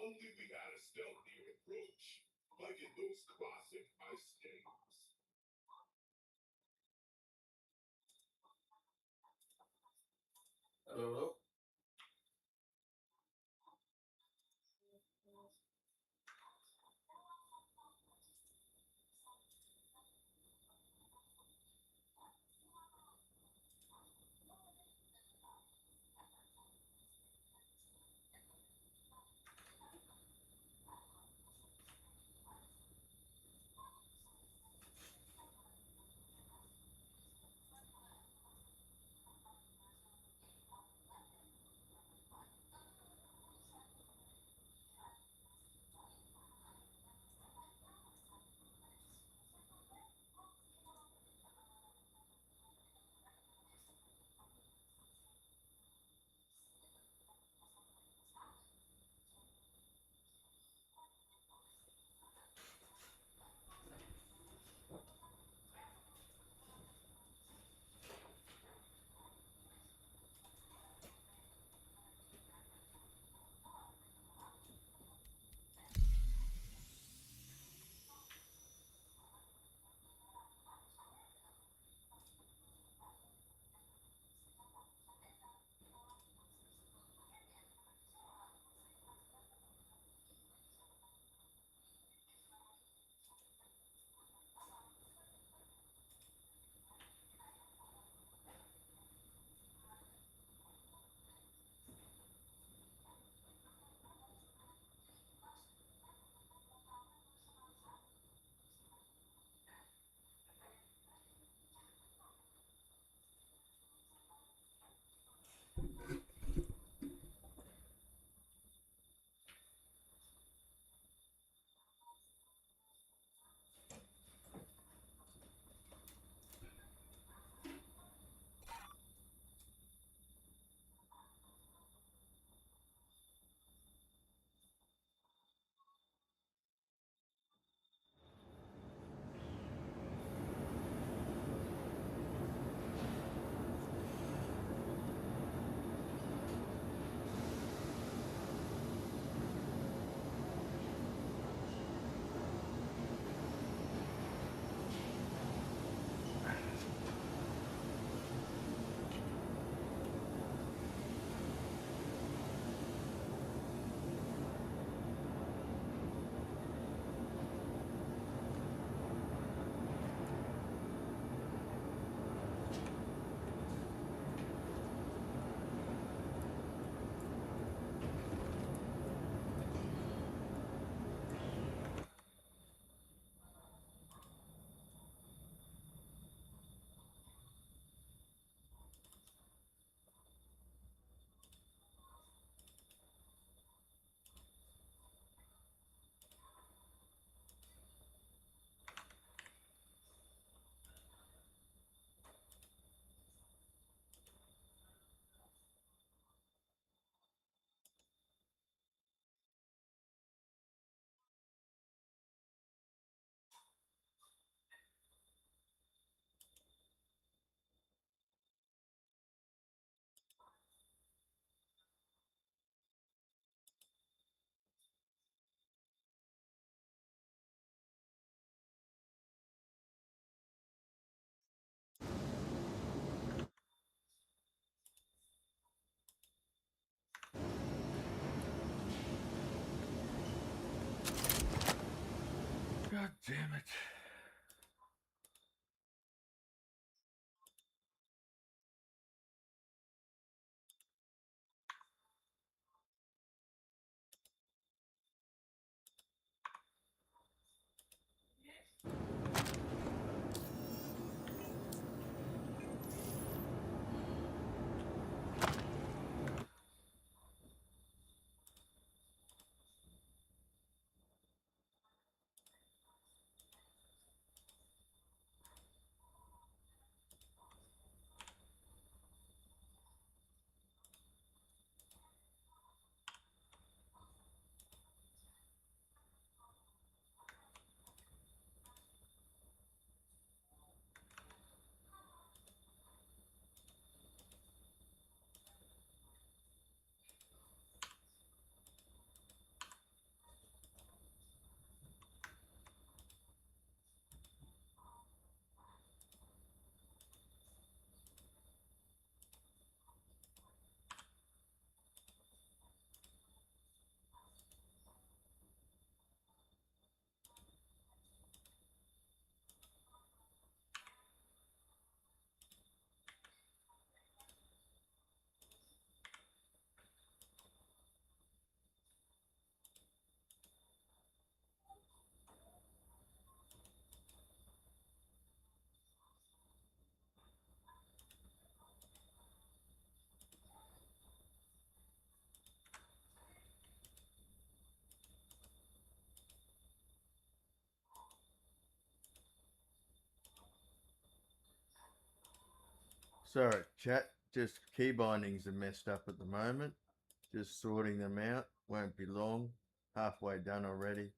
only we had a stealthier approach, like in those classic ice games. Hello. God damn it. Sorry, chat. Just key bindings are messed up at the moment. Just sorting them out. Won't be long. Halfway done already.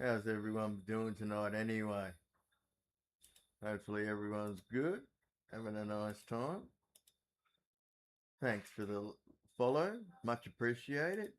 How's everyone doing tonight anyway? Hopefully everyone's good, having a nice time. Thanks for the follow, much appreciated.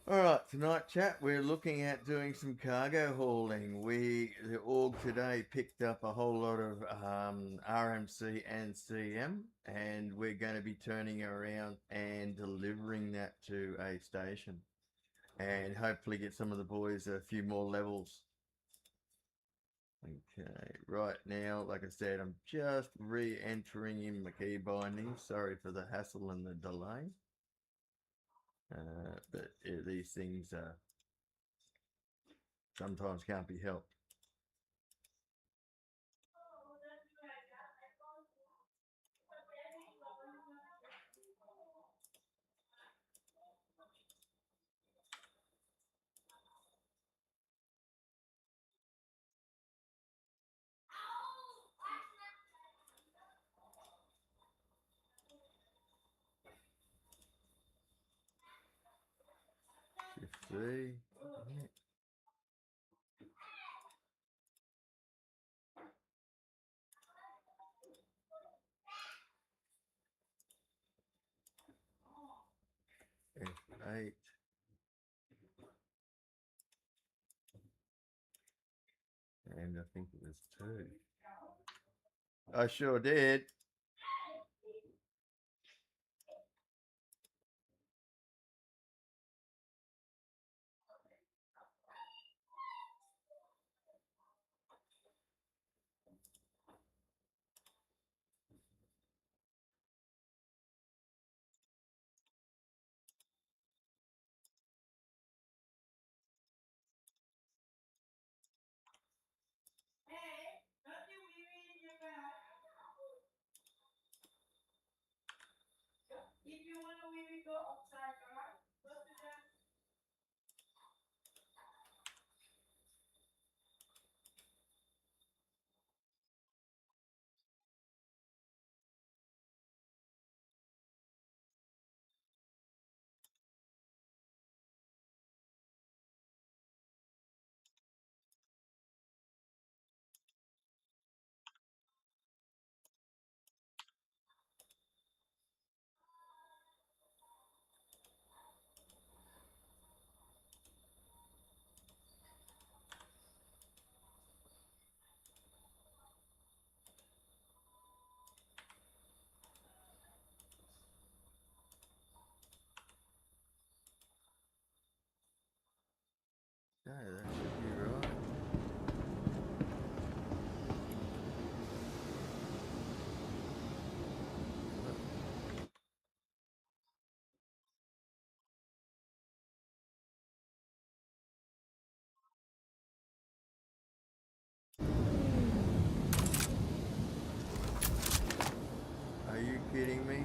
All right, tonight, chat, we're looking at doing some cargo hauling. The org today picked up a whole lot of RMC and CM, and we're going to be turning around and delivering that to a station, and hopefully get some of the boys a few more levels. Okay, right now, like I said, I'm just re-entering in my key bindings. Sorry for the hassle and the delay. But yeah, these things sometimes can't be helped. Shift C. F8. And I think it was 2. I sure did. kidding me?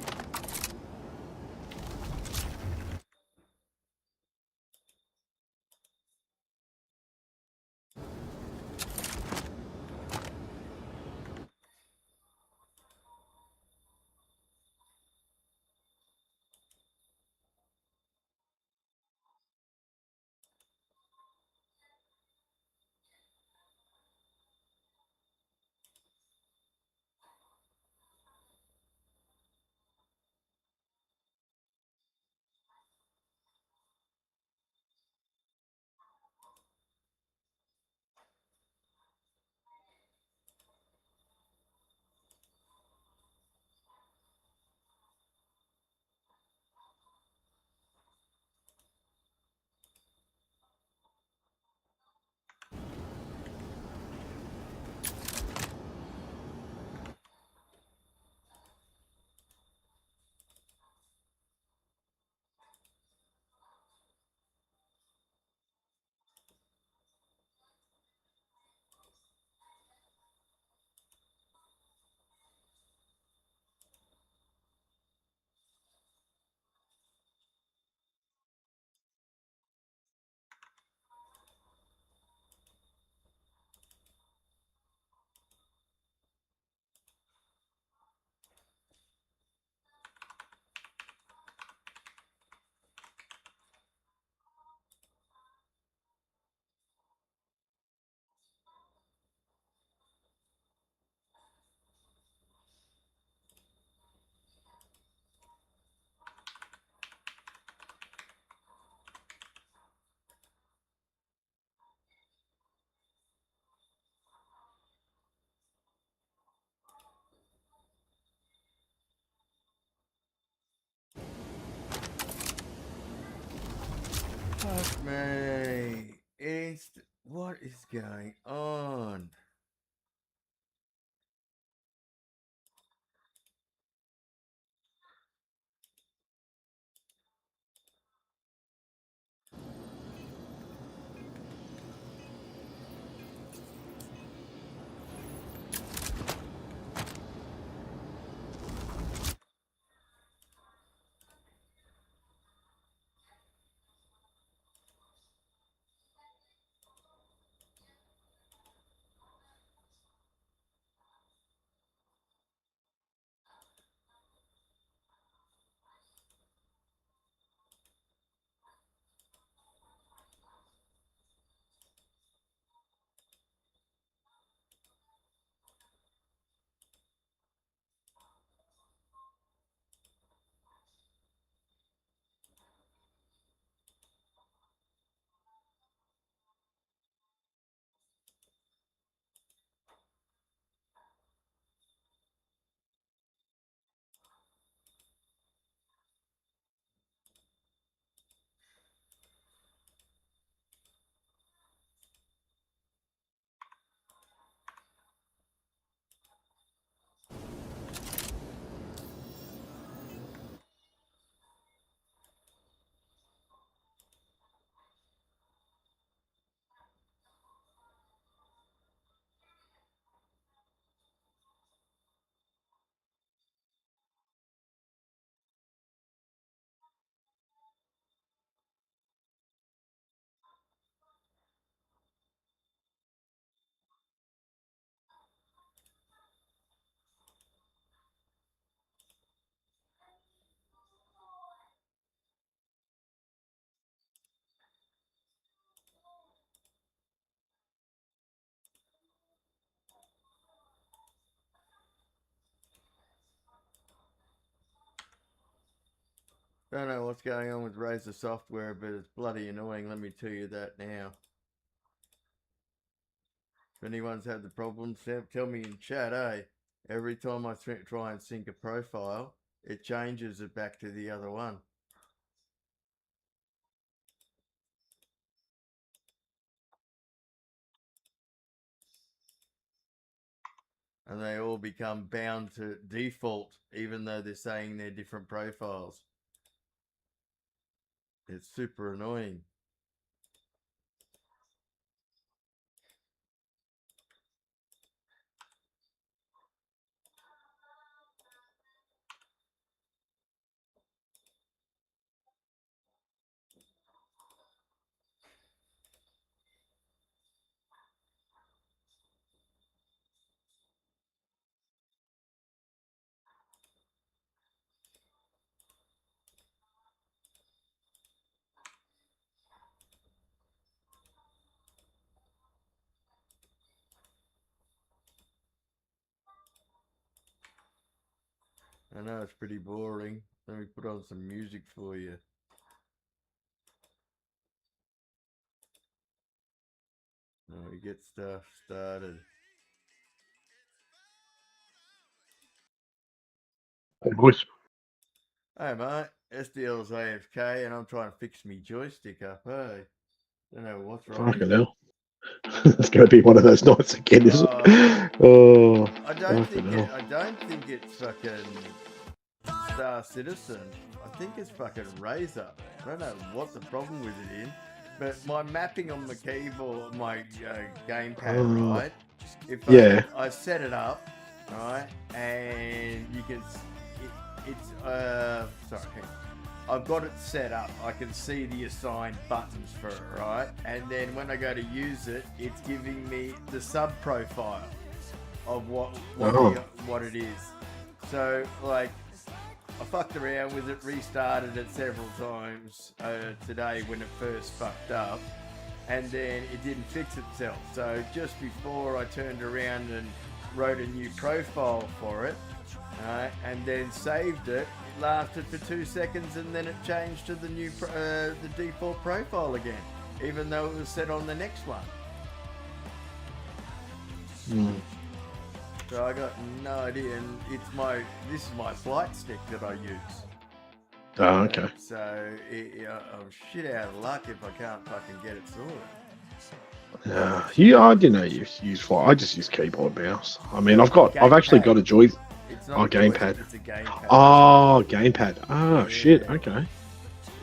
Fuck me. What is going on? Don't know what's going on with Razer software, but it's bloody annoying. Let me tell you that now. If anyone's had the problem, tell me in chat, eh? Every time I try and sync a profile, it changes it back to the other one. And they all become bound to default, even though they're saying they're different profiles. It's super annoying. I know it's pretty boring. Let me put on some music for you. We get stuff started. Hey, boys. Hey, mate. SDL's AFK, and I'm trying to fix me joystick up. Hey, don't know what's wrong. Fucking hell. It's going to be one of those nights again, isn't it? Oh, I don't think fucking hell. I don't think it's fucking Star Citizen. I think it's fucking Razer. I don't know what the problem with it is, but my mapping on the keyboard, my gamepad, right? If Yeah. I set it up, right, and you can, sorry, hang on. I've got it set up. I can see the assigned buttons for it, right? And then when I go to use it, it's giving me the sub profile of what it is. So like, I fucked around with it, restarted it several times today when it first fucked up, and then it didn't fix itself. So just before I turned around and wrote a new profile for it, and then saved it, it lasted for 2 seconds, and then it changed to the new the default profile again, even though it was set on the next one. So I got no idea, and this is my flight stick that I use. Oh, okay. So I'm shit out of luck if I can't fucking get it sorted. I didn't know you use flight. I just use keyboard mouse. I mean, I've actually got a joy. It's not a gamepad. It's a gamepad. Oh, gamepad. Oh, Yeah. shit. Okay.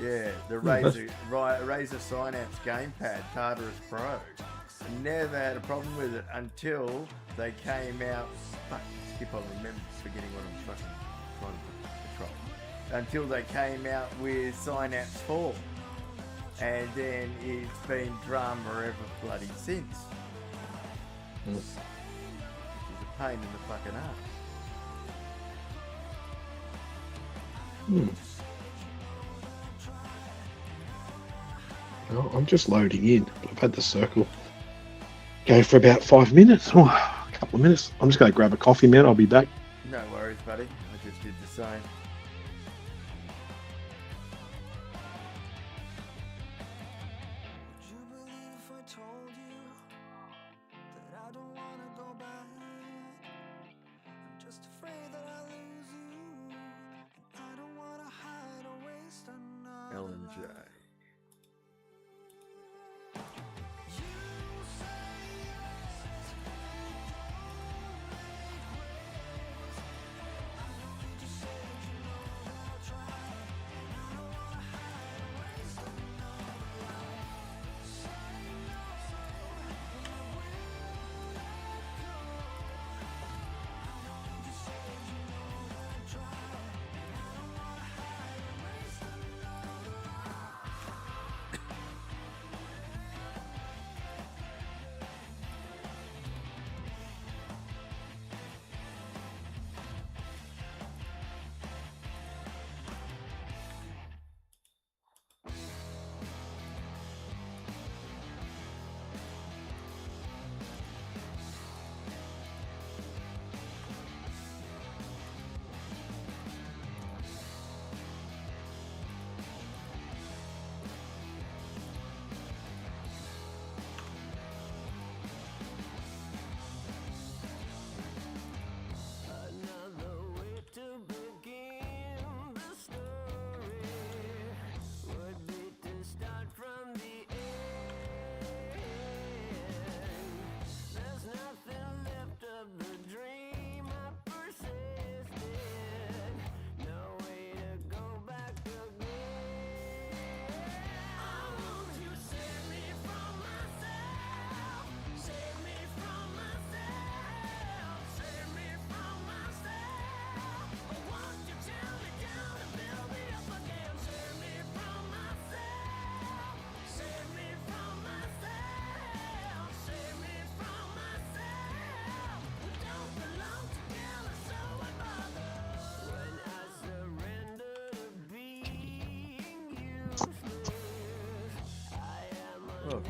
Yeah, the Razer Synapse gamepad, Tartarus Pro. Never had a problem with it until they came out. Fuck, skip on forgetting what I'm fucking trying to control. Until they came out with Synapse 4. And then it's been drama ever bloody since. Which is a pain in the fucking ass. Well, I'm just loading in. I've had the circle go for about 5 minutes. Oh, a couple of minutes. I'm just going to grab a coffee, man. I'll be back. No worries, buddy. I just did the same. L&J.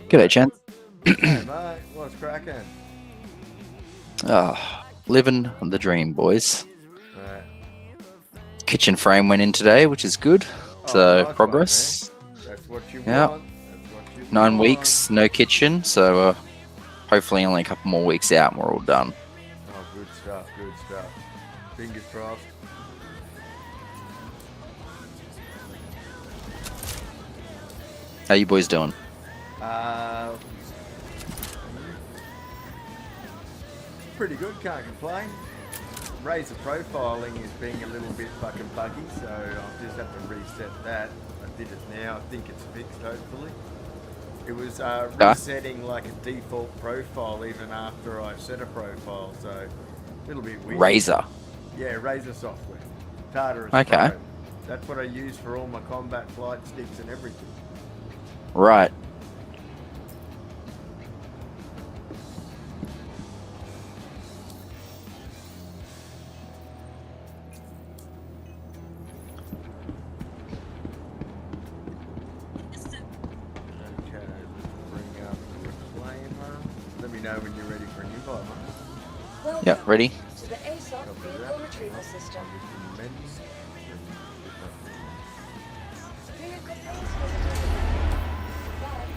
G'day, Chen. Hey, mate, what's cracking? Living the dream, boys. Right. kitchen frame went in today, which is good. Oh, So nice one, progress. man. That's what you Yeah. want. That's what you 9 want. weeks, no kitchen. So hopefully only a couple more weeks out and we're all done. Oh, good stuff. Good stuff. Fingers crossed. How you boys doing? Pretty good, can't complain. Razor profiling is being a little bit fucking buggy, so I'll just have to reset that. I did it now, I think it's fixed hopefully. It was resetting like a default profile even after I set a profile, so a little bit weird. Razor. Yeah, Razor software. Tartarus Okay. Pro. That's what I use for all my combat flight sticks and everything. Right. Okay, let's bring up the reclaimer. Let me know when you're ready for a new bot, man. Welcome Yep, ready? to the ASA Copy vehicle that. retrieval system. Menus. Vehicle process Bye.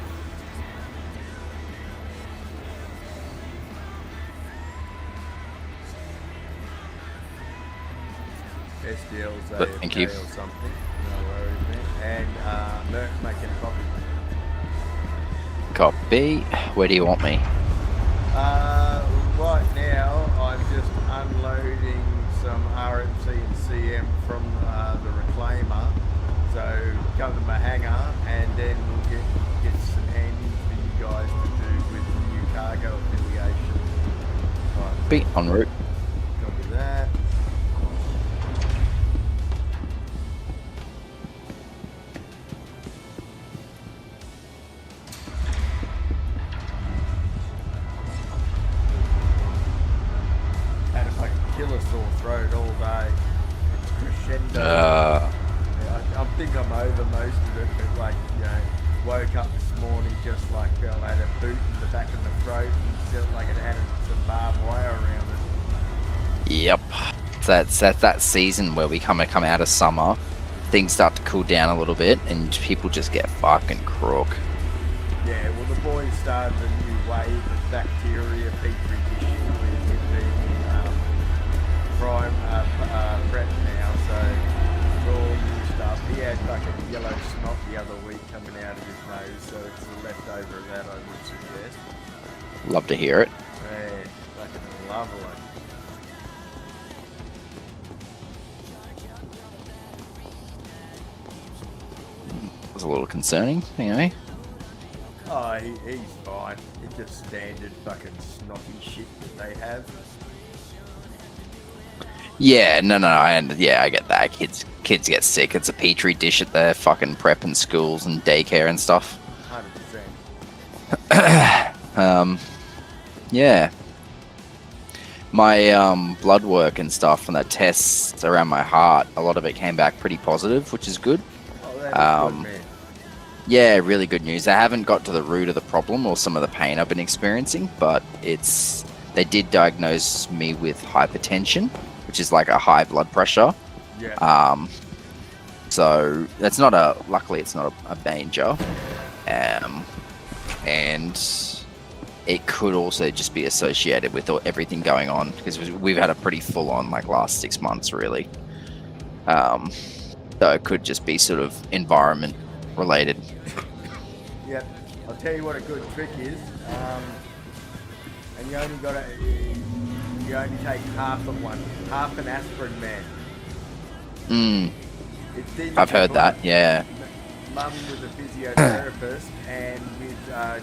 SDL's But AFK thank you. or something. No worries, man. And Merc making a copy. Copy. Where do you want me? Right now, I'm just unloading some RMC and CM from the reclaimer. So come to my hangar, and then we'll get some handy for you guys to do with the new cargo affiliation. Right, Be en route. copy that. Had a fucking killer sore throat all day. It's crescendo. Yeah, I think I'm over most of it, but like, you know, woke up this morning just like felt I had a boot in the back of the throat and felt like it had some barbed wire around it. Yep. That's that season where we come out of summer, things start to cool down a little bit, and people just get fucking crook. Yeah, well the boys started a new wave of bacteria petri dish with the prime prep now, so it's all new stuff. He had fucking yellow snot the other week coming out of his nose, so it's a leftover of that I would suggest. Love to hear it. Yeah, fucking lovely. It was a little concerning, anyway. Oh, he's fine. It's just standard fucking snotty shit that they have. Yeah, no, I get that. Kids get sick. It's a petri dish at their fucking prep and schools and daycare and stuff. 100%. Yeah. My blood work and stuff and the tests around my heart, a lot of it came back pretty positive, which is good. Oh, that is good, man. Yeah, really good news. I haven't got to the root of the problem or some of the pain I've been experiencing, but they did diagnose me with hypertension, which is like a high blood pressure. Yeah. So that's luckily it's not a danger. And it could also just be associated with everything going on, because we've had a pretty full on like last 6 months really. So it could just be sort of environment related. Yep. I'll tell you what a good trick is. And you only take half an aspirin, man. It's easy I've to heard put that, yeah. Mum was a physiotherapist, and with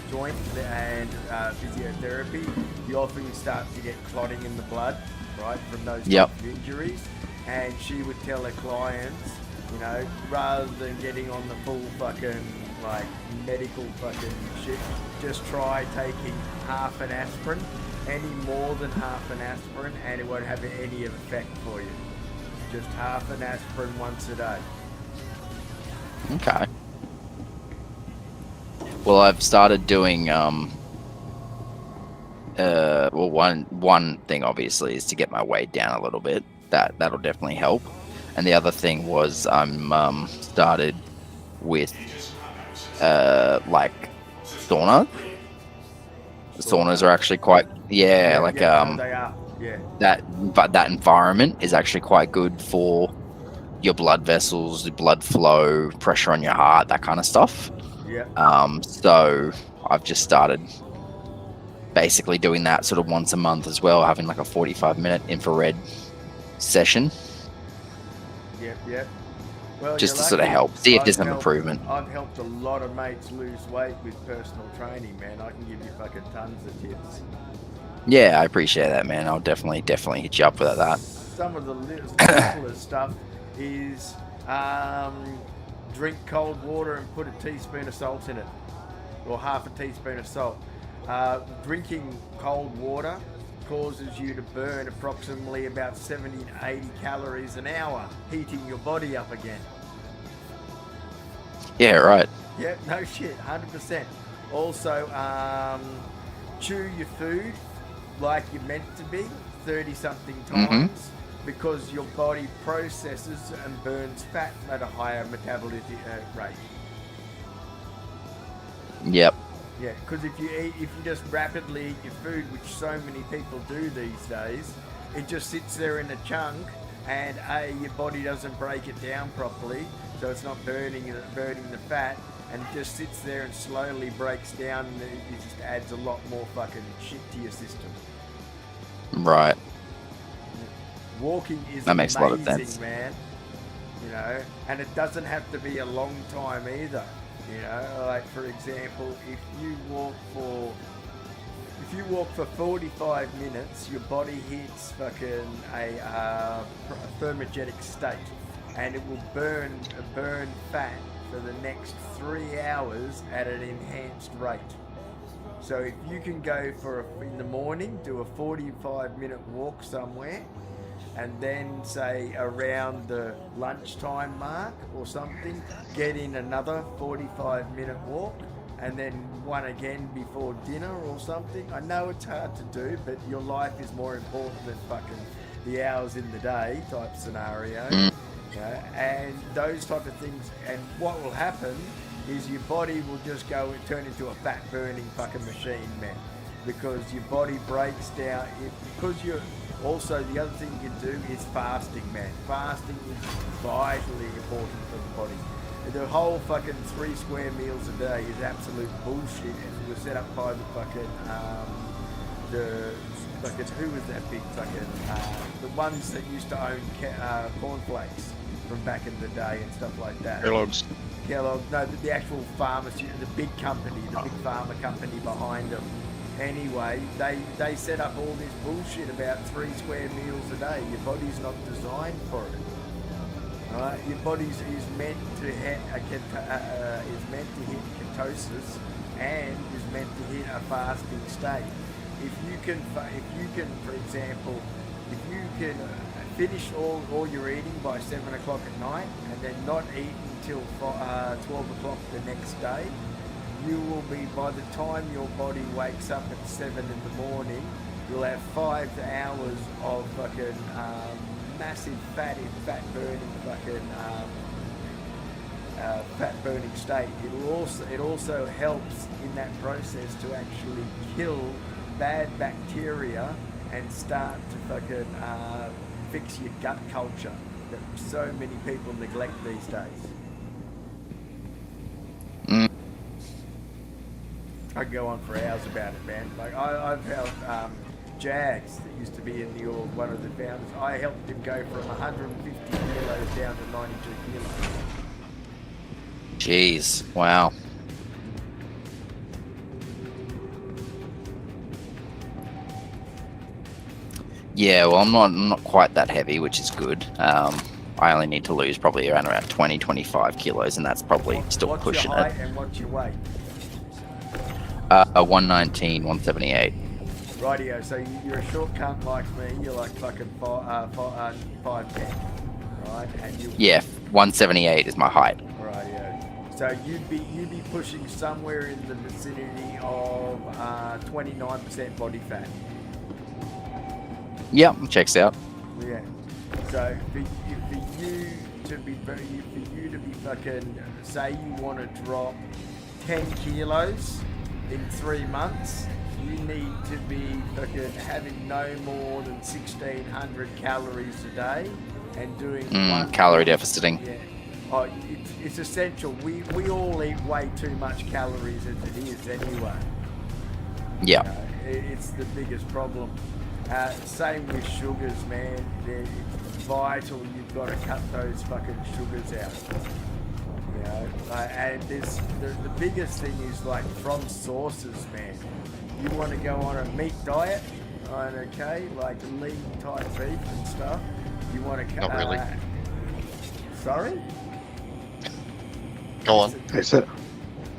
joint and physiotherapy, you often start to get clotting in the blood, right, from those Yep. types of injuries. And she would tell her clients, you know, rather than getting on the full fucking like medical fucking shit, just try taking half an aspirin, any more than half an aspirin, and it won't have any effect for you. Just half an aspirin once a day. Okay. Well, I've started doing one thing obviously is to get my weight down a little bit. That'll definitely help. And the other thing was I'm started with like sauna. The saunas are actually quite no, they are. Yeah. that environment is actually quite good for your blood vessels, the blood flow, pressure on your heart, that kind of stuff. Yeah. So I've just started basically doing that sort of once a month as well, having like a 45-minute infrared session. Yep. Well, just to you're sort of lucky. help, see if there's I've some helped- improvement. I've helped a lot of mates lose weight with personal training, man. I can give you fucking tons of tips. Yeah, I appreciate that, man. I'll definitely hit you up with that. Some of the simplest stuff is drink cold water and put a teaspoon of salt in it, or half a teaspoon of salt. Drinking cold water causes you to burn approximately about 70 to 80 calories an hour, heating your body up again. Yeah, right. Yep, no shit, 100%. Also, chew your food like you're meant to be 30-something times because your body processes and burns fat at a higher metabolism rate. Yep. Yeah, because if you just rapidly eat your food, which so many people do these days, it just sits there in a chunk, and your body doesn't break it down properly, so it's not burning the fat, and it just sits there and slowly breaks down, and it just adds a lot more fucking shit to your system. Right. Walking is That makes a lot of amazing, sense. man. You know, and it doesn't have to be a long time either. You know, like for example, if you walk for 45 minutes, your body hits fucking a thermogenic state, and it will burn fat for the next 3 hours at an enhanced rate. So if you can go in the morning, do a 45-minute walk somewhere, and then say around the lunchtime mark or something, get in another 45-minute walk, and then one again before dinner or something. I know it's hard to do, but your life is more important than fucking the hours in the day type scenario. You know, and those type of things. And what will happen is your body will just go and turn into a fat burning fucking machine, man, because your body breaks down. Because you're also, the other thing you can do is fasting, man. Fasting is vitally important for the body. The whole fucking 3 square meals a day is absolute bullshit, and it was set up by the fucking who was that big fucking the ones that used to own cornflakes from back in the day and stuff like that. Kellogg's. Kellogg, no, the actual pharmacy, the big company, the big pharma company behind them. Anyway, they set up all this bullshit about 3 square meals a day. Your body's not designed for it. Right? Your body is meant to hit ketosis and is meant to hit a fasting state. If you can, for example, if you can finish all your eating by 7 o'clock at night and then not eat until 12 o'clock the next day, you will be, by the time your body wakes up at 7 in the morning, you'll have 5 hours of fucking massive fat burning state. It also helps in that process to actually kill bad bacteria and start to fucking fix your gut culture that so many people neglect these days. I could go on for hours about it, man. Like I've helped Jags, that used to be in the org, one of the founders. I helped him go from 150 kilos down to 92 kilos. Jeez, wow. Yeah, well, I'm not quite that heavy, which is good. I only need to lose probably around 20, 25 kilos, and that's probably still What's pushing your height it. and what's your weight? 119, 178. Rightio, so you're a short cunt like me. You're like fucking 5'10", right? And you. Yeah, 178 is my height. Rightio. So you'd be pushing somewhere in the vicinity of 29% body fat. Yep, checks out. Yeah. So for you to be fucking, say you want to drop 10 kilos in 3 months, you need to be fucking having no more than 1,600 calories a day and doing calorie deficiting. Yeah. Oh, it's essential. We all eat way too much calories as it is anyway. Yeah. It's the biggest problem. Same with sugars, man. It's vital. You've got to cut those fucking sugars out. You know, and the biggest thing is like from sources, man. You want to go on a meat diet, right? Okay, like lean type beef and stuff. You want to cut. Not really. Sorry. Go on. That's it.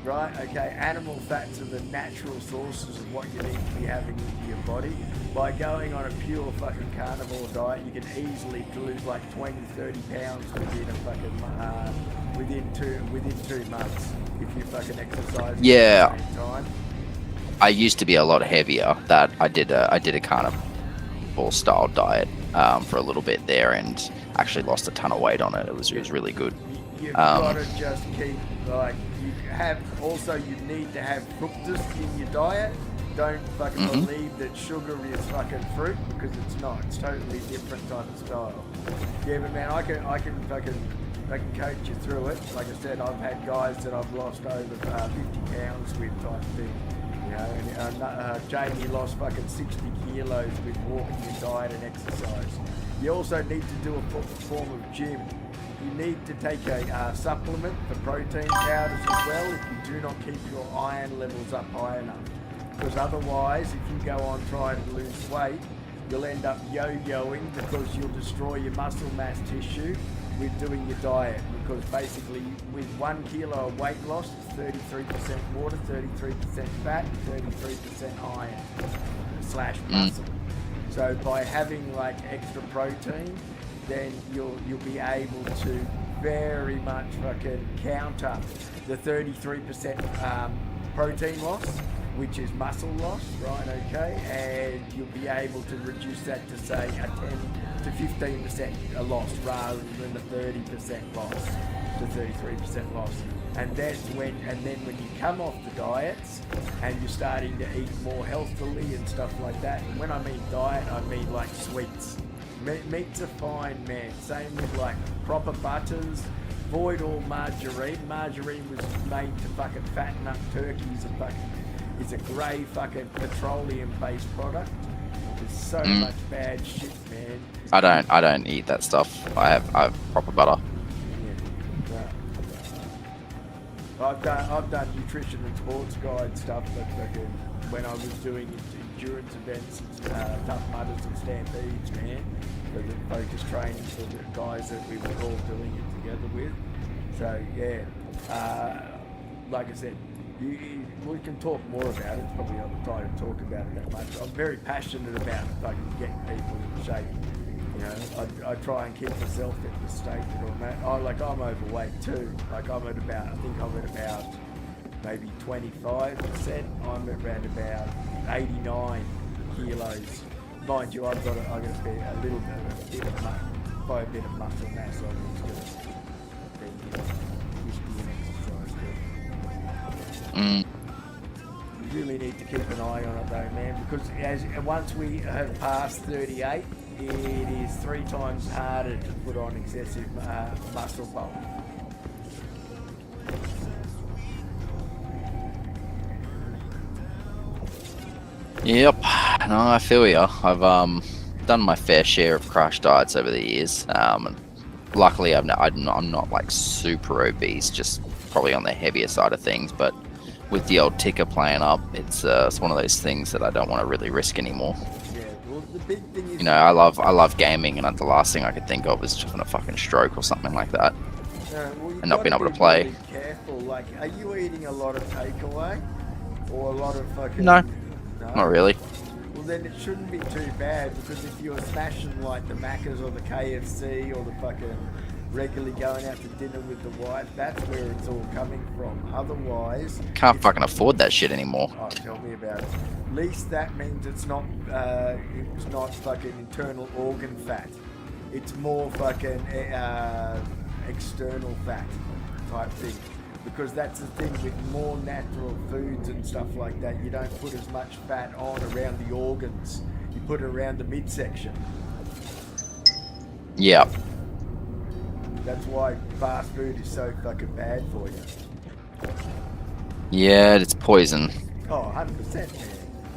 Right, okay, animal fats are the natural sources of what you need to be having into your body. By going on a pure fucking carnivore diet, you can easily lose like 20, 30 pounds within a fucking, within 2 months if you fucking exercise Yeah. at the same time. I used to be a lot heavier. That I did a carnivore style diet for a little bit there, and actually lost a ton of weight on it. It was really good. You've got to just keep, like, you need to have fructose in your diet. Don't fucking believe that sugar is fucking fruit, because it's not. It's totally different type of style. Yeah, but man, I can coach you through it. Like I said, I've had guys that I've lost over 50 pounds with type thing. You know, and Jamie lost fucking 60 kilos with walking and diet and exercise. You also need to do a form of gym. You need to take a supplement for protein powders as well if you do not keep your iron levels up high enough. Because otherwise, if you go on trying to lose weight, you'll end up yo-yoing because you'll destroy your muscle mass tissue with doing your diet. Because basically, with 1 kilo of weight loss, it's 33% water, 33% fat, 33% iron / muscle. So by having like extra protein, then you'll be able to very much fucking counter the 33% protein loss, which is muscle loss, right? Okay, and you'll be able to reduce that to say a 10 to 15% loss rather than a 30% loss to 33% loss. And then when you come off the diets and you're starting to eat more healthily and stuff like that, and when I mean diet, I mean like sweets. Meats are fine, man. Same with like proper butters. Avoid all margarine. Margarine was made to fucking fatten up turkeys and fucking is a grey fucking petroleum-based product. There's so much bad shit, man. I don't eat that stuff. I have proper butter. I've done nutrition and sports guide stuff, but fucking when I was doing endurance events, Tough Mudders and Stampedes, man, for the focus training for the guys that we were all doing it together with. So yeah, like I said, we can talk more about it. It's probably not the time to talk about it that much. I'm very passionate about fucking getting people in shape. You know, I try and keep myself at the state that I'm at. I'm overweight too. Like I think I'm at about maybe 25%. I'm at around about 89 kilos. Mind you, I've got a bit of muscle mass on me still. You really need to keep an eye on it though, man, because once we have passed 38, it is 3 times harder to put on excessive muscle bulk. Yep, no, I feel ya. I've done my fair share of crash diets over the years. And luckily, I'm not like super obese, just probably on the heavier side of things. But with the old ticker playing up, it's one of those things that I don't want to really risk anymore. Yeah, well, the big thing is, you know, I love gaming, and the last thing I could think of is just having a fucking stroke or something like that, and not being able to play. Really careful. Like, are you eating a lot of takeaway, or a lot of fucking? No, not really. Well, then it shouldn't be too bad, because if you're smashing like the Maccas or the KFC or the fucking regularly going out to dinner with the wife, that's where it's all coming from. Otherwise, Can't fucking afford that shit anymore. Oh, tell me about it. At least that means it's not fucking internal organ fat. It's more fucking external fat type thing. Because that's the thing with more natural foods and stuff like that. You don't put as much fat on around the organs. You put it around the midsection. Yeah. That's why fast food is so fucking bad for you. Yeah, it's poison. Oh, 100%, man.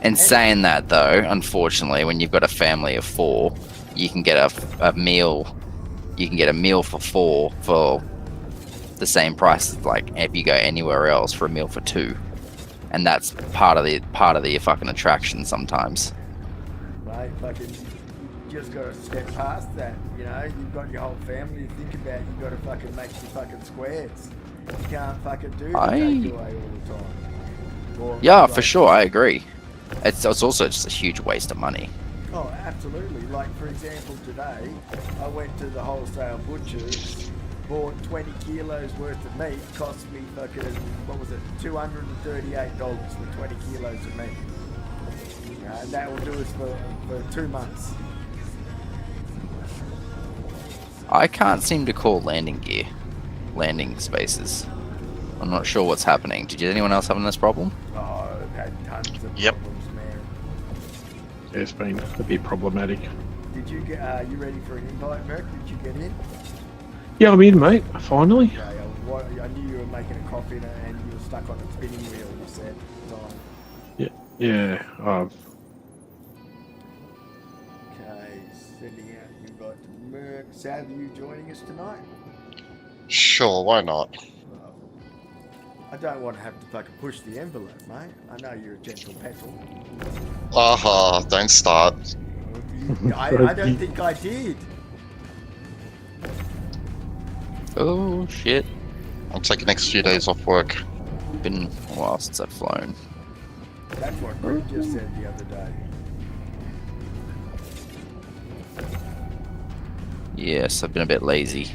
And saying that though, unfortunately, when you've got a family of 4, you can get a meal. You can get a meal for 4 for the same price as like if you go anywhere else for a meal for 2, and that's part of the fucking attraction sometimes. Mate, fucking, you just got to step past that. You know, you've got your whole family to think about. You've got to fucking make your fucking squares. You can't fucking do the takeaway all the time. Or, Yeah, like, for sure, I agree. It's also just a huge waste of money. Oh, absolutely. Like, for example, today, I went to the wholesale butcher's, bought 20 kilos worth of meat, cost me fucking, what was it, $238 for 20 kilos of meat. And that will do us for 2 months. I can't seem to call landing spaces. I'm not sure what's happening. Did anyone else having this problem? Oh, I've had tons of Yep. problems, man. It's been a bit problematic. Did you get, you ready for an invite, Merc? Did you get in? Yeah, I'm in, mate. Finally. Okay, I knew you were making a coffee and you were stuck on a spinning wheel, you said. Yeah. Okay, sending out an invite to Merc. Sav, are you joining us tonight? Sure, why not? Well, I don't want to have to fucking push the envelope, mate. I know you're a gentle petal. Don't start. I don't think I did. Oh shit! I'll take the next few days off work. Been a while since I've flown. That's what Rick just said the other day. Yes, I've been a bit lazy.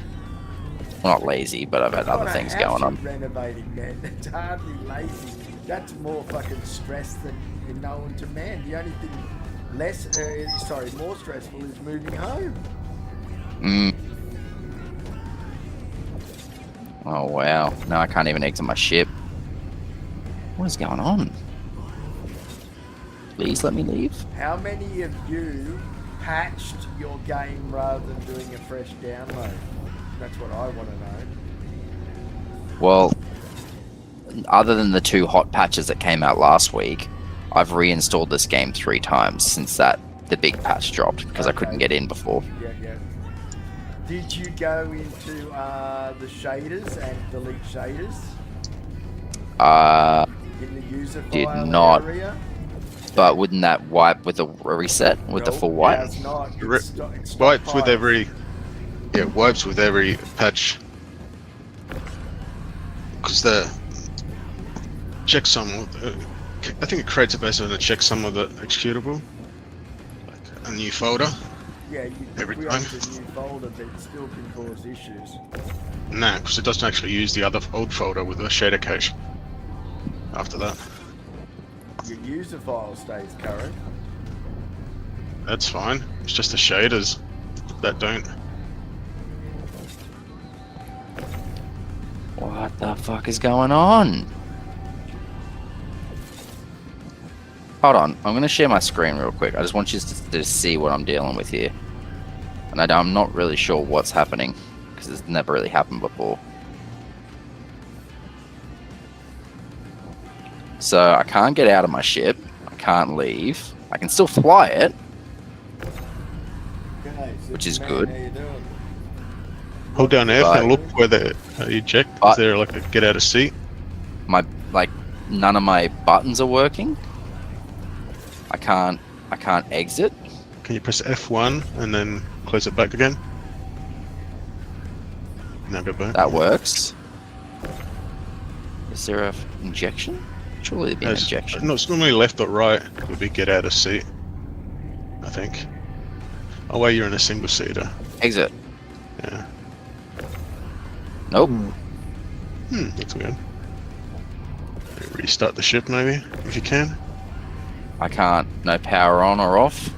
Well, not lazy, but I've had other things going on. Renovating, man. It's hardly lazy. That's more fucking stress than known to man. The only thing more stressful is moving home. Oh wow! Now I can't even exit my ship. What is going on? Please let me leave. How many of you patched your game rather than doing a fresh download? That's what I want to know. Well, other than the 2 hot patches that came out last week, I've reinstalled this game 3 times since the big patch dropped because I couldn't get in before. Yeah. Did you go into the shaders and delete shaders in the user file Did not. area? But wouldn't that wipe with a reset with the full wipe? It's not. It's Wipes with stockpiled. every, wipes with every patch. Because the checksum, I think it creates a basically a checksum of the executable, like a new folder. Yeah, you every create time. a new folder, but it still can cause issues. Nah, because it doesn't actually use the other old folder with the shader cache. After that, Your user file stays current. that's fine. It's just the shaders that don't. What the fuck is going on? Hold on, I'm going to share my screen real quick. I just want you to see what I'm dealing with here. And I'm not really sure what's happening, because it's never really happened before. So I can't get out of my ship. I can't leave. I can still fly it, Okay, so which is man, good. How you doing? Hold down F But- and look where the eject. Is But- there like a get out of seat? None of my buttons are working. I can't exit. Can you press F1 and then close it back again? Now go back. That works. Is there a injection? Surely there'd be an It's- injection. No, it's normally left or right. It would be get out of seat, I think. Oh wait, you're in a single seater. Exit. Yeah. Nope. That's weird. Restart the ship maybe, if you can. I can't. No power on or off.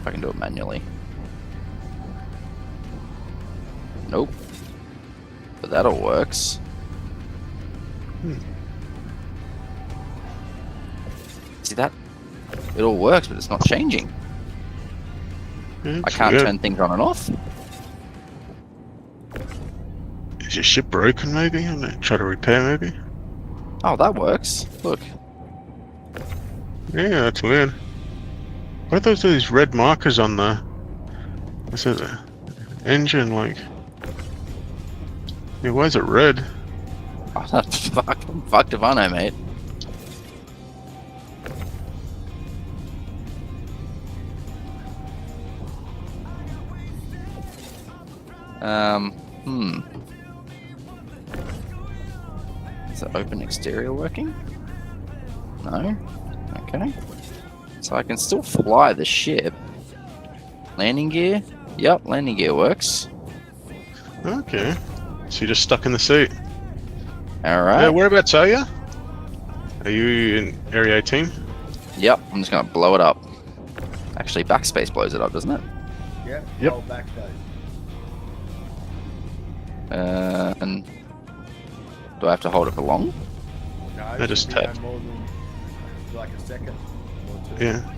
if I can do it manually. Nope. But that all works. See that? It all works, but it's not changing. Yeah, I it's can't weird. turn things on and off. Is your ship broken, maybe? And try to repair, maybe? Oh, that works. Look. Yeah, that's weird. What are these red markers on the... What's it? The engine, like... Yeah, why is it red? Oh, that's fucked if I know, mate. Is the open exterior working? No? Okay. So I can still fly the ship. Landing gear? Yep, landing gear works. Okay. So you're just stuck in the seat. Alright. Yeah, whereabouts are you? Are you in Area 18? Yep, I'm just gonna blow it up. Actually, backspace blows it up, doesn't it? Yep. Yep. Hold back those. And do I have to hold it for long? No, I it just should be tapped. no more than like a second or two. Yeah.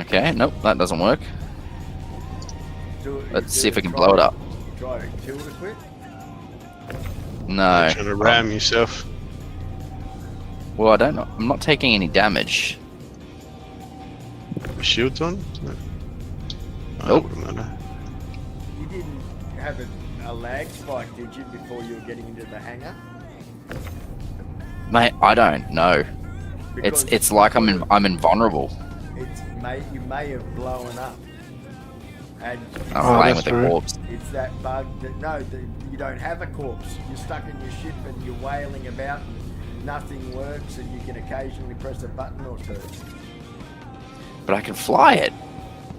Okay, nope, that doesn't work. Let's see if we can blow it up. Try to tilt it quick. No. You're trying to ram yourself. Well, I don't know. I'm not taking any damage. The shield's on? No. Oh, Nope. that wouldn't matter. You didn't have a lag spike, did you, before you were getting into the hangar? Mate, I don't know. It's like I'm invulnerable. You may have blown up. And I'm Oh, playing that's with a true. corpse. it's that bug that you don't have a corpse. You're stuck in your ship and you're wailing about and nothing works and you can occasionally press a button or two. But I can fly it.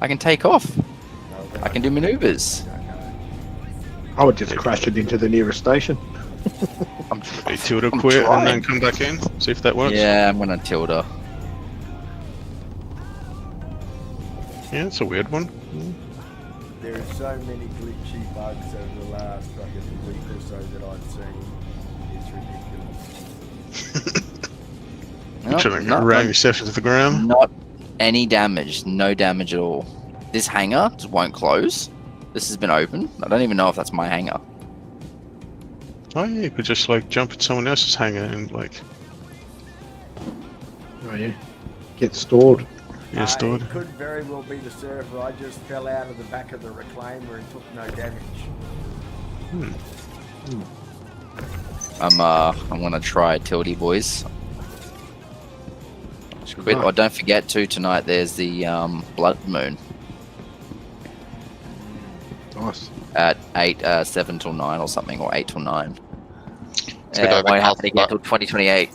I can take off. No, I can do maneuvers. don't know. I would just crash it into the nearest station. Be tilted I'm quit and then trying. come back in. See if that works. Yeah, I'm gonna tilt her. Yeah, it's a weird one. There are so many glitchy bugs over the last fucking week or so that I've seen. It's ridiculous. You're Nope, trying to not- ram yourself into the ground. Not any damage. No damage at all. This hangar just won't close. This has been open. I don't even know if that's my hangar. Oh yeah, you could just like jump at someone else's hangar and like Oh yeah. Get stored. yeah, stored. It could very well be the server. I just fell out of the back of the reclaimer and took no damage. I'm gonna try Tildy boys. Quit. Oh, don't forget tonight there's the blood moon Nice. at 7 till 9 or something, or 8 till 9. It's a bit Won't overcast, happen again but- till 2028.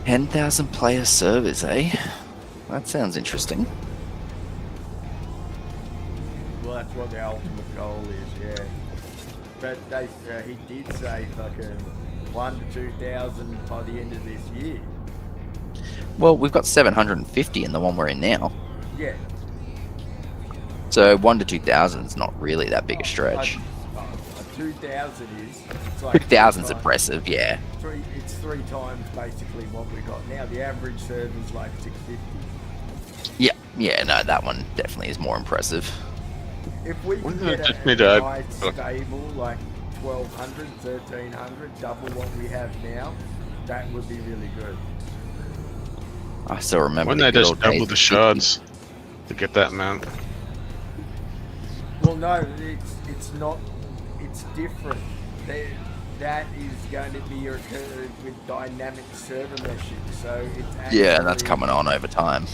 $10,000 player servers, eh? That sounds interesting. Well, that's what the ultimate goal is, yeah. But he did say fucking 1,000 to 2,000 by the end of this year. Well, we've got 750 in the one we're in now. Yeah. So 1 to 2,000 is not really that big a stretch. A 2,000 is. It's like 2,000's 3 times- impressive, yeah. It's 3 times basically what we got now. The average server's like 650. Yeah, no, that one definitely is more impressive. If we Wouldn't could it get just need a to add- nice stable like 1,200, 1,300, double what we have now, that would be really good. I still remember. When the they good just old days double of the 50. shards to get that amount. Well, no, it's not. It's different. That is going to be occurred with dynamic server meshing. So it's actually, Yeah, that's coming on over time.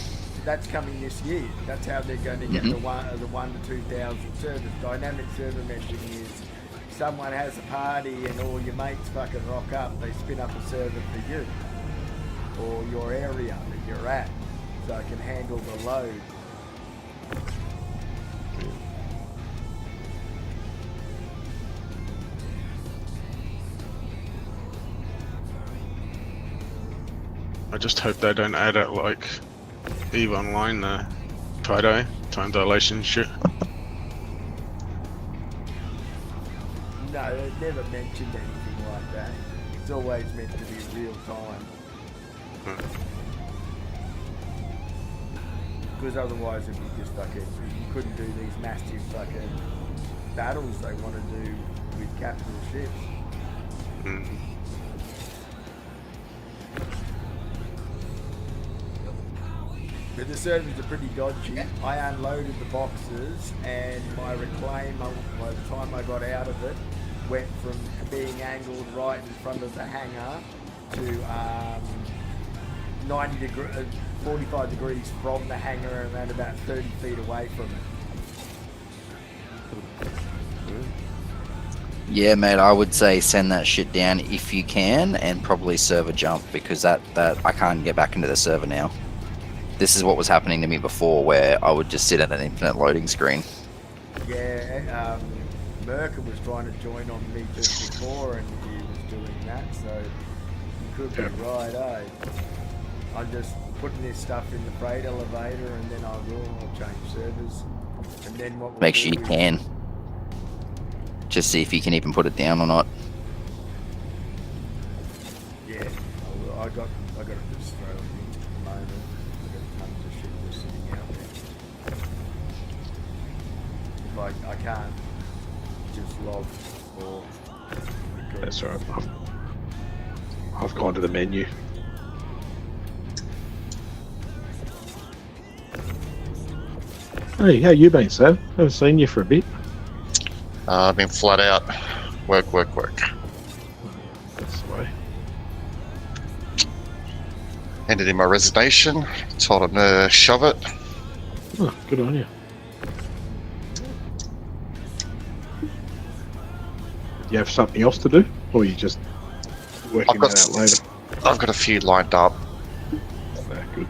That's coming this year. That's how they're going to get the 1 to 2,000 servers. Dynamic server meshing is someone has a party and all your mates fucking rock up. They spin up a server for you or your area that you're at, so it can handle the load. I just hope they don't add it like EVE Online, tie-dye, time dilation shit. No, they've never mentioned anything like that. It's always meant to be real time. Because otherwise it'd be just fucking, you couldn't do these massive fucking battles they want to do with capital ships. Mm. But the servers are pretty dodgy. I unloaded the boxes and my reclaim, by the time I got out of it, went from being angled right in front of the hangar to 45 degrees from the hangar and then about 30 feet away from it. Yeah, mate, I would say send that shit down if you can, and probably server jump, because that I can't get back into the server now. This is what was happening to me before, where I would just sit at an infinite loading screen. Yeah, Merker was trying to join on me just before and he was doing that, so you could be right, eh? I'm just putting this stuff in the freight elevator and then I'll change servers. And then what we'll Make sure you is- can. Just see if you can even put it down or not. Yeah, I got to just throw it in at the moment. I got tons of shit just sitting out there. Like I can't just log or. That's right. I've gone to the menu. Hey, how you been, Sav? Haven't seen you for a bit. I've been flat out. Work. That's the way. Handed in my resignation. Told him to shove it. Oh, good on you. Do you have something else to do, or are you just working that out later? I've got a few lined up. Yeah, good.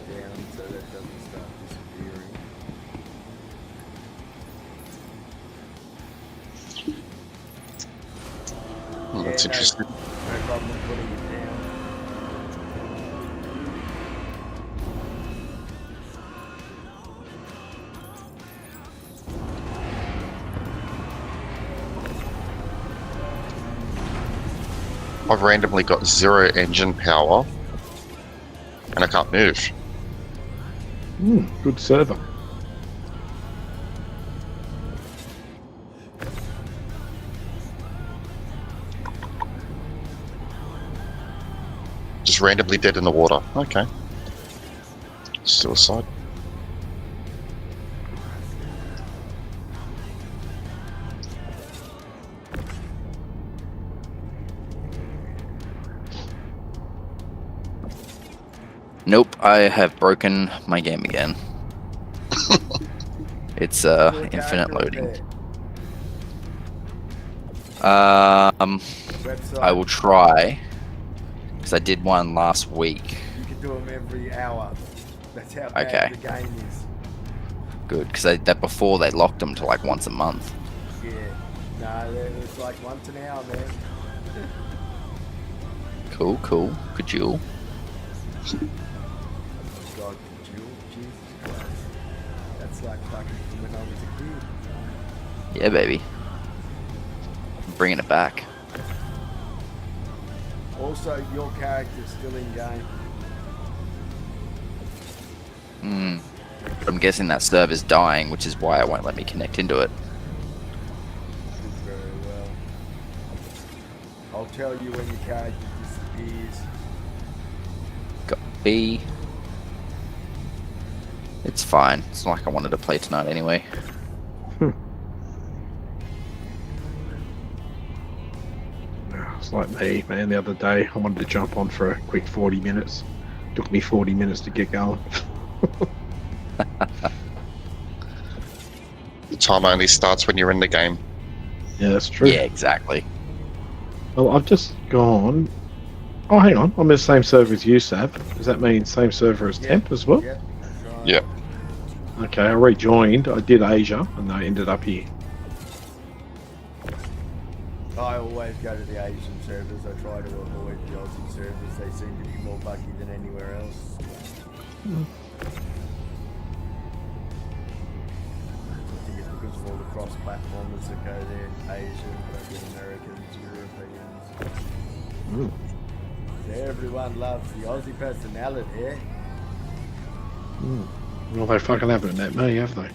Down so that doesn't start disappearing. That's Yeah, no. interesting. No problem putting it down. I've randomly got 0 engine power, and I can't move. Good server. Just randomly dead in the water. Okay. Suicide. Nope, I have broken my game again. It's infinite loading. Website. I will try, because I did one last week. You can do them every hour. That's how bad Okay. the game is. Good, because that before they locked them to like once a month. Yeah. No, it's like once an hour, man. Cool. Could you? God, Jewel, Jesus Christ. That's like fucking from when I was a kid. Yeah, baby. I'm bringing it back. Also, your character's still in game. I'm guessing that server's dying, which is why it won't let me connect into it. Very well. I'll tell you when your character disappears. Copy. It's fine. It's not like I wanted to play tonight anyway. It's like me, man. The other day, I wanted to jump on for a quick 40 minutes. Took me 40 minutes to get going. The time only starts when you're in the game. Yeah, that's true. Yeah, exactly. Well, I've just gone. Oh, hang on. I'm in the same server as you, Sav. Does that mean same server as Temp as well? Yep, that's right. Yeah. Okay, I rejoined. I did Asia, and I ended up here. I always go to the Asian servers. I try to avoid the Aussie servers. They seem to be more buggy than anywhere else. I think it's because of all the cross-platformers that go there. Asian, Americans, Europeans. Everyone loves the Aussie personality, eh? Well, they fucking haven't met me, have they? Right.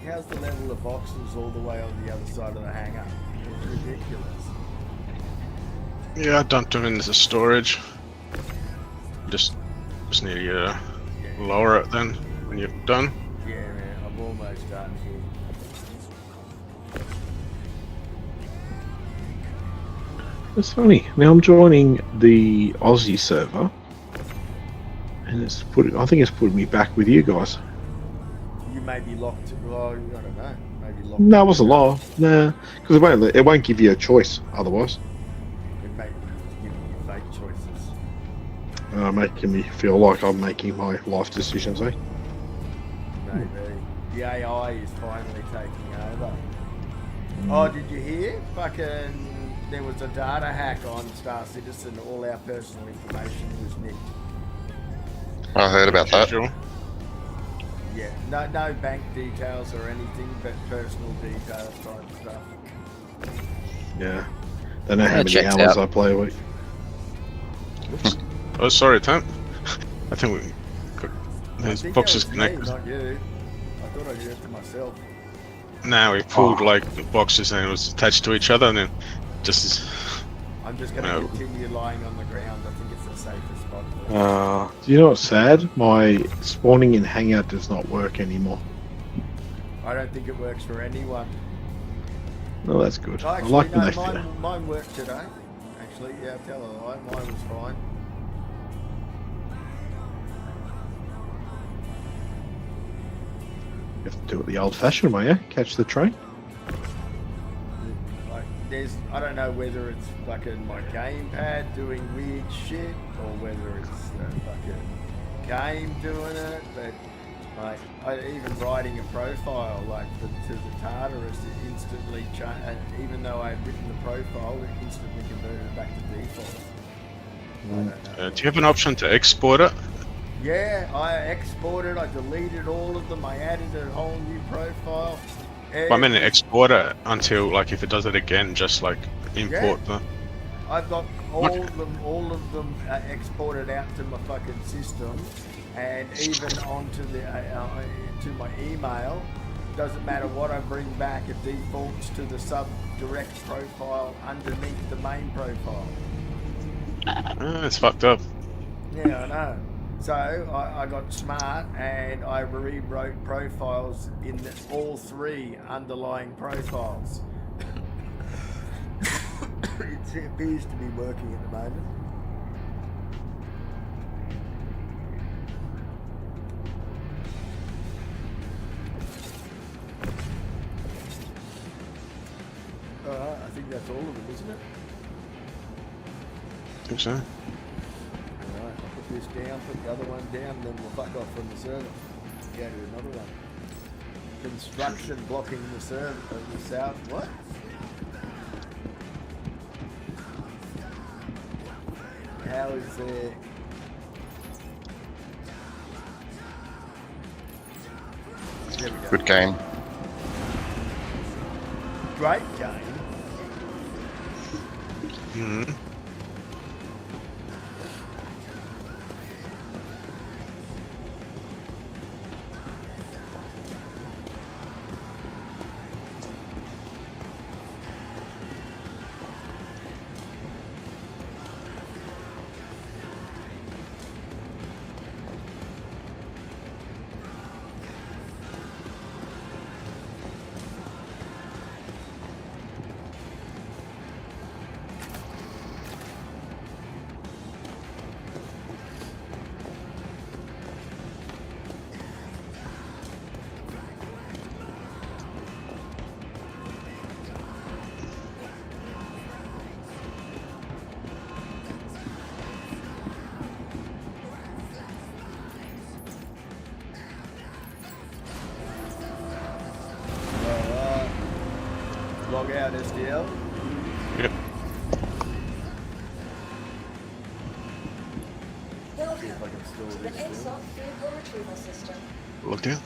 How's the level of boxes all the way on the other side of the hangar? It's ridiculous. Yeah, I dumped them into storage. Just need to lower it then when you're done. Yeah, man, I'm almost done here. It's funny. Now I'm joining the Aussie server, and it's I think it's putting me back with you guys. You may be locked. Well, I don't know. Maybe locked. No, it wasn't law. Nah, because it won't give you a choice otherwise. It may be giving you fake choices. Making me feel like I'm making my life decisions, eh? Maybe. The AI is finally taking over. Oh, did you hear? Fucking, there was a data hack on Star Citizen. All our personal information was nicked. I heard about that. Sure. Yeah, no bank details or anything, but personal details type stuff. Yeah. Don't know how many checks hours out. I play a week. Oops. Oh, sorry, Tom. I think we got I these think boxes that was me, connected. not you. I thought I heard it to myself. Now we pulled like the boxes and it was attached to each other, and then just as I'm just going to No. continue lying on the ground. I think it's the safest spot. For it. Do you know what's sad? My spawning in Hangout does not work anymore. I don't think it works for anyone. No, that's good. Oh, I actually, like when no, they fit. mine worked today. Actually, yeah, tell a lie. Mine was fine. You have to do it the old-fashioned way, yeah? Catch the train. Like, I don't know whether it's fucking my gamepad doing weird shit or whether it's the fucking game doing it, but like, even writing a profile like to the Tartarus, it instantly even though I had written the profile, it instantly converted it back to default. I don't know. do you have an option to export it? Yeah, I exported, I deleted all of them, I added a whole new profile. Well, I mean, export it until like if it does it again, just like import the. I've got all of them exported out to my fucking system, and even onto the to my email. Doesn't matter what I bring back, it defaults to the sub-direct profile underneath the main profile. It's fucked up. Yeah, I know. So I got smart and I rewrote profiles in all three underlying profiles. It appears to be working at the moment. Alright, I think that's all of them, isn't it? I think so. Alright, I'll put this down, put the other one down, then we'll fuck off from the server. Go to another one. Construction blocking the server, the south. What? How is there? There we go. Good game. Great game. Mm-hmm. right, SDL? Yep. See if I Welcome can store to the this still. ASA vehicle retrieval system. Looked out.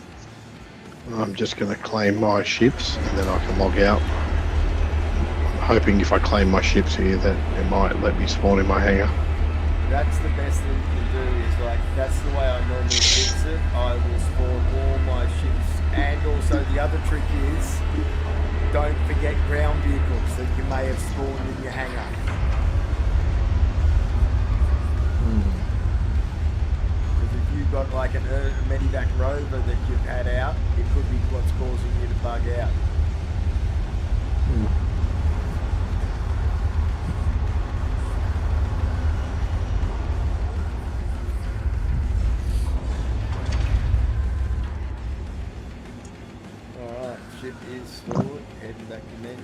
I'm just going to claim my ships and then I can log out. I'm hoping if I claim my ships here that it might let me spawn in my hangar. That's the best thing you can do is like, that's the way I normally fix it. I will spawn all my ships. And also the other trick is, don't forget ground vehicles that you may have spawned in your hangar. Because if you've got like an Medivac rover that you've had out, it could be what's causing you to bug out. Alright, ship is stored, heading back to menu.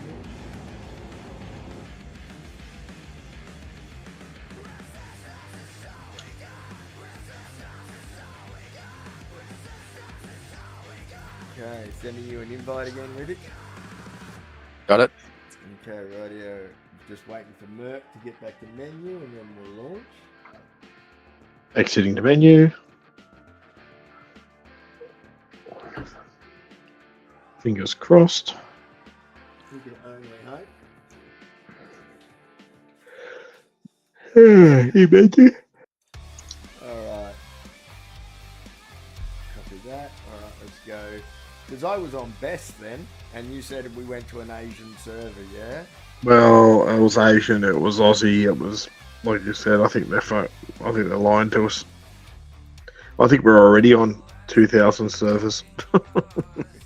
Okay, sending you an invite again, Riddick. Got it. Okay, radio. Just waiting for Merc to get back to menu and then we'll launch. Exiting the menu. Fingers crossed. We can only hope. You menu. Alright. Copy that. Alright, let's go. Because I was on Best then, and you said we went to an Asian server, yeah? Well, it was Asian, it was Aussie, it was like you said. I think they're lying to us. I think we're already on 2,000 servers. It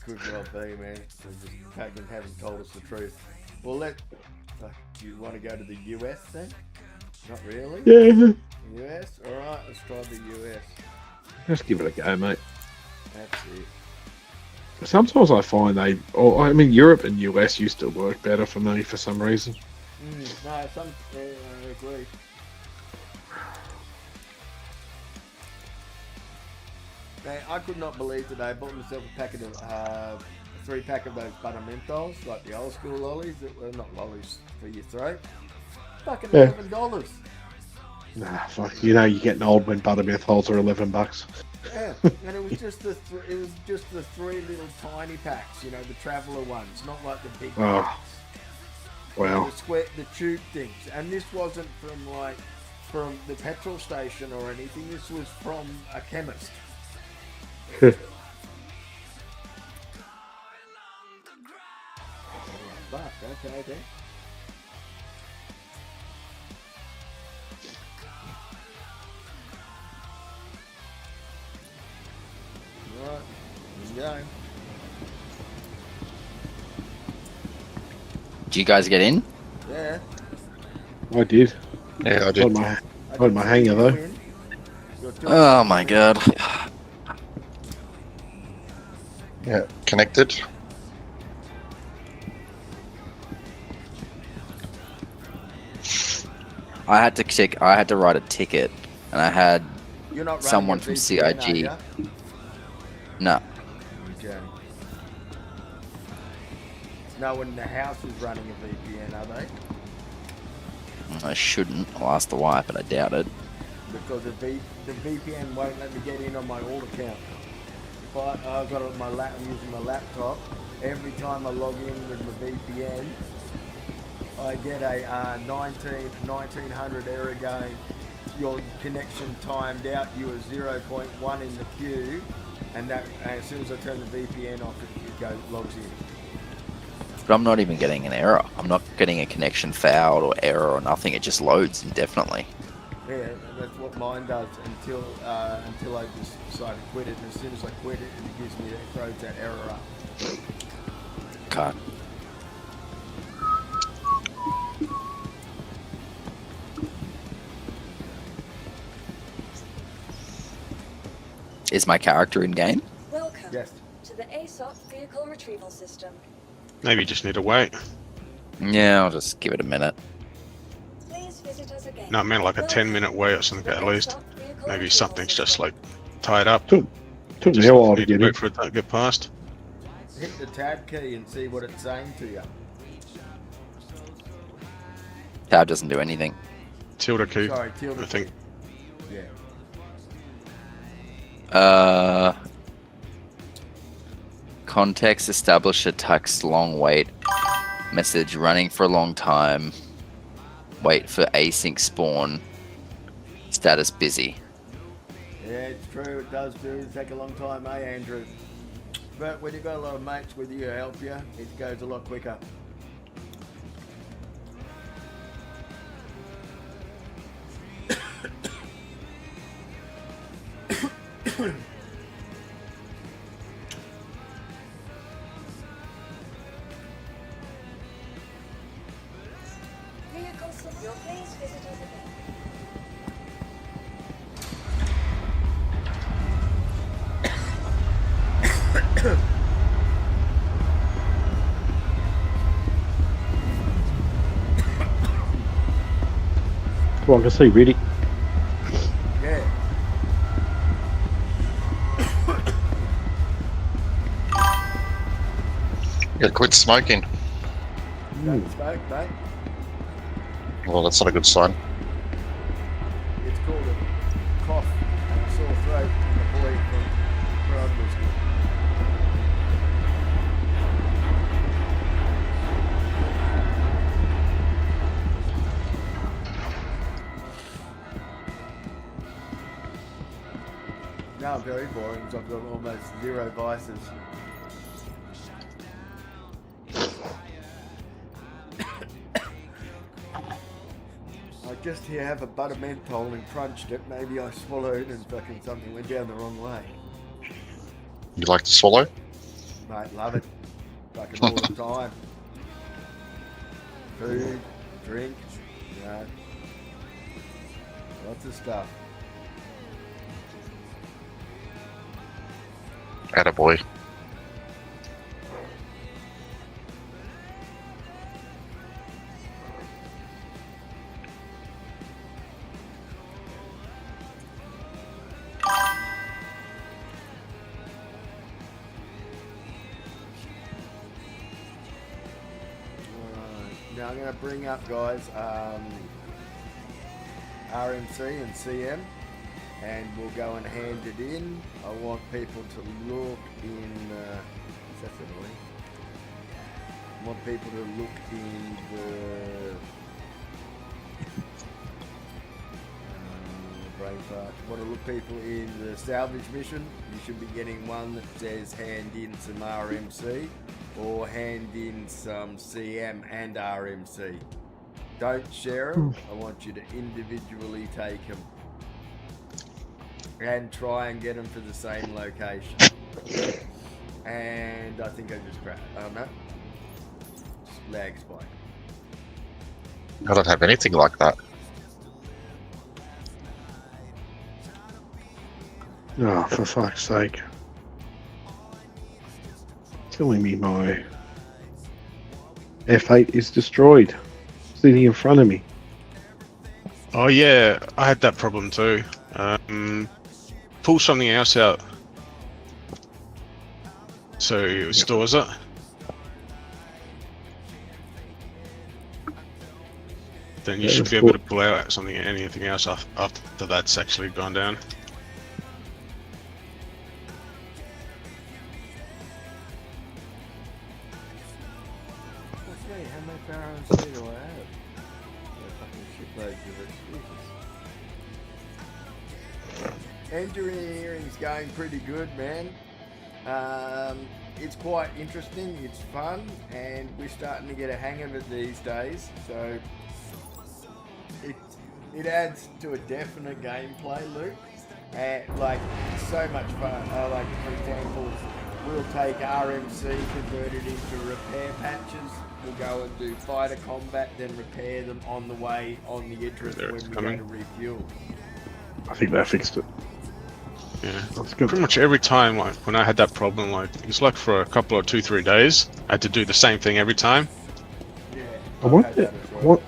could well be, man. So just haven't told us the truth. Well, do you want to go to the US then? Not really? Yeah, US? Alright, let's try the US. let's give it a go, mate. That's it. Sometimes I find Europe and US used to work better for me for some reason. No, I agree. Man, I could not believe today I bought myself a packet of, a 3-pack of those buttermentos, like the old school lollies, that were not lollies for your throat. Fucking Yeah. $11. Nah, fuck. You know you're getting old when butterminthols are $11. Yeah, and it was just the 3 little tiny packs, you know, the traveller ones, not like the big Oh, packs. wow. The tube things, and this wasn't from the petrol station or anything. This was from a chemist. But okay then. Right, let's go. Do you guys get in? Yeah. I did. Yeah, I did. I had my hanger though. Oh my god. Yeah, connected. I had to write a ticket, and I had You're not running someone a from VPN, are CIG. ya? No. Okay. No one in the house is running a VPN, are they? I shouldn't. I'll ask the wife, but I doubt it. Because the VPN won't let me get in on my alt account. If I've got it on my I'm using my laptop. Every time I log in with my VPN, I get a 1900 error going. Your connection timed out. You were 0.1 in the queue, and as soon as I turn the VPN off, it logs in. But I'm not even getting an error. I'm not getting a connection fouled or error or nothing. It just loads indefinitely. Yeah, that's what mine does until I just decide to quit it. And as soon as I quit it, it gives me throws that error up. Okay. Is my character in game? Welcome Yes. to the ASOP vehicle retrieval system. Maybe you just need to wait. Yeah, I'll just give it a minute. Please visit us again. No, I meant like a 10-minute wait or something at least. Maybe something's just like tied up. Took Just me a while to need to get in. wait for it to get past. Hit the tab key and see what it's saying to you. Tab doesn't do anything. Tilde key. Sorry, tilde. I think. Yeah. Context, establish a text long wait. Message running for a long time. Wait for async spawn. Status busy. Yeah, it's true. It does take a long time, eh, Andrew? But when you've got a lot of mates with you to help you, it goes a lot quicker. Vehicle secure. Please visit us again. Well, I can see Riddick. Yeah. Yeah, quit smoking. Don't smoke, mate. Well, that's not a good sign. It's called a cough and a sore throat and a bleed from crowd whiskey. No, I'm very boring because I've got almost zero vices. I just here have a butter menthol and crunched it. Maybe I swallowed and fucking something went down the wrong way. You like to swallow? Mate, love it. Fucking all the time. Food, drink, you know. Lots of stuff. Attaboy. Now I'm going to bring up, guys, RMC and CM, and we'll go and hand it in. I want people to look in. That's annoying. I want people to look in the. Brain fart. I want to look people in the salvage mission. You should be getting one that says hand in some RMC or hand in some CM and RMC. Don't share them. I want you to individually take them and try and get them to the same location. And I think I just crashed. Oh no, lag spike. I don't have anything like that. Oh, for fuck's sake. Telling me my F8 is destroyed. Sitting in front of me. Oh yeah, I had that problem too. Pull something else out so it stores it. Then you Yeah, should be that's able to pull out something, anything else after that's actually gone down. Let's see, how many RMC do I have? Fucking shitloads of it. Jesus. Engineering's going pretty good, man. It's quite interesting, it's fun, and we're starting to get a hang of it these days. So it adds to a definite gameplay loop. And like so much fun. Like for example, we'll take RMC, convert it into repair patches. We'll go and do fighter combat, then repair them on the way on the interest There when it's we coming. go to refuel. I think they fixed it. Yeah. That's good. Pretty much every time, like when I had that problem, like it's like for a couple of 2-3 days, I had to do the same thing every time. Yeah. I I've wonder, had that as well.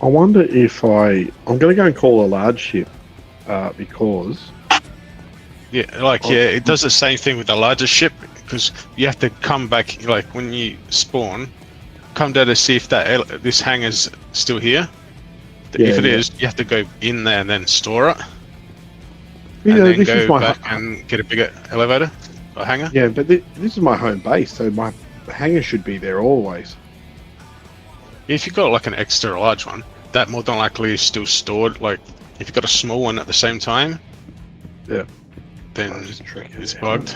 I wonder if I'm going to go and call a large ship because Yeah, like yeah, it does the same thing with the larger ship because you have to come back, like when you spawn, come down to see if that this hangar's still here, Yeah, if it yeah. is, you have to go in there and then store it, You and know, then this is go my back and get a bigger elevator or hangar. yeah, but this is my home base, so my hangar should be there always. If you've got like an extra large one, that more than likely is still stored. Like if you've got a small one at the same time, Yeah. then I'll just track it it's down. bugged.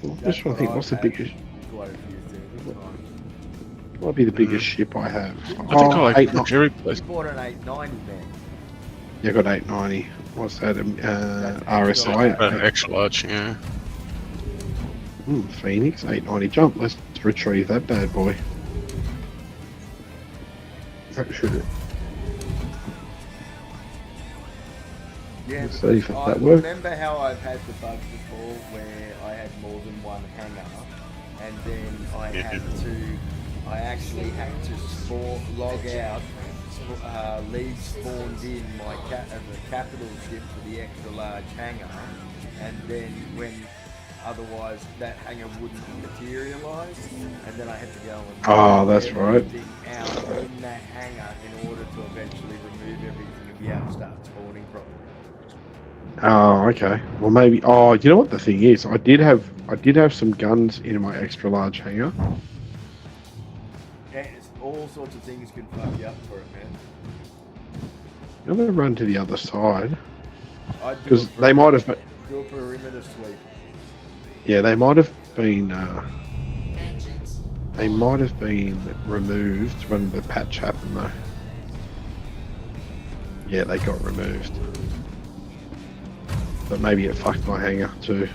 Well, That's just trying to think, what what's the I've had biggest? quite a few things. Right. Might be the biggest ship I have. I think Oh, I like 890. every You place. bought an 890 then. Yeah, I got 890. What's that? That's RSI. extra. An extra large, yeah. Phoenix 890 jump. Let's retrieve that bad boy. That should it. Yeah, Let's see if I that works. remember how I've had the bugs before where I had more than one hangar, and then I actually had to log out, leave spawned in my the capital ship for the extra large hangar, and then when otherwise that hangar wouldn't materialise, and then I had to go and Oh, move that's right. everything out in that hangar in order to eventually remove everything and be able to start spawning properly. Oh, okay. Well, maybe. Oh, you know what the thing is? I did have some guns in my extra large hangar. Yeah, it's all sorts of things can fuck you up for it, man. I'm gonna run to the other side I'd do because a they might have. do a perimeter sweep. Yeah, they might have been. They might have been removed when the patch happened, though. Yeah, they got removed. But maybe it fucked my hangar too.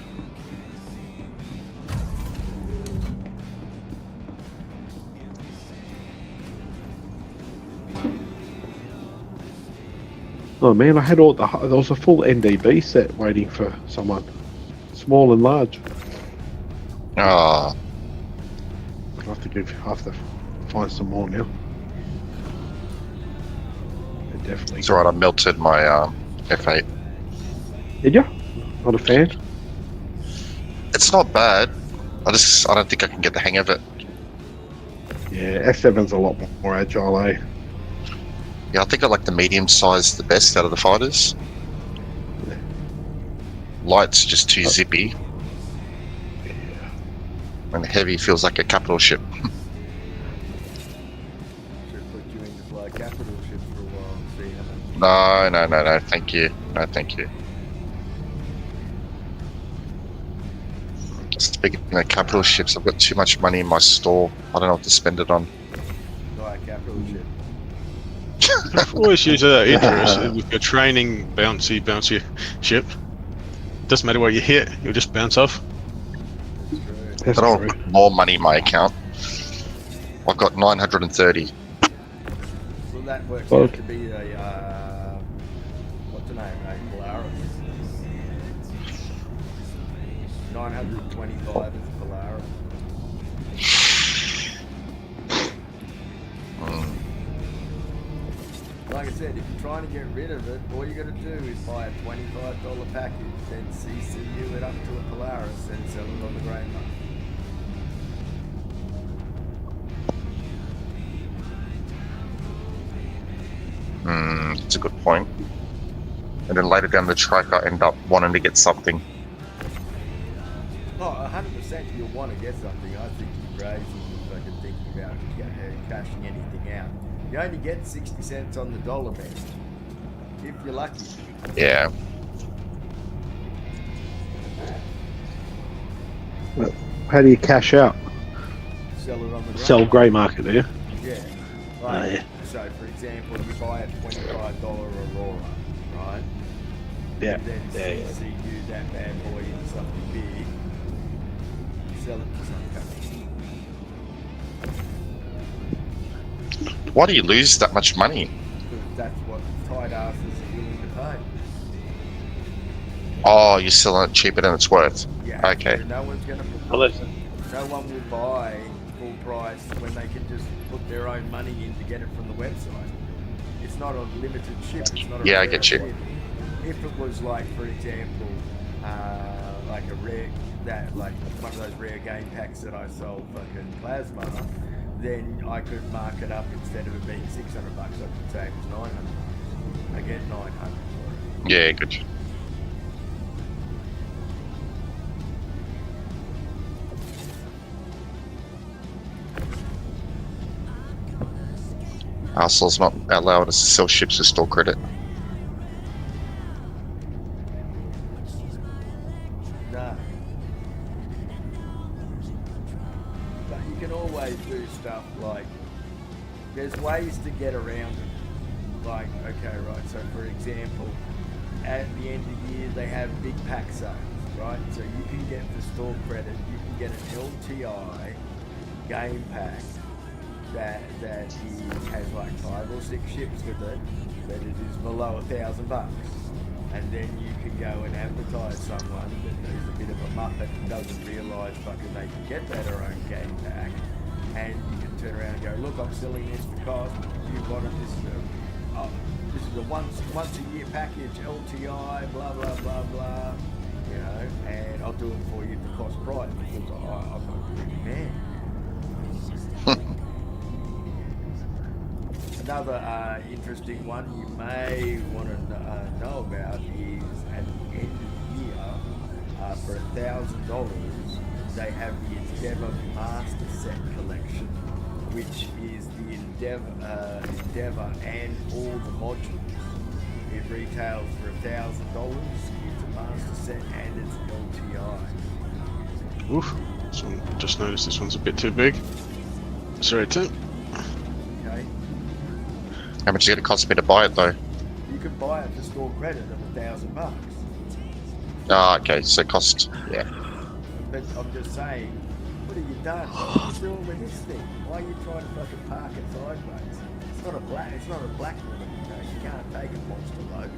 Oh man, I had all the. There was a full NDB set waiting for someone, small and large. Ah, I have to find some more now. Yeah, definitely. it's alright. I melted my F8. Did ya? Not a fan. It's not bad. I don't think I can get the hang of it. Yeah, F7's a lot more agile, eh? Yeah, I think I like the medium size the best out of the fighters. Yeah. Light's just too zippy, and heavy feels like a capital ship. Should put you into fly capital ship for a while and see how much. No, thank you. No, thank you. Speaking of capital ships, I've got too much money in my store. I don't know what to spend it on. Fly capital ship. I've always used that interest with your training bouncy ship. Doesn't matter where you hit, you'll just bounce off. That's I don't true. want more money in my account. I've got 930. So that works Well, out to be a what's the name? A Polaris. 925 is a Polaris. Like I said, if you're trying to get rid of it, all you got to do is buy a $25 package, then CCU it up to a Polaris and sell it on the grey market. That's a good point. And then later down the track, I end up wanting to get something. Oh, 100% you'll want to get something. I think you're crazy if fucking thinking about cashing anything out. You only get 60 cents on the dollar, man. If you're lucky. Yeah. How do you cash out? Sell it on the Sell grey market, do you? Yeah. Like, yeah. So, for example, you buy a $25 Aurora, right? Yeah. And then Yeah. CCU that bad boy into something big. Sell it to some company. Why do you lose that much money? Because that's what tight asses are willing to pay. Oh, you're selling it cheaper than it's worth. Yeah. Okay. No one's going to Well, listen. No one will buy full price when they can just put their own money in to get it from the website. It's not a limited ship. It's not a Yeah, I rare get you. ship. If it was like, for example, like a rare, like one of those rare game packs that I sold fucking plasma, then I could mark it up instead of it being $600. I could say it was 900. I get 900 for it. Yeah, good. ASA's not allowed us to sell ships with store credit. No. But you can always do stuff like, there's ways to get around it. Like, okay, right, so for example, at the end of the year they have big pack sales, right? So you can get for store credit, you can get an LTI game pack that has like 5 or 6 ships with it, but it is below $1,000. And then you can go and advertise someone that is a bit of a muppet and doesn't realise fucking they can get their own game pack, and you can turn around and go, look, I'm selling this because you wanted this. This is a once a year package, LTI, blah blah blah blah, you know, and I'll do it for you for cost price because I'm not a greedy man. Another interesting one you may want to know about is at the end of the year, for $1,000, they have the Endeavour Master Set collection, which is the Endeavour and all the modules. It retails for $1,000. It's a master set and it's LTI. Oof. So just noticed this one's a bit too big. Sorry, Tim. Okay. How much is it going to cost me to buy it though? You can buy it for store credit of $1,000. Ah, okay, so cost, yeah. But I'm just saying, what have you done? What are you doing with this thing? Why are you trying to fucking park it sideways? It's not a black one, you know, you can't take it monster load.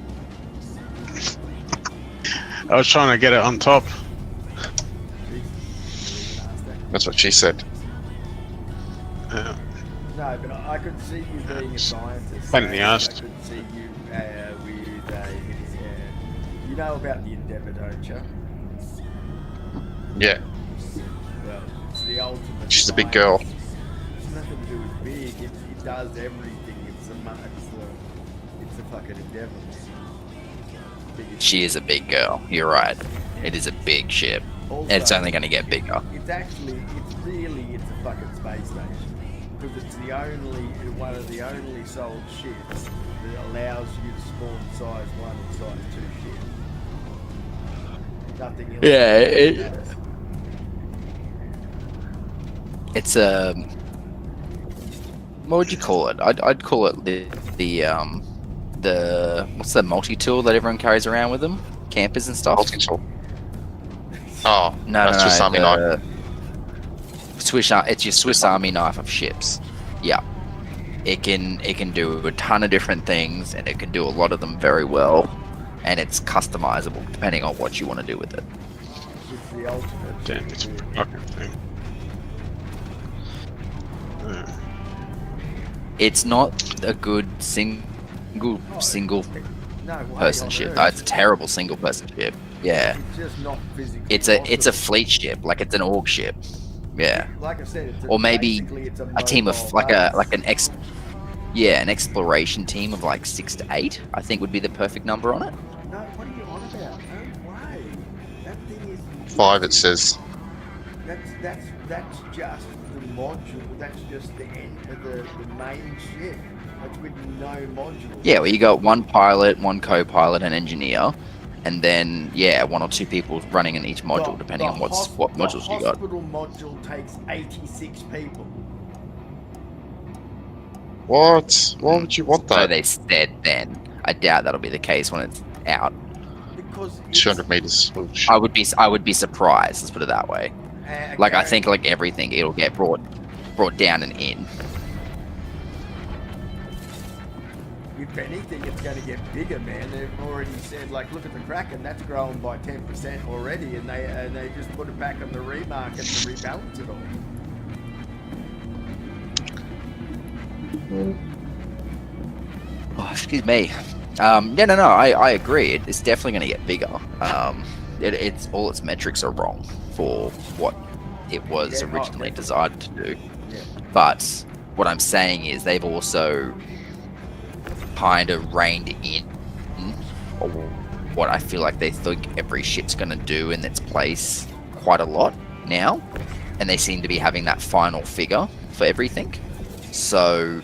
I was trying to get it on top. That's what she said. Yeah. No, but I could see you being a scientist. Pain in the ass. I could see you with you know about the Endeavour, don't you? Yeah, Well, it's the ultimate. she's a big girl. It's nothing to do with big. It does everything. It's a fucking Endeavour. She is a big girl. You're right. It is a big ship. Also, And it's only going to get bigger. It's a fucking space station because it's one of the only sold ships that allows you to spawn size 1 and size 2 ships. Nothing else. Yeah, it's a. What would you call it? I'd call it the what's the multi-tool that everyone carries around with them? Campers and stuff. Multi-tool. Oh, No, that's Swiss Army knife. It's your Swiss Army knife of ships. Yeah, it can do a ton of different things, and it can do a lot of them very well, and it's customizable depending on what you want to do with it. It's the ultimate. Damn, it's a fucking thing. It's not a good single person ship. It's a terrible single person ship. Yeah. It's just not physically It's a possible. fleet ship, like it's an org ship. Yeah. Like I said, Or maybe it's a team of mobile base. an exploration team of like 6 to 8, I think would be the perfect number on it. No, what are you on about? No way. That thing is 5 it says. That's just the module. That's just the end of the main ship. That's with no module. Yeah, well you got one pilot, one co-pilot, and engineer, and then 1 or 2 people running in each module, depending on what modules you got. The hospital module takes 86 people. What? Why would you want So that? they said then. I doubt that'll be the case when it's out. Because 200 meters. Oh, shit. I would be surprised. Let's put it that way. Like I think like everything, it'll get brought down and in. If anything, it's going to get bigger, man. They've already said, like, look at the Kraken, that's grown by 10% already, and they just put it back on the remarket to rebalance it all. Oh, excuse me. I agree. It's definitely going to get bigger. It's all its metrics are wrong for what it was Yeah, originally designed to do. Yeah. But what I'm saying is they've also kind of reined in what I feel like they think every ship's going to do in its place quite a lot now. And they seem to be having that final figure for everything. So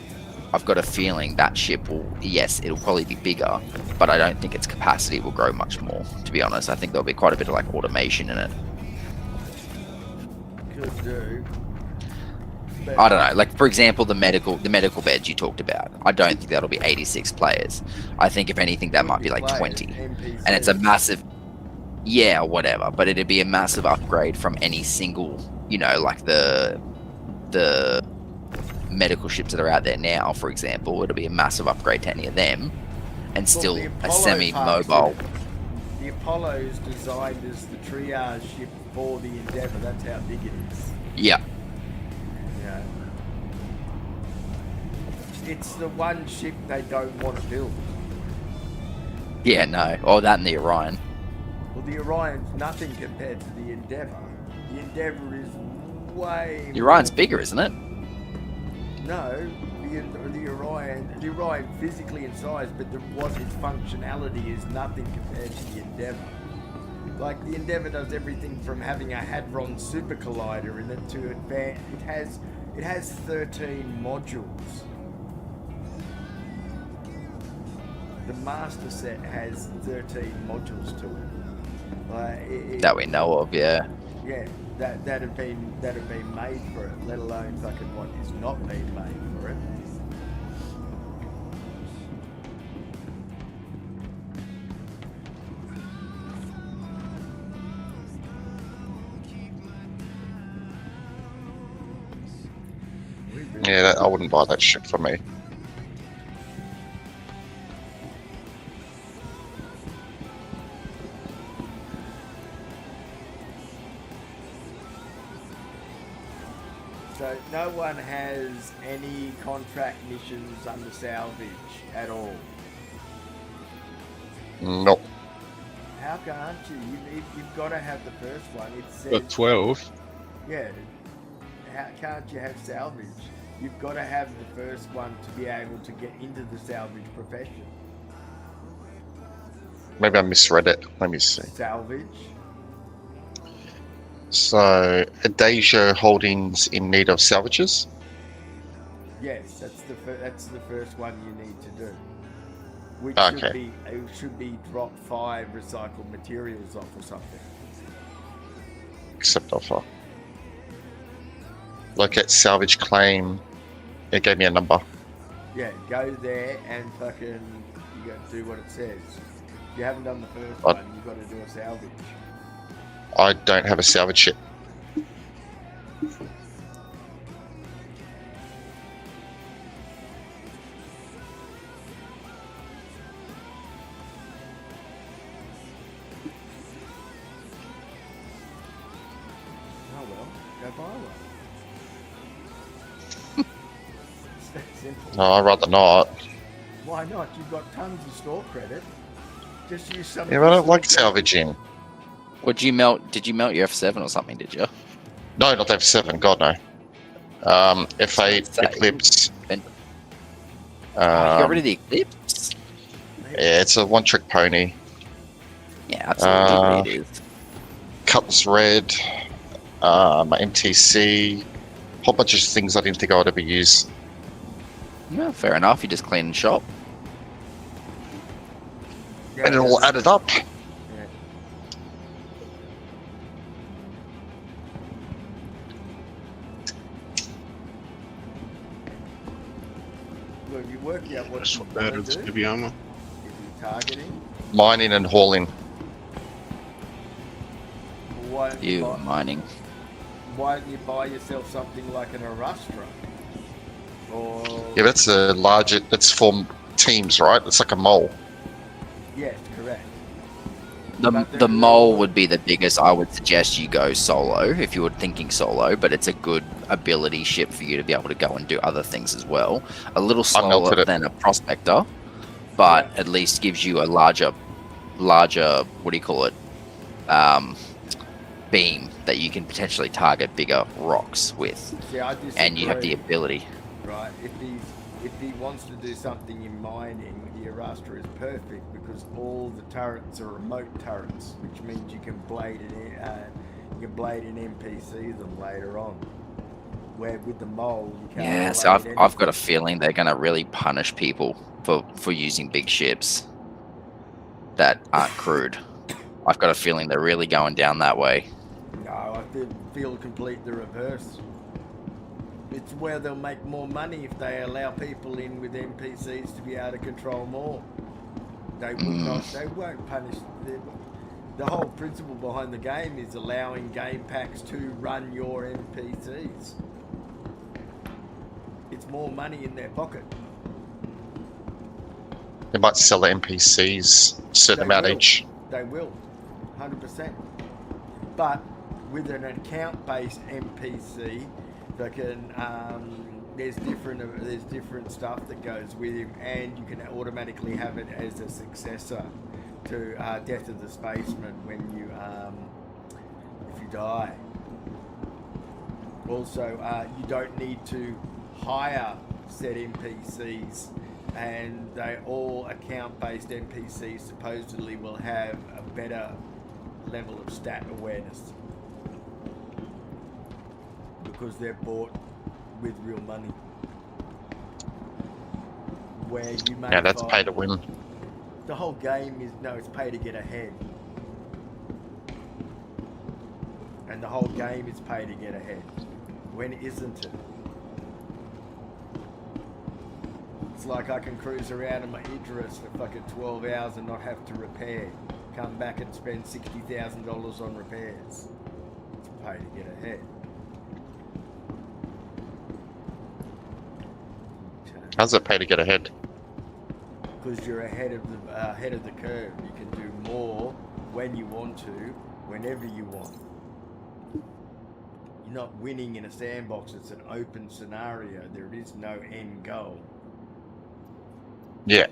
I've got a feeling that ship will, yes, it'll probably be bigger, but I don't think its capacity will grow much more, to be honest. I think there'll be quite a bit of like automation in it. Could do. But I don't know. Like, for example, the medical beds you talked about. I don't think that'll be 86 players. I think if anything, that might be like 20. And it's a massive, yeah, whatever. But it'd be a massive upgrade from any single, you know, like the medical ships that are out there now, for example. It'll be a massive upgrade to any of them, and still the a Apollo semi-mobile. The Apollo is designed as the triage ship for the Endeavour. That's how big it is. Yeah. Yeah. It's the one ship they don't want to build. Yeah, no. Or that and the Orion. Well, the Orion's nothing compared to the Endeavour. The Endeavour is way. The Orion's bigger, isn't it? No, the Orion physically in size, but its functionality is nothing compared to the Endeavour. Like, the Endeavour does everything from having a Hadron super collider in it to advance. It has 13 modules. The master set has 13 modules to it. That we know of, yeah. Yeah, that have been made for it, let alone fucking what is not being made for it. Yeah, I wouldn't buy that ship for me. So no one has any contract missions under salvage at all. Nope. How can't you? You've got to have the first one. It says, Got 12. yeah. How can't you have salvage? You've got to have the first one to be able to get into the salvage profession. Maybe I misread it. Let me see. Salvage? So, Adasia Holdings in need of salvages? Yes, that's the first one you need to do. Which Okay. should be drop 5 recycled materials off or something. Accept offer. Locate salvage claim. It gave me a number. Yeah, go there and fucking you got to do what it says. If you haven't done the first What? one, you've got to do a salvage. I don't have a salvage ship. Oh well, go buy one. It's that simple. No, I'd rather not. Why not? You've got tons of store credit. Just use some. Yeah, but I don't like salvaging. Did you melt your F7 or something, did you? No, not F7. God, no. F8, Say- Eclipse. You got rid Um, of the Eclipse? yeah, it's a one-trick pony. Yeah, absolutely it is. Cutlass Red. My MTC. Whole bunch of things I didn't think I would ever use. Yeah, fair enough. You just clean shop. Yeah, And it all added up. yeah. Well, you work out what That's you what want matters. to do. Heavy armor. If you're targeting, Mining and hauling. why don't You buy, mining. why don't you buy yourself something like an Arustra? Or Yeah, that's a larger. That's for teams, right? It's like a mole. yes, correct. The But they're the mole lower. would be the biggest. I would suggest you go solo if you were thinking solo, but it's a good ability ship for you to be able to go and do other things as well. A little I melted slower it. than a prospector, but Yeah. at least gives you a larger, what do you call it? Beam that you can potentially target bigger rocks with, See, I disagree. and you have the ability. Right, if he wants to do something in mining, the Arastra is perfect because all the turrets are remote turrets, which means you can blade and NPC them later on. Where with the mole, you can't. Yeah, so blade I've got a anything. feeling they're going to really punish people for using big ships that aren't crewed. I've got a feeling they're really going down that way. No, I feel complete the reverse. It's where they'll make more money if they allow people in with NPCs to be able to control more. They would not. They won't punish. The whole principle behind the game is allowing game packs to run your NPCs. It's more money in their pocket. They might sell the NPCs a certain amount each. They will, 100%. But with an account-based NPC, they can. There's different stuff that goes with him, and you can automatically have it as a successor to Death of the Spaceman when you if you die. Also, you don't need to hire said NPCs, and they all account-based NPCs supposedly will have a better level of stat awareness because they're bought with real money. Where you may Yeah, that's pay to win. The whole game is it's pay to get ahead, and the whole game is pay to get ahead. When isn't it? It's like I can cruise around in my Idris for fucking 12 hours and not have to repair. Come back and spend $60,000 on repairs. It's pay to get ahead. How's it pay to get ahead? Because you're ahead of the curve. You can do more when you want to, whenever you want. You're not winning in a sandbox. It's an open scenario. There is no end goal. Yeah.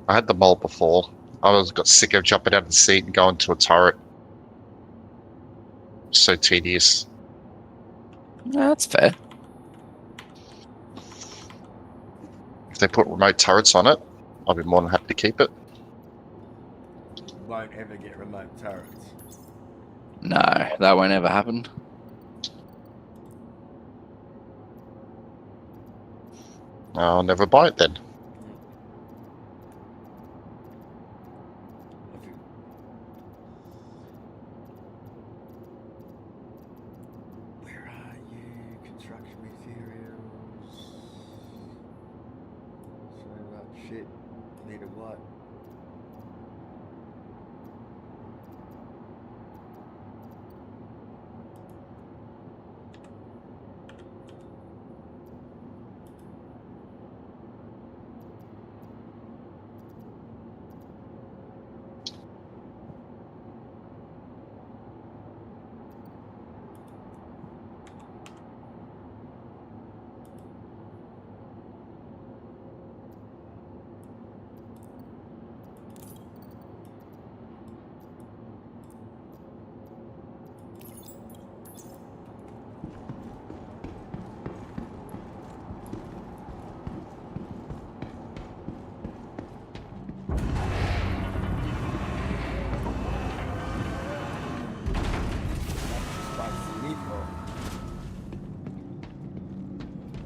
I had the mole before. I got sick of jumping out of the seat and going to a turret. So tedious. No, that's fair. If they put remote turrets on it, I'd be more than happy to keep it. Won't ever get remote turrets. No, that won't ever happen. I'll never buy it then. Where are you? Construction materials. So much shit. Need a what?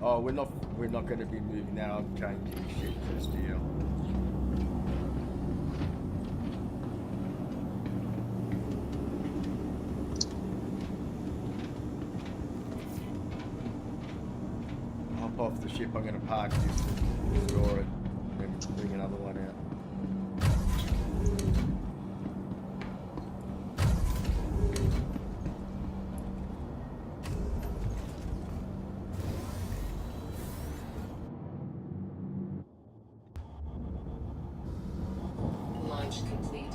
Oh, we're not going to be moving now. I'm changing shit for steel. Hop off the ship. I'm going to park this and store it, and then bring another one out. Launch complete.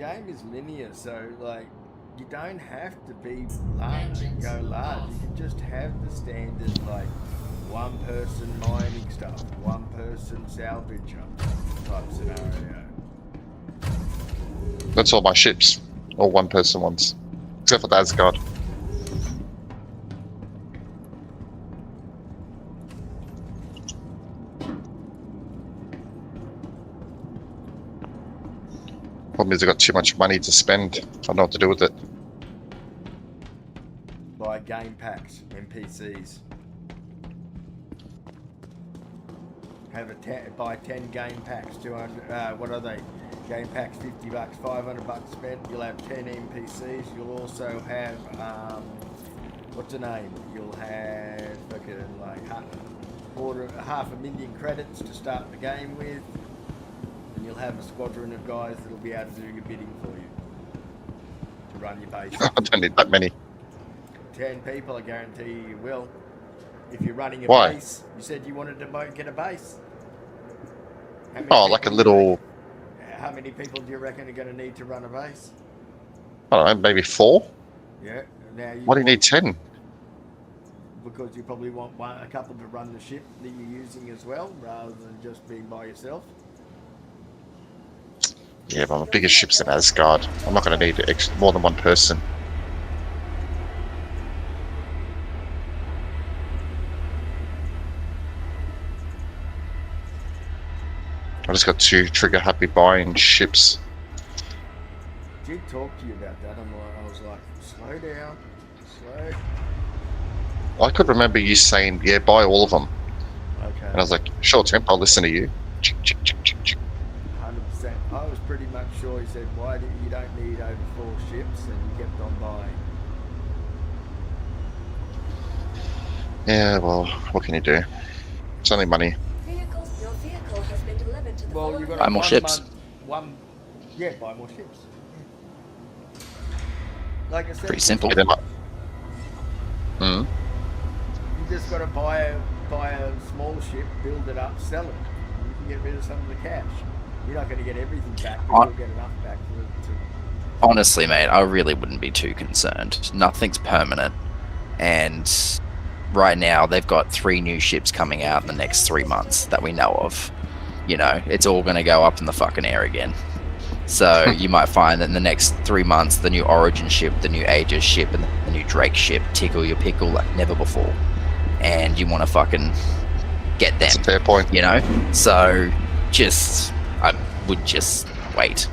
game is linear, so like you don't have to be large, go large. You can just have the standard like one person mining stuff, one person salvager type scenario. That's all my ships. All one person ones. Except for the Asgard. Problem is, I got too much money to spend. I don't know what to do with it. Buy game packs, NPCs. Buy 10 game packs, 200. What are they? Game packs, $50, $500 spent. You'll have 10 NPCs. You'll also have what's the name? You'll have fucking like half a million credits to start the game with, and you'll have a squadron of guys that'll be able to do your bidding for you to run your base. I don't need that many. 10 people, I guarantee you will. If you're running a Why? base, you said you wanted to get a base. How many Oh, like a people little, How many people do you reckon are going to need to run a base? I don't know, maybe 4? Yeah. Now Why do you need 10? Because you probably want a couple to run the ship that you're using as well, rather than just being by yourself. Yeah, but my biggest ship's in Asgard. I'm not going to need more than one person. I just got too trigger happy buying ships. Did talk to you about that. I was like, slow down, slow. I could remember you saying, yeah, buy all of them. Okay. And I was like, sure, Temp, I'll listen to you. 100%. I was pretty much sure. He said, why do you don't need over 4 ships, and you kept on buying. Yeah, well, what can you do? It's only money. Your vehicle has been delivered to the Well, you've got Buy more ships. Buy more ships. Like I said, Pretty simple. Get them up. Mm. you just got to buy a small ship, build it up, sell it. You can get rid of some of the cash. You're not going to get everything back, but you'll get enough back to Honestly, mate, I really wouldn't be too concerned. Nothing's permanent, and right now they've got 3 new ships coming out in the next 3 months that we know of. You know, it's all going to go up in the fucking air again. So you might find that in the next 3 months, the new Origin ship, the new Aegis ship, and the new Drake ship tickle your pickle like never before. And you want to fucking get them. That's a fair point. You know? So I would just wait.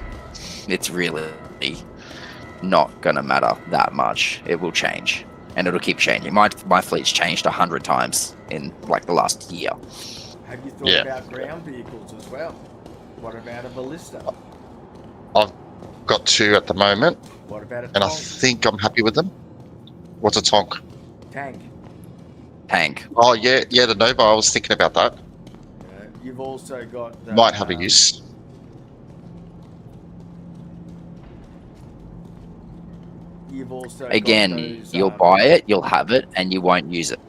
It's really not going to matter that much. It will change. And it'll keep changing. My fleet's changed 100 times in like the last year. Have you thought about ground vehicles as well? What about a ballista? I've got 2 at the moment, What about a and I tonk? think I'm happy with them. What's a tonk? Tank. Oh, yeah, the Nova. I was thinking about that. You've also got the, Might have a use. You've also Again, got those, you'll buy it, you'll have it, and you won't use it.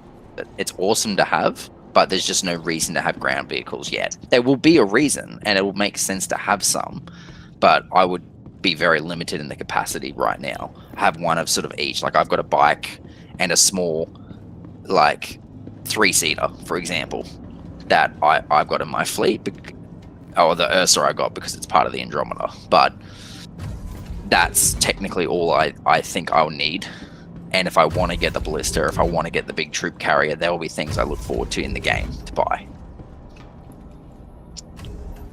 It's awesome to have, but there's just no reason to have ground vehicles yet. There will be a reason, and it will make sense to have some, but I would be very limited in the capacity right now. I have one of sort of each. Like I've got a bike and a small, like 3-seater, for example, that I've got in my fleet. Or the Ursa I got because it's part of the Andromeda, but that's technically all I think I'll need. And if I want to get the ballista, if I want to get the big troop carrier, there will be things I look forward to in the game to buy.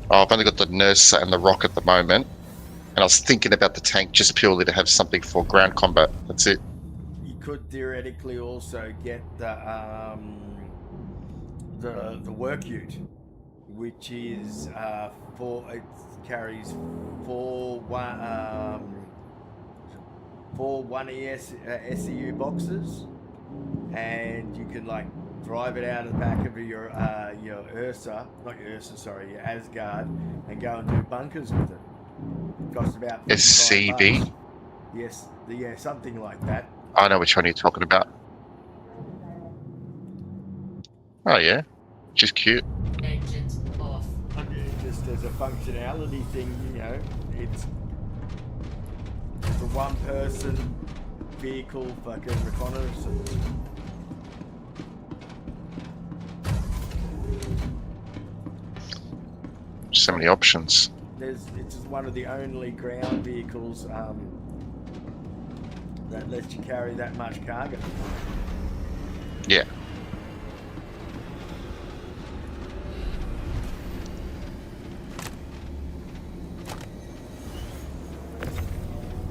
Oh, I've only got the Nurse and the Rock at the moment, and I was thinking about the tank just purely to have something for ground combat. That's it. You could theoretically also get the work ute, which is it carries four 1ES SEU boxes, and you can like drive it out of the back of your Asgard, and go and do bunkers with it. It costs about SCB? $55. Yes, something like that. I know which one you're talking about. Oh yeah, just cute. Engines off. Just as a functionality thing, you know, it's a one-person vehicle fucking reconnaissance. So many options. It's one of the only ground vehicles that lets you carry that much cargo. Yeah.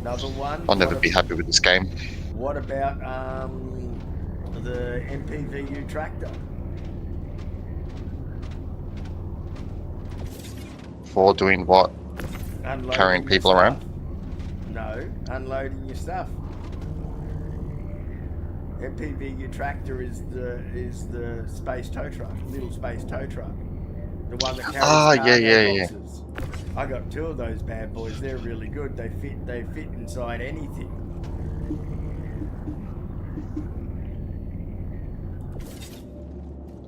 Another one. I'll never be happy with this game. What about the MPVU tractor? For doing what? Unloading Carrying your people stuff. around? No, unloading your stuff. MPVU tractor is the space tow truck, little space tow truck, the one that carries cargo boxes. I got 2 of those bad boys. They're really good. They fit inside anything.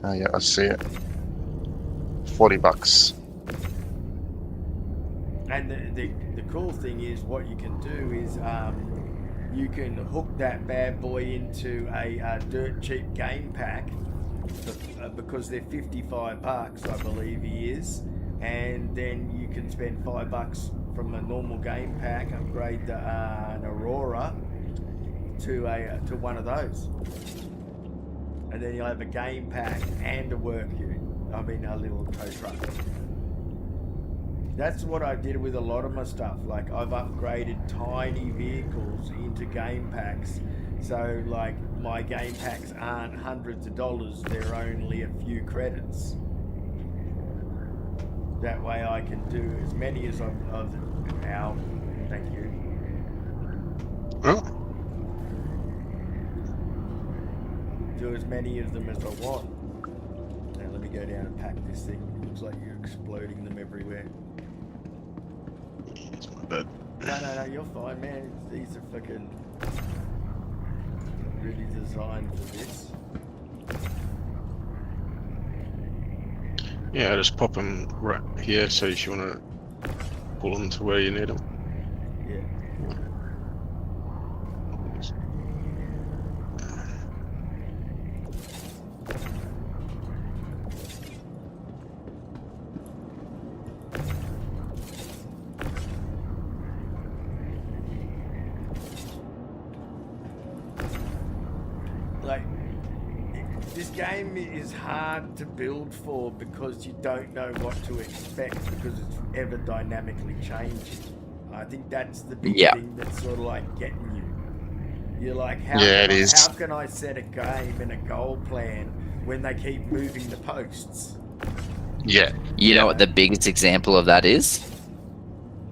Oh yeah, I see it. $40. And the cool thing is, what you can do is you can hook that bad boy into a dirt cheap game pack because they're $55, I believe he is, and then you can spend $5 from a normal game pack, upgrade an Aurora to one of those, and then you'll have a game pack and a a little tow truck. That's what I did with a lot of my stuff. Like, I've upgraded tiny vehicles into game packs. So, like, my game packs aren't hundreds of dollars. They're only a few credits. That way I can do as many as thank you. Oh, Do as many of them as I want. Now, let me go down and pack this thing. Looks like you're exploding them everywhere. it's my bad. No, you're fine, man. These are fucking really designed for this. Yeah, just pop them right here. So if you want to pull them to where you need them. Yeah. Like, this game is hard to build for because you don't know what to expect because it's ever dynamically changing. I think that's the big thing that's sort of like getting you. You're like, how can I set a game and a goal plan when they keep moving the posts? Yeah. You know what the biggest example of that is?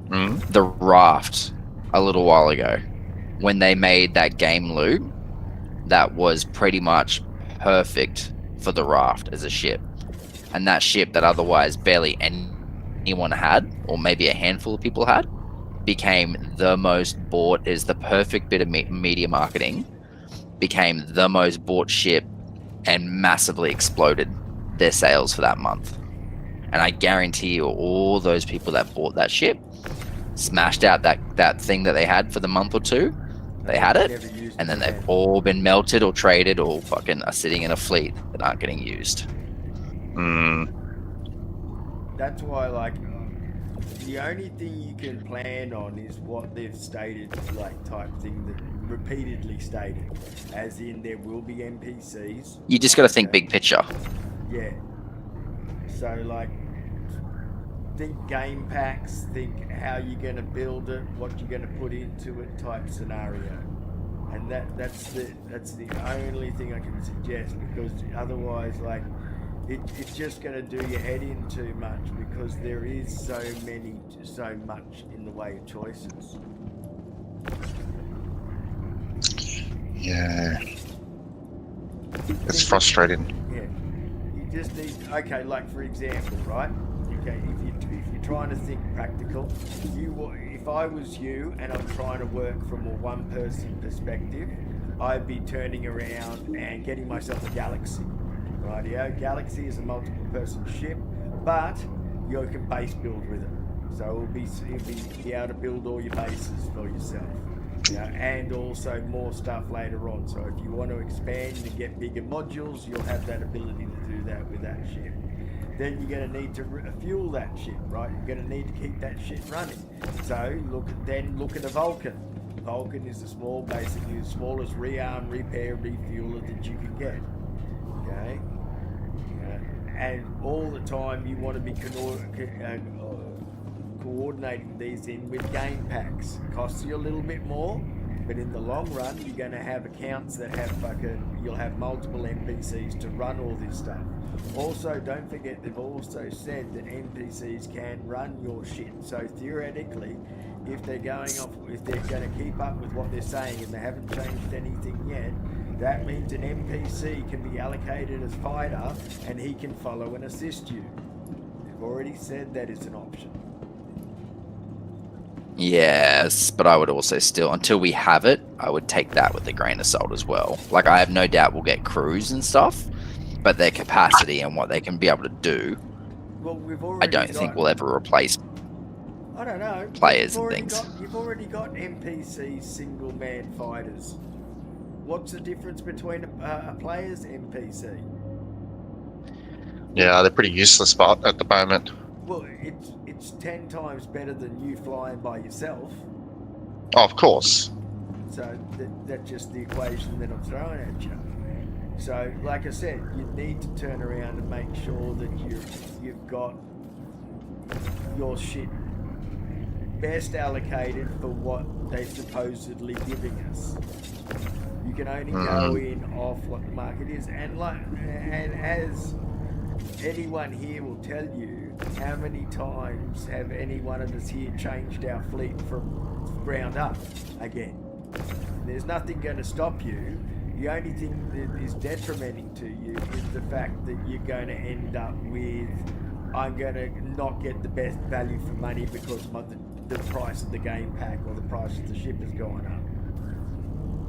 The raft a little while ago. When they made that game loop, that was pretty much perfect for the raft as a ship. And that ship that otherwise barely anyone had, or maybe a handful of people had, became the most bought, is the perfect bit of media marketing, became the most bought ship and massively exploded their sales for that month. And I guarantee you all those people that bought that ship smashed out that thing that they had for the month or two. They had it, and then they've all been melted or traded or fucking are sitting in a fleet that aren't getting used. That's why, like, the only thing you can plan on is what they've stated, like, type thing that repeatedly stated, as in there will be NPCs. You just got to think big picture. Yeah. So, like, think game packs, think how you're going to build it, what you're going to put into it type scenario. And that's the only thing I can suggest, because otherwise, like, it's just going to do your head in too much, because there is so much in the way of choices. Yeah. It's frustrating. Yeah. You just need, okay, like, for example, right? Okay, if you're trying to think practical, if I was you and I'm trying to work from a one-person perspective, I'd be turning around and getting myself a Galaxy. Rightio, Galaxy is a multiple-person ship, but you can base build with it, so you'll be able to build all your bases for yourself. You know, and also more stuff later on. So if you want to expand and get bigger modules, you'll have that ability to do that with that ship. Then you're going to need to fuel that ship, right? You're going to need to keep that ship running. So look at a Vulcan. Vulcan is basically the smallest rearm, repair, refueler that you can get. Okay, and all the time you want to be coordinating these in with game packs. Costs you a little bit more, but in the long run, you're going to have accounts that have you'll have multiple NPCs to run all this stuff. Also, don't forget they've also said that NPCs can run your shit. So theoretically, if they're going to keep up with what they're saying and they haven't changed anything yet, that means an NPC can be allocated as fighter and he can follow and assist you. They've already said that is an option. Yes, but I would also still, until we have it, I would take that with a grain of salt as well. Like, I have no doubt we'll get crews and stuff, but their capacity and what they can be able to do, well, I don't think we'll ever replace. I don't know. Players and things. You've already got NPC single-man fighters. What's the difference between a player's NPC? Yeah, they're pretty useless at the moment. Well, it's 10 times better than you flying by yourself. Oh, of course. So that's just the equation that I'm throwing at you. So, like I said, you need to turn around and make sure that you've got your shit best allocated for what they're supposedly giving us. You can only go in off what the market is, and as anyone here will tell you, how many times have any one of us here changed our fleet from ground up again? There's nothing going to stop you. The only thing that is detrimenting to you is the fact that you're going to end up with, I'm going to not get the best value for money because the price of the game pack or the price of the ship has gone up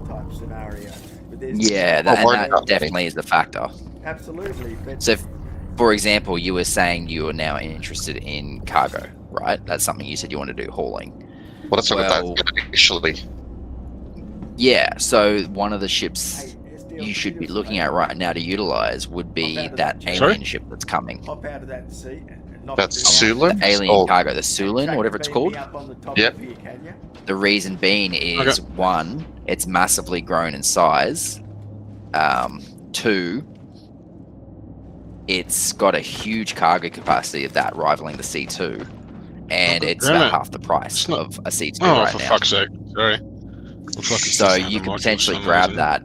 type scenario. But that definitely is the factor. Absolutely. But so, for example, you were saying you are now interested in cargo, right? That's something you said you want to do, hauling. Well, that's what I thought initially. Yeah, so one of the ships you should be looking at right now to utilize would be that alien ship that's coming. Hop out of that seat. That's Sulin? The alien cargo, the Sulin, whatever it's called. Yep. The reason being is, one, it's massively grown in size. Two, it's got a huge cargo capacity of that, rivaling the C2. And it's about half the price of a C2 right for now. fuck's sake. Sorry. So you can potentially grab that,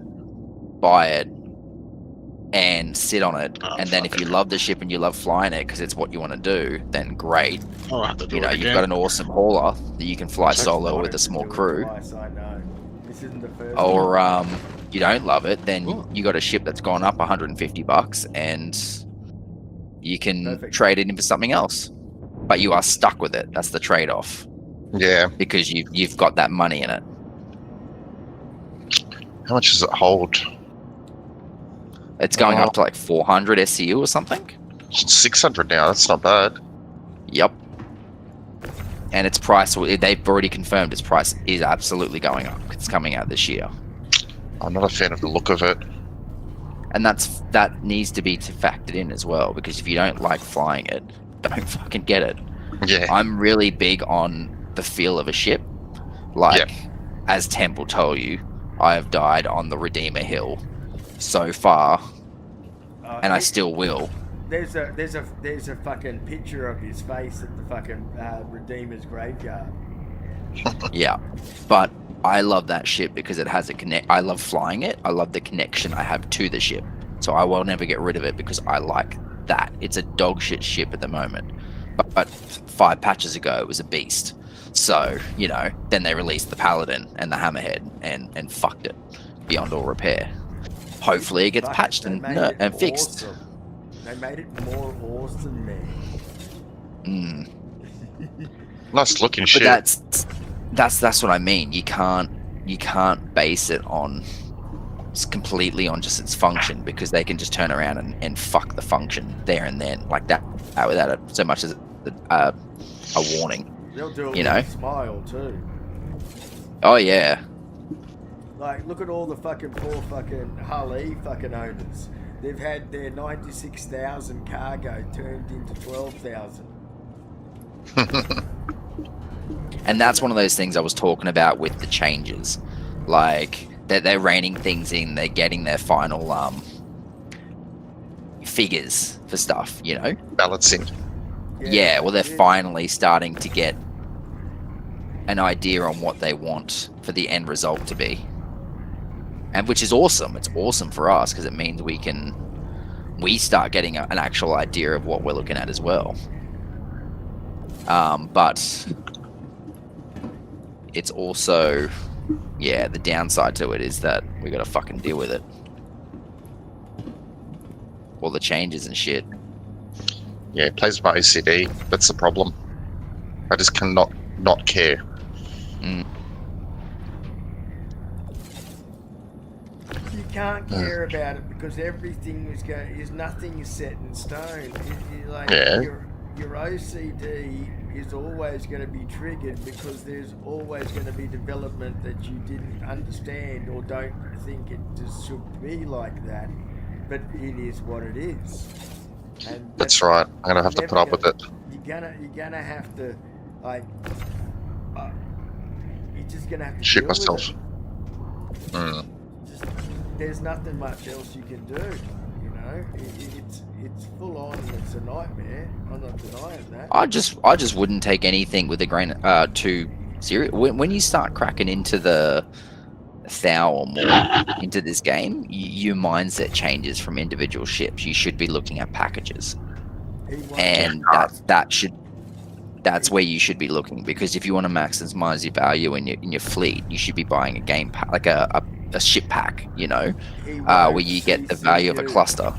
buy it, and sit on it. And then if you love the ship and you love flying it because it's what you want to do, then great. I'll have to do it You've again. got an awesome hauler that you can fly solo with a small crew. Or you don't love it, then you got a ship that's gone up $150 and you can trade it in for something else. But you are stuck with it. That's the trade-off. Yeah. Because you've got that money in it. How much does it hold? It's going up to like 400 SCU or something. It's 600 now. That's not bad. Yep. And its price, they've already confirmed its price is absolutely going up. It's coming out this year. I'm not a fan of the look of it. And that needs to be factored in as well, because if you don't like flying it, don't fucking get it. Yeah. I'm really big on the feel of a ship. Like, as Temple told you, I have died on the Redeemer Hill so far, and I still will. There's a fucking picture of his face at the fucking Redeemer's graveyard. Yeah, but I love that ship because it has a connect. I love flying it. I love the connection I have to the ship, so I will never get rid of it because I like that. It's a dog shit ship at the moment, but 5 patches ago it was a beast. So, then they released the Paladin and the Hammerhead and fucked it beyond all repair. Hopefully it gets patched and fixed. Awesome. They made it more awesome, man. Nice looking shit. But that's what I mean. You can't base it on completely on just its function, because they can just turn around and fuck the function there and then like that without so much as a warning. They'll do it with a smile too. Oh yeah, Like, look at all the fucking poor fucking Hull E fucking owners. They've had their 96,000 cargo turned into 12,000. And that's one of those things I was talking about with the changes. Like, that they're reining things in, they're getting their final figures for stuff, you know? Balancing. Yeah, well, they're finally starting to get an idea on what they want for the end result to be. And which is awesome. It's awesome for us because it means we start getting an actual idea of what we're looking at as well. But it's also, yeah, the downside to it is that we got to fucking deal with it. All the changes and shit. Yeah, it plays my OCD. That's the problem. I just cannot not care. Mm. You can't care about it because everything is nothing is set in stone. Like Yeah. your OCD is always going to be triggered because there's always going to be development that you didn't understand or don't think it just should be like that. But it is what it is. And That's right. I'm gonna have to put up with it. You're gonna have to, like, you're just gonna have to Shit deal with myself. it. Mm. Just, there's nothing much else you can do. You know, it's full on. And it's a nightmare. I'm not denying that. I just wouldn't take anything with a grain too serious. When you start cracking into the 1,000 or more into this game, your mindset changes from individual ships. You should be looking at packages, and that's where you should be looking, because if you want to maximize your value in your fleet, you should be buying a game pack, like a ship pack, you know, where you get the value of a cluster.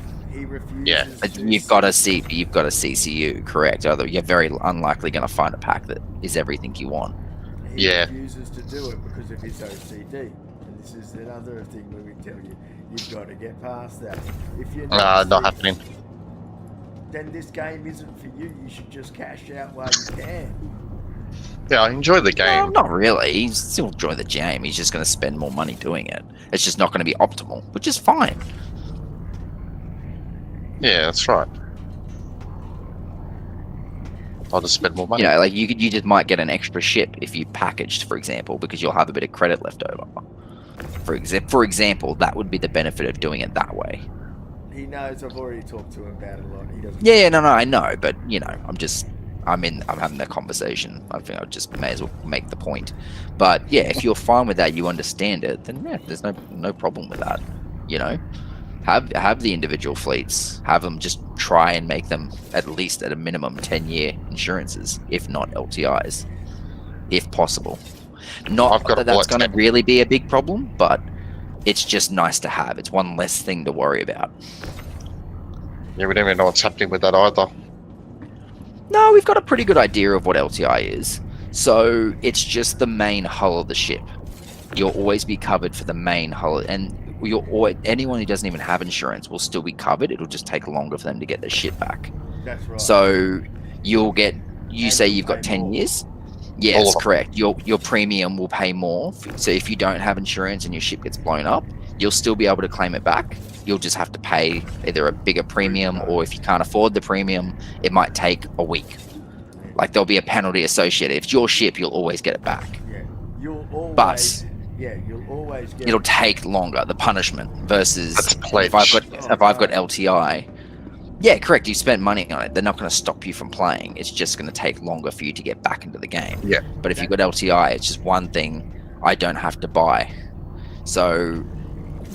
Yeah. But you've got a CCU, correct? Although you're very unlikely going to find a pack that is everything you want. He Yeah. refuses to do it because of his OCD. And this is another thing where we tell you, you've got to get past that. If you're Not happening. then this game isn't for you. You should just cash out while you can. Yeah, I enjoy the Well, game. not really. He's still enjoy the game. He's just going to spend more money doing it. It's just not going to be optimal, which is fine. Yeah, that's right. I'll just spend more money. You know, like you just might get an extra ship if you packaged, for example, because you'll have a bit of credit left over. For example, that would be the benefit of doing it that way. He knows. I've already talked to him about it a lot. He doesn't. Yeah, no, I know, but you know, I'm having that conversation. I think I just may as well make the point. But yeah, if you're fine with that, you understand it, then yeah, there's no problem with that. You know, have the individual fleets, have them just try and make them at least at a minimum 10-year insurances, if not LTIs, if possible. Not I've got that a that's bullet going to really be a big problem, but it's just nice to have. It's one less thing to worry about. Yeah, we don't even know what's happening with that either. No, we've got a pretty good idea of what LTI is. So it's just the main hull of the ship. You'll always be covered for the main hull, and anyone who doesn't even have insurance will still be covered. It'll just take longer for them to get their ship back. That's right. So you'll get. You And say you'll you've got pay 10 more. years. All Yes, of them. correct. Your premium will pay more. So if you don't have insurance and your ship gets blown up, you'll still be able to claim it back. You'll just have to pay either a bigger premium, or if you can't afford the premium, it might take a week. Like there'll be a penalty associated. If it's your ship, you'll always get it back. Yeah. You'll always. But You'll always get. it'll take longer, the punishment, versus That's a pledge. if I've got LTI. Yeah, correct. You spent money on it. They're not going to stop you from playing. It's just going to take longer for you to get back into the game. Yeah. But if you've got LTI, it's just one thing I don't have to buy. So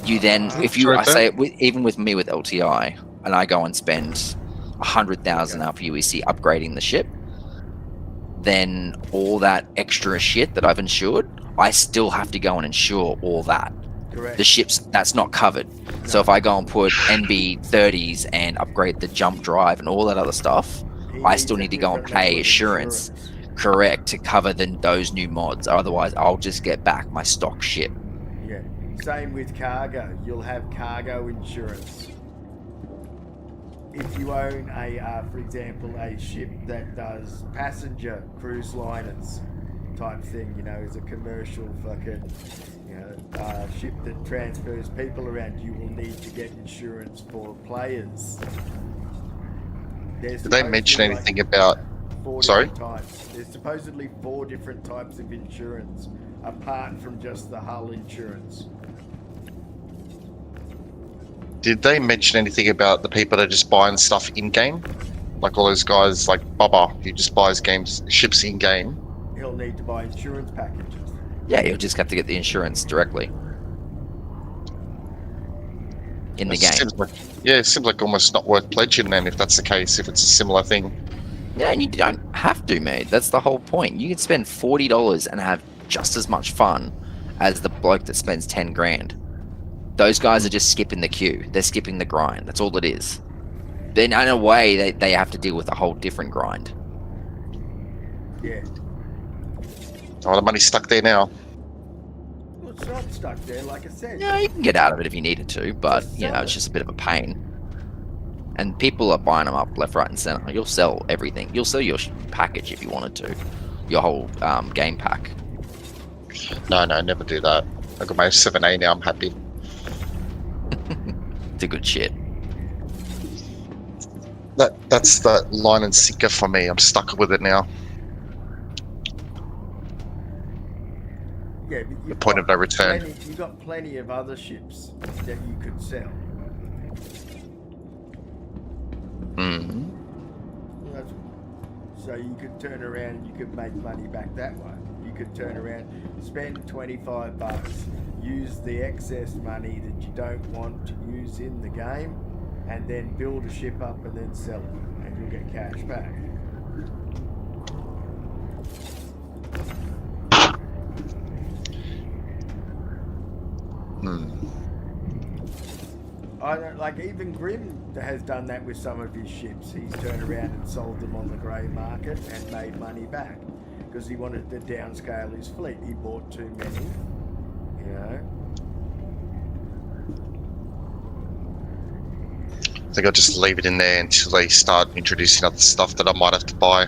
you then, if you, True, I say, even with me with LTI, and I go and spend 100,000 after UEC upgrading the ship, then all that extra shit that I've insured, I still have to go and insure all that. Correct. The ships, that's not covered. So if I go and put NB30s and upgrade the jump drive and all that other stuff, He I needs still a need to go and different level pay of assurance, insurance. correct, to cover those new mods. Otherwise, I'll just get back my stock ship. Yeah. Same with cargo. You'll have cargo insurance. If you own for example, a ship that does passenger cruise liners type thing, you know, is a commercial fucking Ship that transfers people around, you will need to get insurance for players. There's Did they mention supposedly, anything about? 4 Sorry? different types. There's supposedly 4 different types of insurance, apart from just the hull insurance. Did they mention anything about the people that are just buying stuff in game? Like all those guys, like Bubba, who just buys ships in game. He'll need to buy insurance packages. Yeah, you'll just have to get the insurance directly in the It game. It seems like almost not worth pledging then if that's the case, if it's a similar thing. Yeah, and you don't have to, mate. That's the whole point. You can spend $40 and have just as much fun as the bloke that spends 10 grand. Those guys are just skipping the queue. They're skipping the grind. That's all it is. Then in a way, they have to deal with a whole different grind. Yeah. Oh, the money's stuck there now. Well, it's not stuck there, like I said. Yeah, you can get out of it if you needed to, but Just you know, sell it's it. just a bit of a pain. And people are buying them up left, right, and center. You'll sell everything. You'll sell your package if you wanted to, your whole game pack. No, never do that. I got my 7A now. I'm happy. It's a good shit. That's the line and sinker for me. I'm stuck with it now. Yeah, but The point of no return. You've got plenty of other ships that you could sell. Mm. So you could turn around and you could make money back that way. You could turn around, spend $25, use the excess money that you don't want to use in the game, and then build a ship up and then sell it, and you'll get cash back. I don't like, even Grimm has done that with some of his ships. He's turned around and sold them on the grey market and made money back because he wanted to downscale his fleet. He bought too many, you know. I think I'll just leave it in there until they start introducing other stuff that I might have to buy.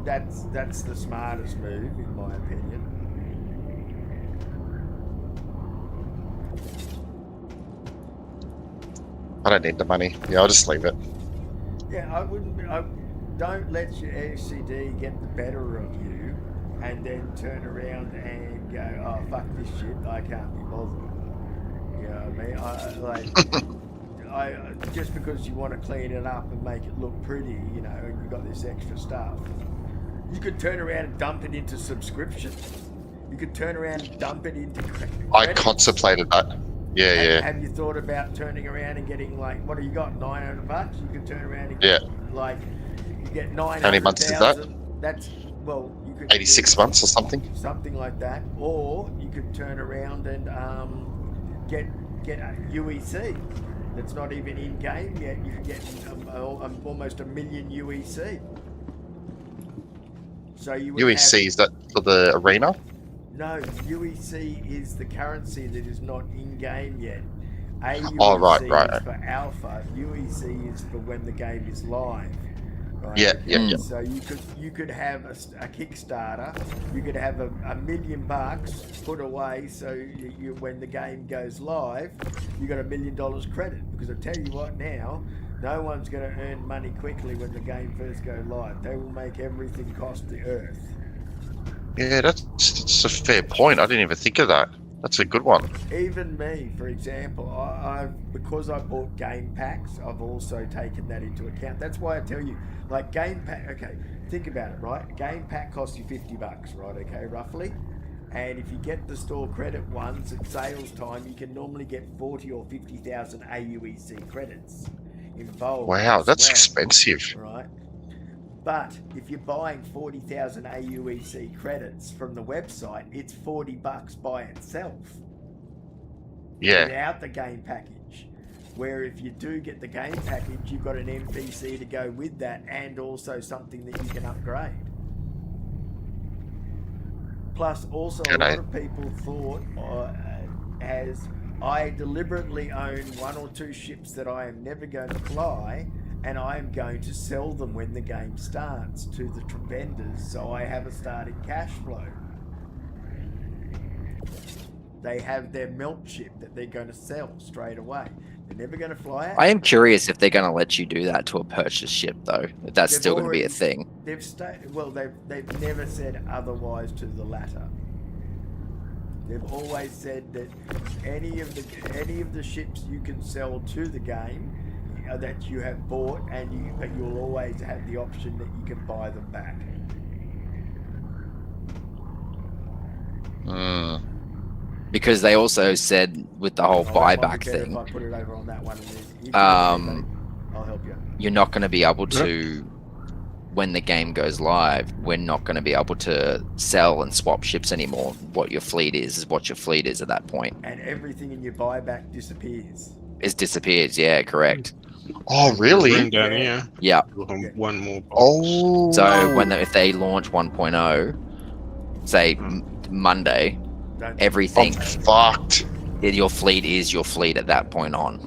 That's the smartest move, in my opinion. I don't need the money. Yeah, I'll just leave it. Yeah, I wouldn't. Don't let your LCD get the better of you, and then turn around and go, "Oh, fuck this shit! I can't be bothered." You know what I mean? Just because you want to clean it up and make it look pretty, you know, and you've got this extra stuff, you could turn around and dump it into subscription. You could turn around and dump it into credits. I contemplated that. Yeah. Have you thought about turning around and getting, like, what have you got, $900? You could turn around and Yeah. get, like, you get 900,000. How many months is that? That's, well, you could 86 months or something. something like that, or you could turn around and get a UEC that's not even in game yet. You could get almost 1 million UEC. So you would UEC, have, is that for the arena? no, UEC is the currency that is not in game yet. AUEC Oh, right. is for alpha. UEC is for when the game is live. Right? Yeah. So you could have a Kickstarter. You could have $1 million put away, so you when the game goes live, you got $1 million credit. Because I tell you what, now no one's going to earn money quickly when the game first goes live. They will make everything cost the earth. Yeah, that's a fair point. I didn't even think of that. That's a good one. Even me, for example, because I bought game packs, I've also taken that into account. That's why I tell you, like, game pack. Okay, think about it, right? A game pack costs you $50, right? Okay, roughly. And if you get the store credit ones at sales time, you can normally get 40 or 50,000 AUEC credits involved. Wow, as that's well, expensive. right? But if you're buying 40,000 AUEC credits from the website, it's $40 by itself. Yeah. Without the game package. Where if you do get the game package, you've got an NPC to go with that, and also something that you can upgrade. Plus, also a lot of people thought, as I deliberately own 1 or 2 ships that I am never going to fly, and I am going to sell them when the game starts to the vendors, so I have a starting cash flow. they have their melt ship that they're going to sell straight away. They're never going to fly out. I am curious if they're going to let you do that to a purchase ship, though. If that's They've still going to be a already- thing. They've never said otherwise to the latter. They've always said that any of the ships you can sell to the game that you have bought, but you'll always have the option that you can buy them back. Mm. Because they also said with the whole Oh, that might be buyback better thing, if I put it over on that one. And then if you Um, I'll help you. you're not going to be able to, when the game goes live, we're not going to be able to sell and swap ships anymore. What your fleet is what your fleet is at that point. And everything in your buyback disappears. It disappears, yeah, correct. Oh, really? Bring down Yeah. here. Yeah. We'll have one more box. Oh. So if they launch 1.0, say Monday, Don't everything, fucked. your fleet is your fleet at that point on.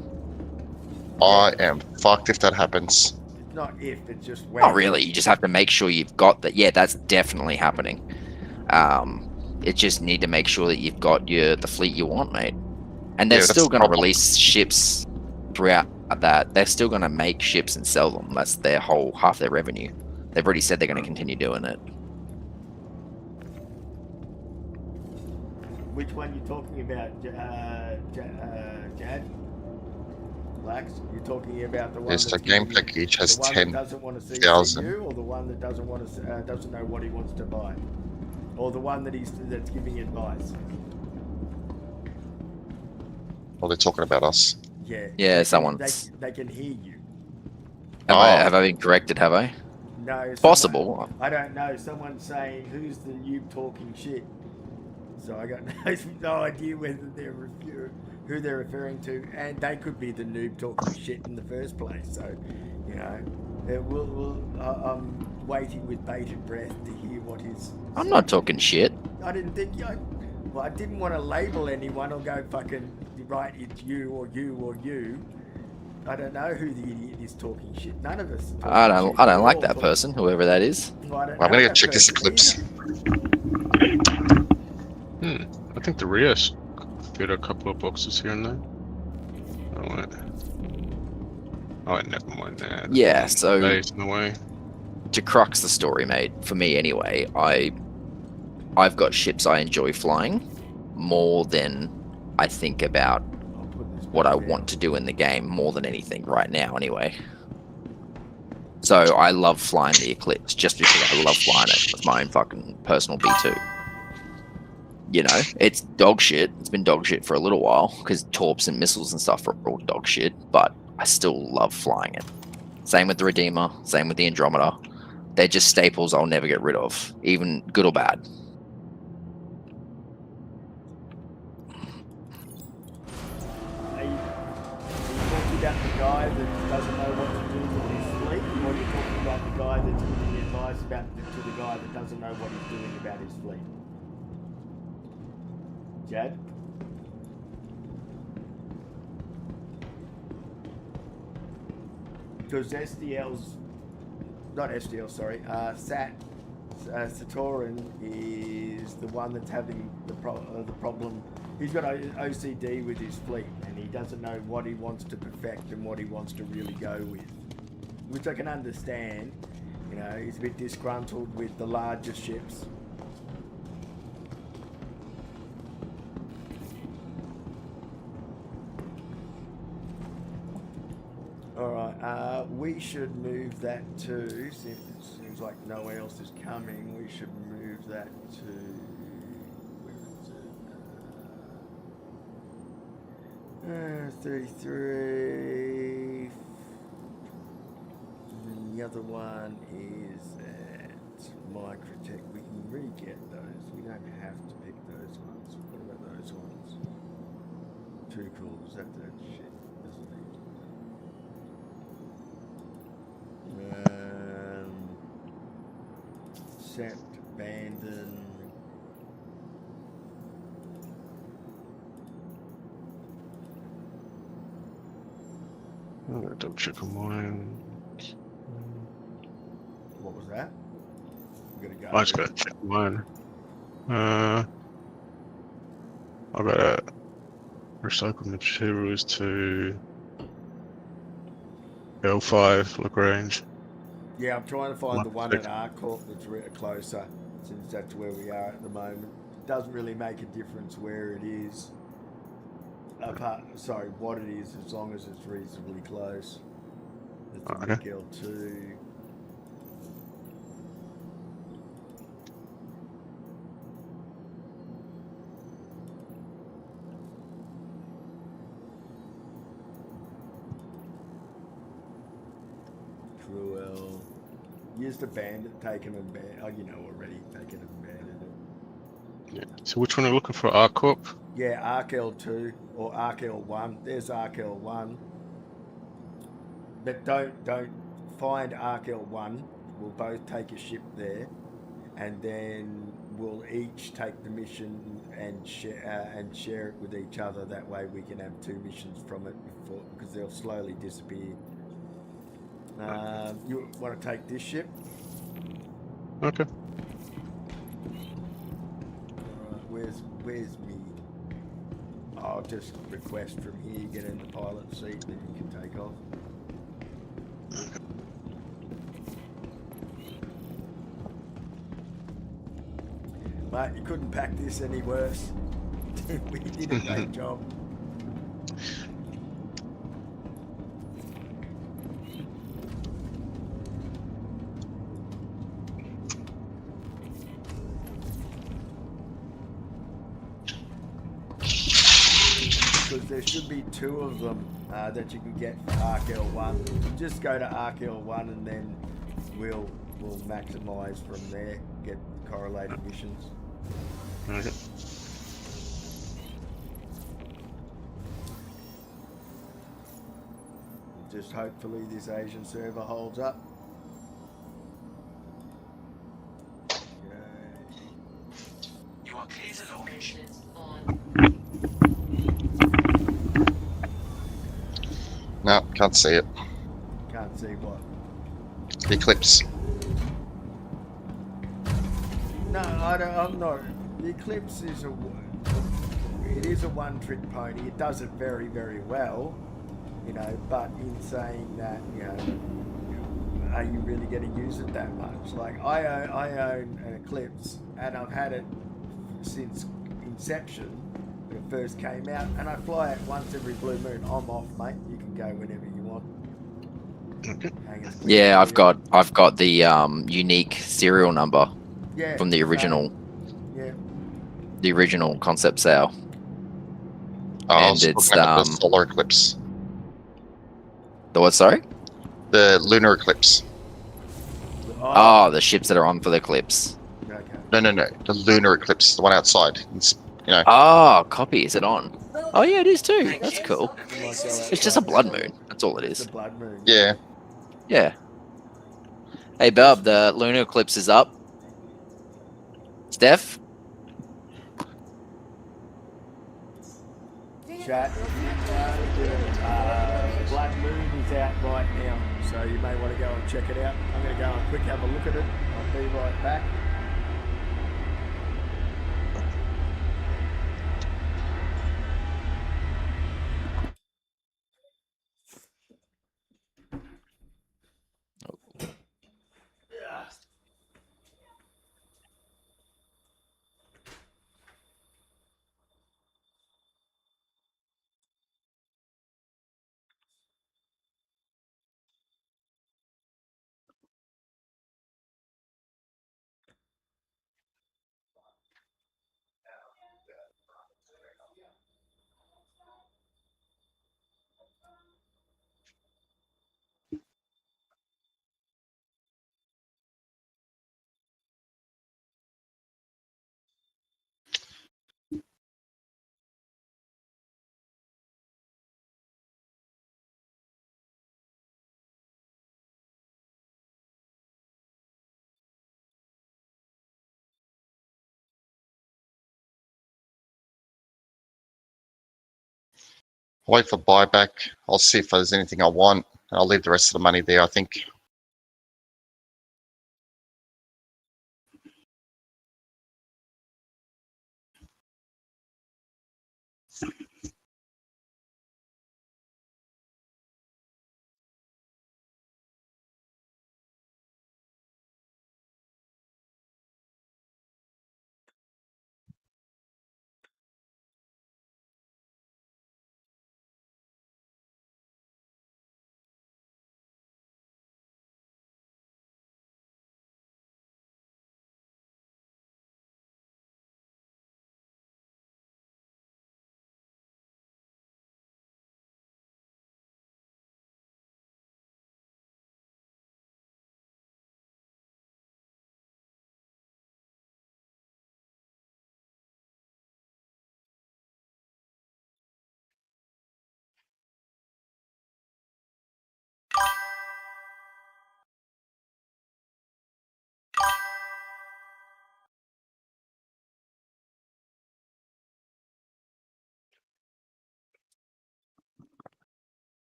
I am fucked if that happens. It's not if, it's just when. Not really. You just have to make sure you've got that. Yeah, that's definitely happening. It just need to make sure that you've got the fleet you want, mate. And they're Yeah, that's still the going to problem. release ships throughout that. They're still going to make ships and sell them. That's their whole half their revenue. They've already said they're going to continue doing it. Which one you talking about, Jad? Lax, you're talking about the one Yes, that's the game giving you- package has the one that doesn't want to see 10,000. you, or the one that doesn't want to doesn't know what he wants to buy, or the one that's giving advice. Well, they're talking about us. Yeah. Yeah, They can hear you. Have I been corrected? Have I? No. It's Possible. I don't know. Someone's saying, "Who's the noob talking shit?" So I got no idea whether who they're referring to, and they could be the noob talking shit in the first place. So, you know, I'm waiting with bated breath to hear what his. I'm not talking shit. I didn't think. I didn't want to label anyone or go fucking right. It's you or you or you. I don't know who the idiot is talking shit. None of us. I don't like that person, whoever that is. I'm gonna go check this eclipse. I think the Rios did a couple of boxes here and there. Never mind that. Yeah, so Days in the way. to crux the story, mate, for me anyway, I've got ships I enjoy flying more than I think about what I want to do in the game more than anything right now anyway. So I love flying the Eclipse just because I love flying it with my own fucking personal B2. You know, it's dog shit. It's been dog shit for a little while because torps and missiles and stuff are all dog shit, but I still love flying it. Same with the Redeemer, same with the Andromeda. They're just staples I'll never get rid of, even good or bad. Are you talking about the guy that doesn't know what to do with his fleet, or are you talking about the guy that's giving advice to the guy that doesn't know what he's doing about his fleet? Jad? Because Satoran is the one that's having the problem. He's got OCD with his fleet, and he doesn't know what he wants to perfect and what he wants to really go with, which I can understand. You know, he's a bit disgruntled with the larger ships. Alright, we should move that to, since it seems like no one else is coming, we should move that to, where is it? 33, and the other one is at Microtech. We can re-get those, we don't have to pick those ones. What about those ones? Too cool, is that shit, doesn't it? Sept, abandon. I'm gonna double check on mine. What was that? I'm gonna go. I just gotta check mine. I've got a recycled materials to L5 Lagrange. Yeah, I'm trying to find the one Six. at Arcorp that's closer, since that's where we are at the moment. It doesn't really make a difference where it is. Sorry, what it is, as long as it's reasonably close. It's a Okay. Mick L2. Cruel. Used a bandit, taken and banded. Oh, you know already, taken and banded it. Yeah. So which one are you looking for? R-Corp? Yeah, Arc L2 or Arc L1. There's Arc L1. But don't find Arc L1. We'll both take a ship there, and then we'll each take the mission and share it with each other. That way we can have 2 missions from it before, because they'll slowly disappear. You want to take this ship? Okay. Where's me? I'll just request from here, get in the pilot seat, then you can take off. Mate, you couldn't pack this any worse. We did a great job. Because there should be 2 of them that you can get for Arc L1. Just go to Arc L1 and then we'll maximise from there, get correlated missions. Okay. Just hopefully this Asian server holds up. You are clear to launch. No, can't see it. Can't see what. The eclipse. No, I'm not. The Eclipse is it is a one-trick pony. It does it very, very well, you know. But in saying that, you know, are you really going to use it that much? Like I own an Eclipse, and I've had it since inception when it first came out, and I fly it once every blue moon. I'm off, mate. You can go whenever you want. Okay. Yeah, I've got the unique serial number from the original concept sale. I And was it's, looking at the solar eclipse. The what? Sorry. The lunar eclipse. Oh, the ships that are on for the eclipse. No. The lunar eclipse, the one outside. It's, you know. Oh, copy. Is it on? Oh yeah, it is too. That's cool. It's just a blood moon. That's all it It's is. a blood moon. Yeah. Yeah. Hey, Bub, the lunar eclipse is up. Steph? Chat. Blood Moon is out right now, so you may want to go and check it out. I'm going to go and quick have a look at it. I'll be right back. Wait for buyback. I'll see if there's anything I want. I'll leave the rest of the money there, I think.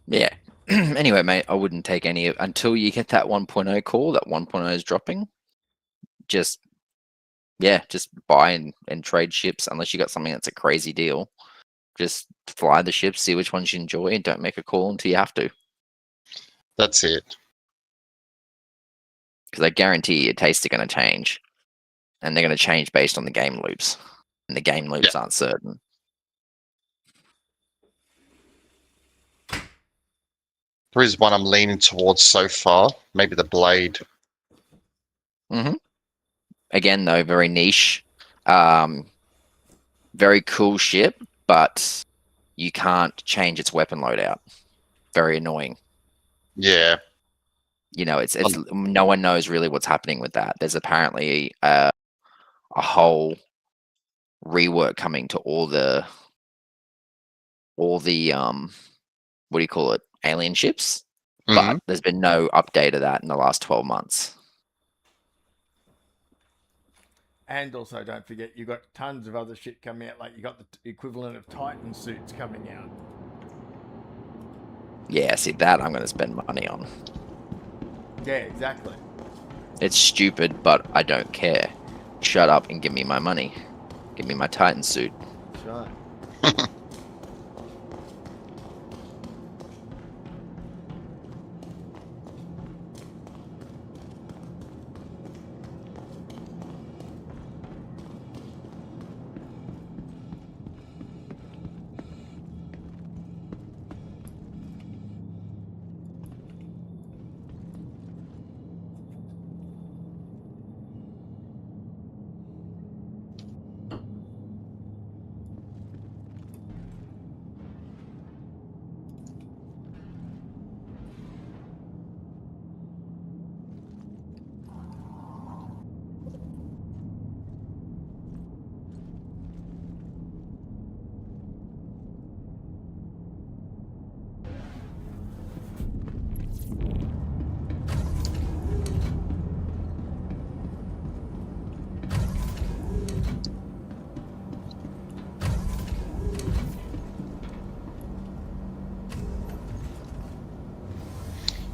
Yeah. Anyway, mate, I wouldn't take any until you get that 1.0 call. That 1.0 is dropping. Just just buy and trade ships unless you got something that's a crazy deal. Just fly the ships, see which ones you enjoy, and don't make a call until you have to. That's it. Because I guarantee your tastes are going to change, and they're going to change based on the game loops, and the game loops aren't certain. There is one I'm leaning towards so far. Maybe the Blade. Again, though, very niche, very cool ship, but you can't change its weapon loadout. Very annoying. Yeah. You know, it's no one knows really what's happening with that. There's apparently a whole rework coming to all the what do you call it, alien ships, but there's been no update of that in the last 12 months. And also, don't forget, you've got tons of other shit coming out. Like you got the equivalent of Titan suits coming out. Yeah, see that I'm going to spend money on. Yeah, exactly. It's stupid, but I don't care. Shut up and give me my money. Give me my Titan suit. That's right.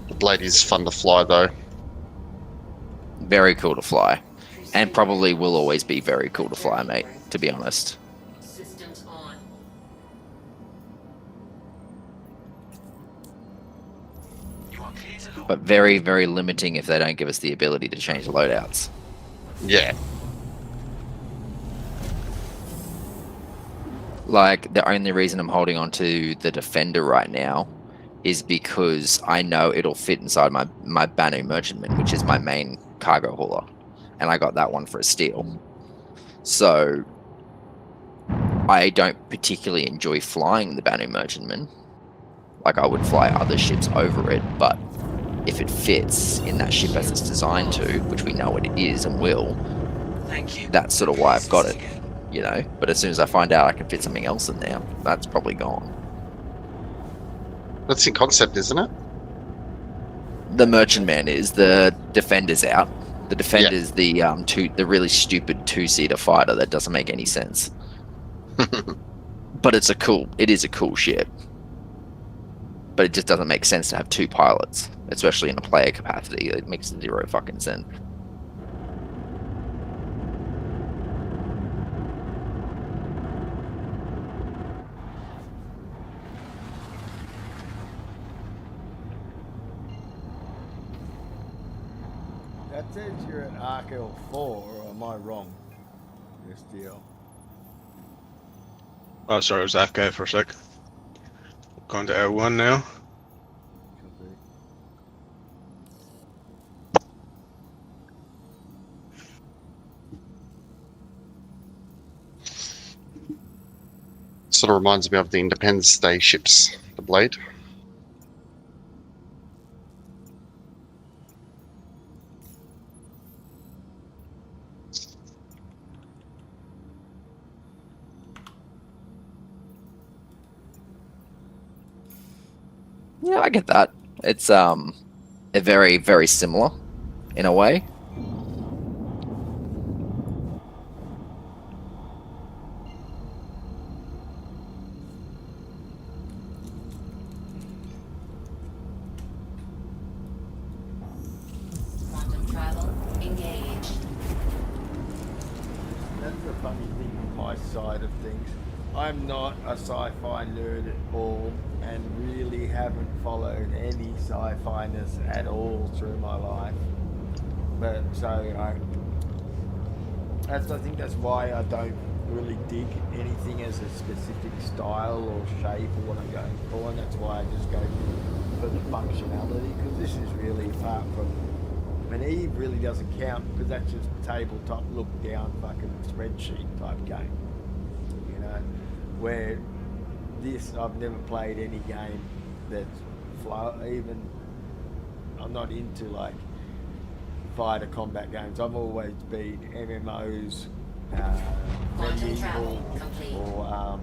The Blade is fun to fly, though. Very cool to fly. And probably will always be very cool to fly, mate, to be honest. Systems on. But very, very limiting if they don't give us the ability to change the loadouts. Yeah. Like, the only reason I'm holding on to the Defender right now is because I know it'll fit inside my Banu Merchantman, which is my main cargo hauler. And I got that one for a steal. So, I don't particularly enjoy flying the Banu Merchantman. Like, I would fly other ships over it, but if it fits in that ship as it's designed to, which we know it is and will, that's sort of why I've got it, you know? But as soon as I find out I can fit something else in there, that's probably gone. That's in concept, isn't it? The Merchantman is. The Defender's out. The Defender's the really stupid two-seater fighter that doesn't make any sense. But it is a cool ship. But it just doesn't make sense to have two pilots, especially in a player capacity. It makes zero fucking sense. That says you're at Arc L4, or am I wrong? This deal. Oh, sorry, it was AFK for a sec. Going to L1 now. Could be. Sort of reminds me of the Independence Day ships, the Blade. Yeah, I get that. It's a very, very similar in a way. my side of things. I'm not a sci-fi nerd at all, and really haven't followed any sci-fi-ness at all through my life. But so I think that's why I don't really dig anything as a specific style or shape or what I'm going for, and that's why I just go for the functionality, because this is really, apart from, I mean, Eve really doesn't count because that's just tabletop look down fucking spreadsheet type game, you know, where this, I've never played any game that's even, I'm not into like fighter combat games. I've always been MMOs, medieval, or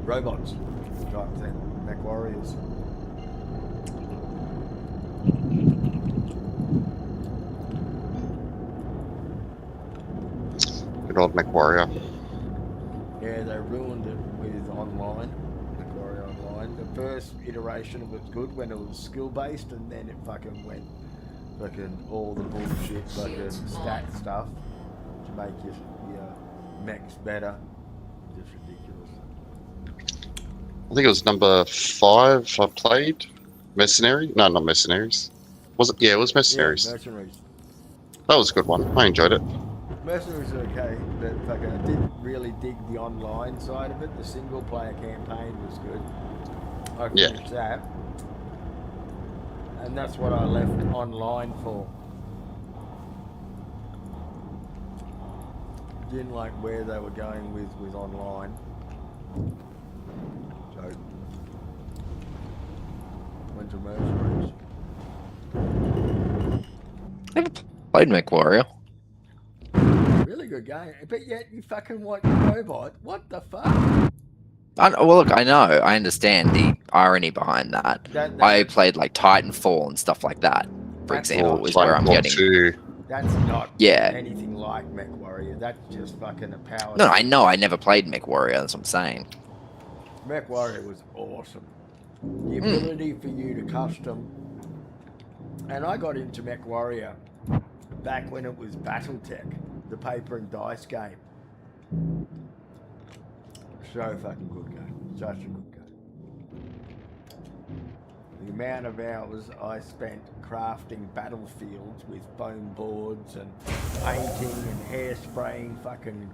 robots type thing, Mech Warriors. Good old MechWarrior. Yeah, they ruined it with online, Mech Warrior Online. The first iteration was good when it was skill based, and then it fucking went fucking all the bullshit fucking stat stuff to make your mechs better. Just ridiculous. I think it was number 5 I played. Mercenary? No, not Mercenaries. Was it? Yeah, it was Mercenaries. Yeah, Mercenaries. That was a good one. I enjoyed it. Mercenaries are okay, but fucking I didn't really dig the online side of it. The single player campaign was good. I finished that. And that's what I left online for. Didn't like where they were going with online. So went to Mercenaries. Never played MechWarrior. Really good game, but yet you fucking want robot. What the fuck? Well, look, I know, I understand the irony behind that. I played like Titanfall and stuff like that, for example, is where I'm getting. That's not anything like MechWarrior. That's just fucking a power. No, I know. I never played MechWarrior. That's what I'm saying. MechWarrior was awesome. The ability for you to custom, and I got into MechWarrior back when it was BattleTech, the paper and dice game. So fucking good game. Such a good game. The amount of hours I spent crafting battlefields with foam boards and painting and hairspraying fucking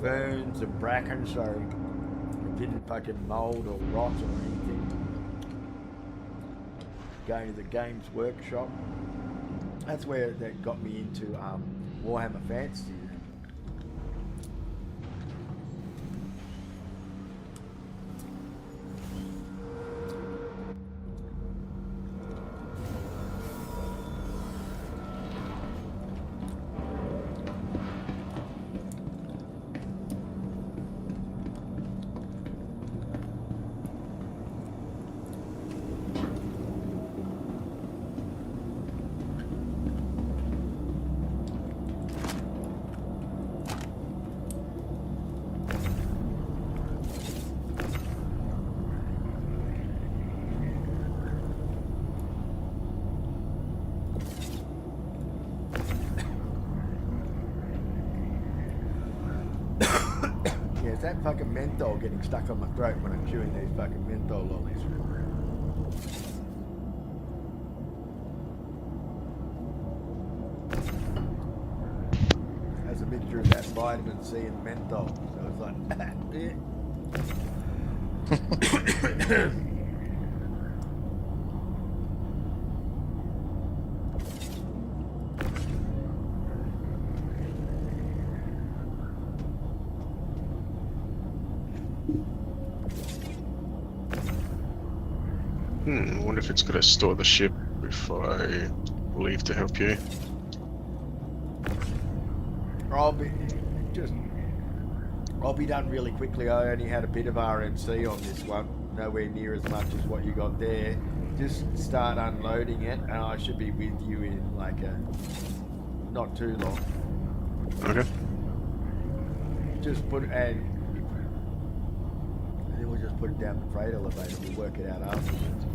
ferns and bracken so it didn't fucking mold or rot or anything. Going to the Games Workshop. That's where that got me into Warhammer Fantasy. That fucking menthol getting stuck on my throat when I'm chewing these fucking menthol lollies. Has a mixture of that vitamin C and menthol, so it's like, I wonder if it's going to store the ship if I leave to help you. I'll be done really quickly. I only had a bit of RMC on this one, nowhere near as much as what you got there. Just start unloading it, and I should be with you in like not too long. Okay. Just put it, and then we'll just put it down the freight elevator. We'll work it out afterwards.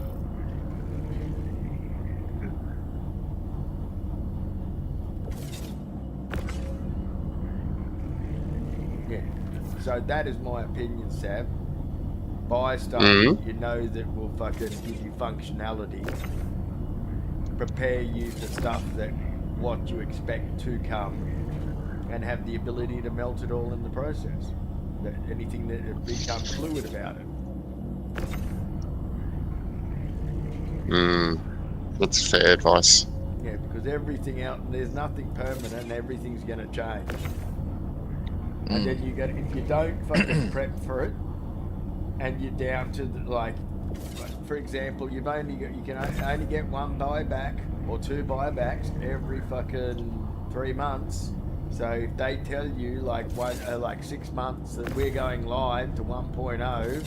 Yeah. So that is my opinion, Sav. Buy stuff Mhm. you know that will fucking give you functionality. Prepare you for stuff that what you expect to come, and have the ability to melt it all in the process. That anything that become fluid about it. That's fair advice. Yeah, because everything out there's nothing permanent. Everything's gonna change. And then you got if you don't fucking prep for it, and you're down to like, for example, you can only get one buyback or two buybacks every fucking 3 months. So if they tell you like 6 months that we're going live to 1.0,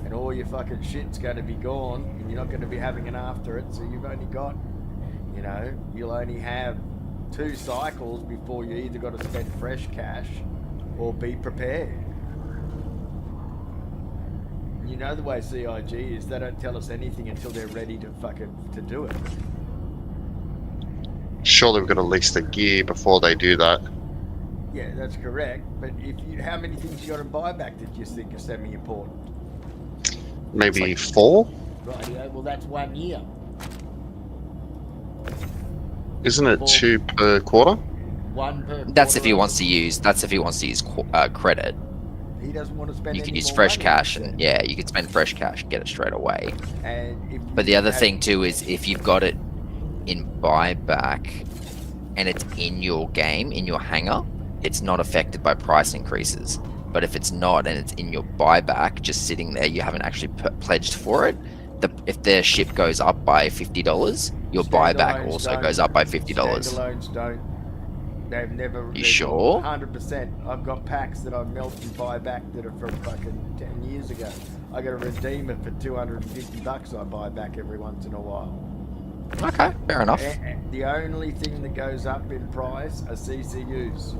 and all your fucking shit's going to be gone, and you're not going to be having an after it, so you've only got, you'll only have 2 cycles before you either got to spend fresh cash or be prepared. You know the way CIG is, they don't tell us anything until they're ready to do it. Surely we've got at least a year before they do that. Yeah, that's correct. But how many things you got in buyback that you think are semi-important? Maybe 4? Right, yeah, well that's 1 year. Isn't it 2 per quarter? 1 per quarter. That's if he wants to use. That's if he wants to use credit. He doesn't want to spend. You can any use more fresh money, cash, he and said. yeah, you can spend fresh cash and get it straight away. And But the other thing too is if you've got it in buyback and it's in your game, in your hangar, it's not affected by price increases. But if it's not and it's in your buyback, just sitting there, you haven't actually pledged for it. If their ship goes up by $50, your buyback also goes up by $50. Standalones don't. They've never. You sure? 100%. I've got packs that I've melted and buy back that are from fucking 10 years ago. I got to redeem it for $250. I buy back every once in a while. Okay, fair enough. The only thing that goes up in price are CCUs,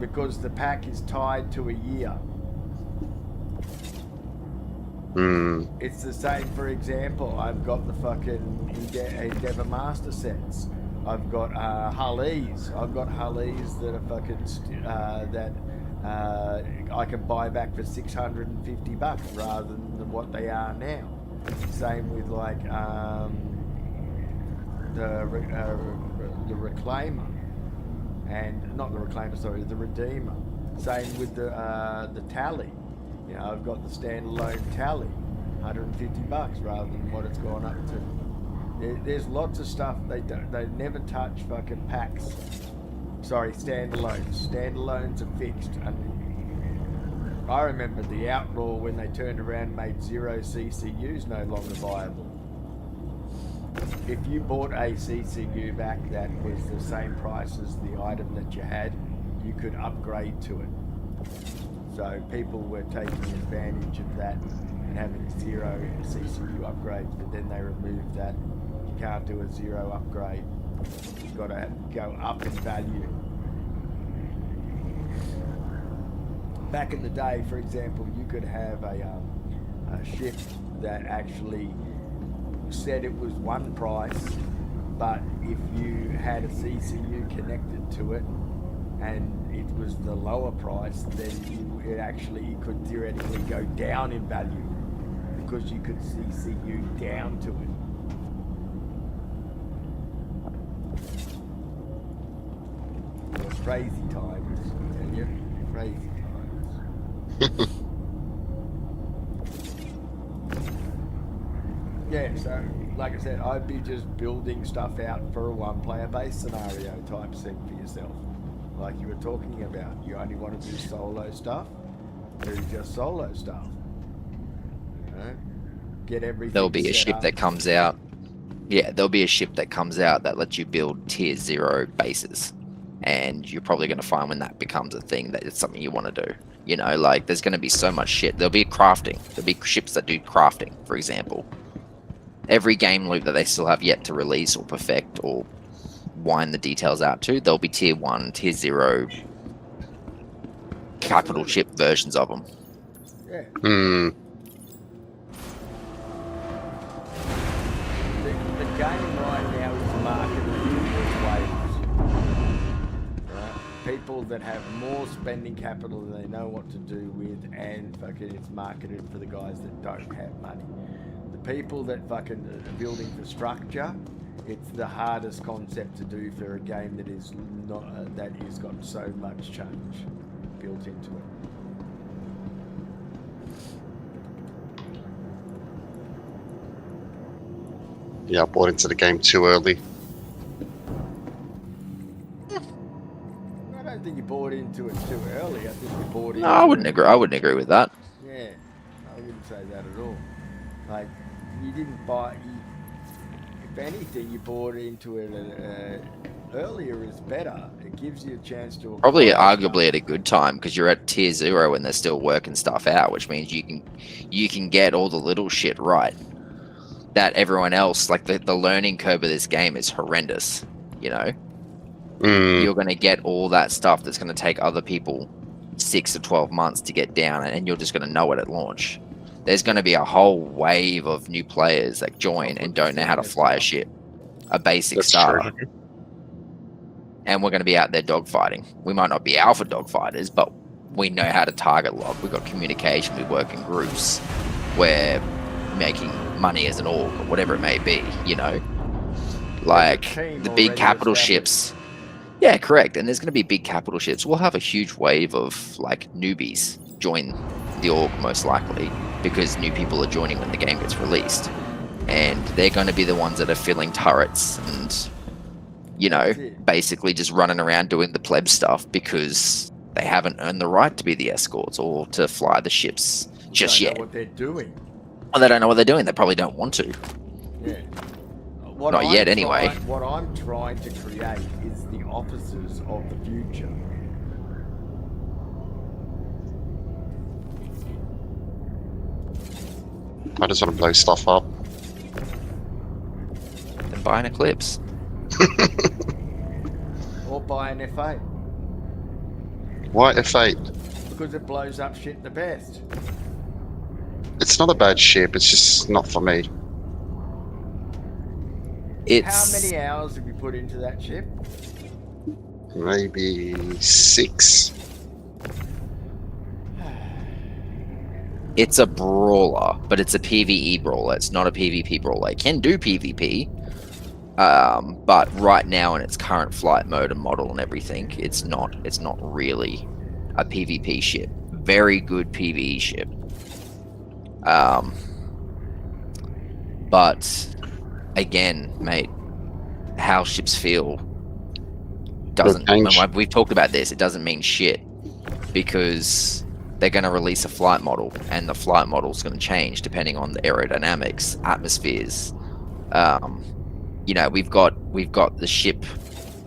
because the pack is tied to a year. It's the same. For example, I've got the fucking Endeavour Master sets. I've got Hullies. I've got Hullies that are fucking I can buy back for $650 rather than what they are now. Same with like the Reclaimer, and not the Reclaimer, sorry, the Redeemer. Same with the Tally. You know, I've got the standalone Tally, $150 rather than what it's gone up to. There's lots of stuff they never touch fucking packs. Sorry, standalones. Standalones are fixed. And I remember the outroar when they turned around and made 0 CCUs no longer viable. If you bought a CCU back that was the same price as the item that you had, you could upgrade to it. So people were taking advantage of that and having 0 CCU upgrades, but then they removed that. You can't do a 0 upgrade. You've got to go up in value. Back in the day, for example, you could have a ship that actually said it was one price, but if you had a CCU connected to it and it was the lower price, then it could theoretically go down in value because you could CCU down to it. Crazy times, I tell you. Crazy times. Yeah, so like I said, I'd be just building stuff out for a one-player base scenario type thing for yourself. Like you were talking about, you only want to do solo stuff, do just solo stuff. You know? Get everything. There'll be a ship up. that comes out. Yeah, there'll be a ship that comes out that lets you build tier 0 bases. And you're probably going to find when that becomes a thing that it's something you want to do. You know, like there's going to be so much shit. There'll be crafting. There'll be ships that do crafting, for example. Every game loop that they still have yet to release or perfect or wind the details out to, there'll be tier 1, tier 0 capital ship versions of them. Yeah. The game right now is marketed as waves. Right? people that have more spending capital than they know what to do with, and fucking it's marketed for the guys that don't have money. The people that fucking are building for structure, it's the hardest concept to do for a game that is not that has got so much change built into it. Yeah, I bought into the game too early. I don't think you bought into it too early. I think you bought into No, I wouldn't agree. I wouldn't agree with that. Yeah, I wouldn't say that at all. Like, you didn't buy. If anything, you bought into it earlier is better. It gives you a chance to Probably, acquire arguably, at a good time because you're at tier 0 and they're still working stuff out, which means you can get all the little shit right. That everyone else, like the learning curve of this game is horrendous. You know, you're going to get all that stuff that's going to take other people 6 to 12 months to get down, and you're just going to know it at launch. There's going to be a whole wave of new players that join and don't know how to fly a ship, a basic That's starter. true. And we're going to be out there dogfighting. We might not be alpha dogfighters, but we know how to target lock. We've got communication. We work in groups. We're making money as an org or whatever it may be, you know? Like the big capital ships. Yeah, correct. And there's going to be big capital ships. We'll have a huge wave of like newbies join the org most likely because new people are joining when the game gets released. And they're going to be the ones that are filling turrets and, you know, basically just running around doing the pleb stuff because they haven't earned the right to be the escorts or to fly the ships just Don't yet. know what they're doing. Well, they don't know what they're doing. They probably don't want to. Yeah. Not yet, anyway. What I'm trying to create is the officers of the future. I just want to blow stuff up. Then buy an Eclipse. Or buy an F8. Why F8? Because it blows up shit the best. It's not a bad ship, it's just not for me. It's How many hours have you put into that ship? Maybe 6. It's a brawler, but it's a PvE brawler. It's not a PvP brawler. It can do PvP, but right now in its current flight mode and model and everything, it's not really a PvP ship. Very good PvE ship. But again, mate, how ships feel doesn't. We've talked about this. It doesn't mean shit because they're going to release a flight model, and the flight model is going to change depending on the aerodynamics, atmospheres. You know, we've got the ship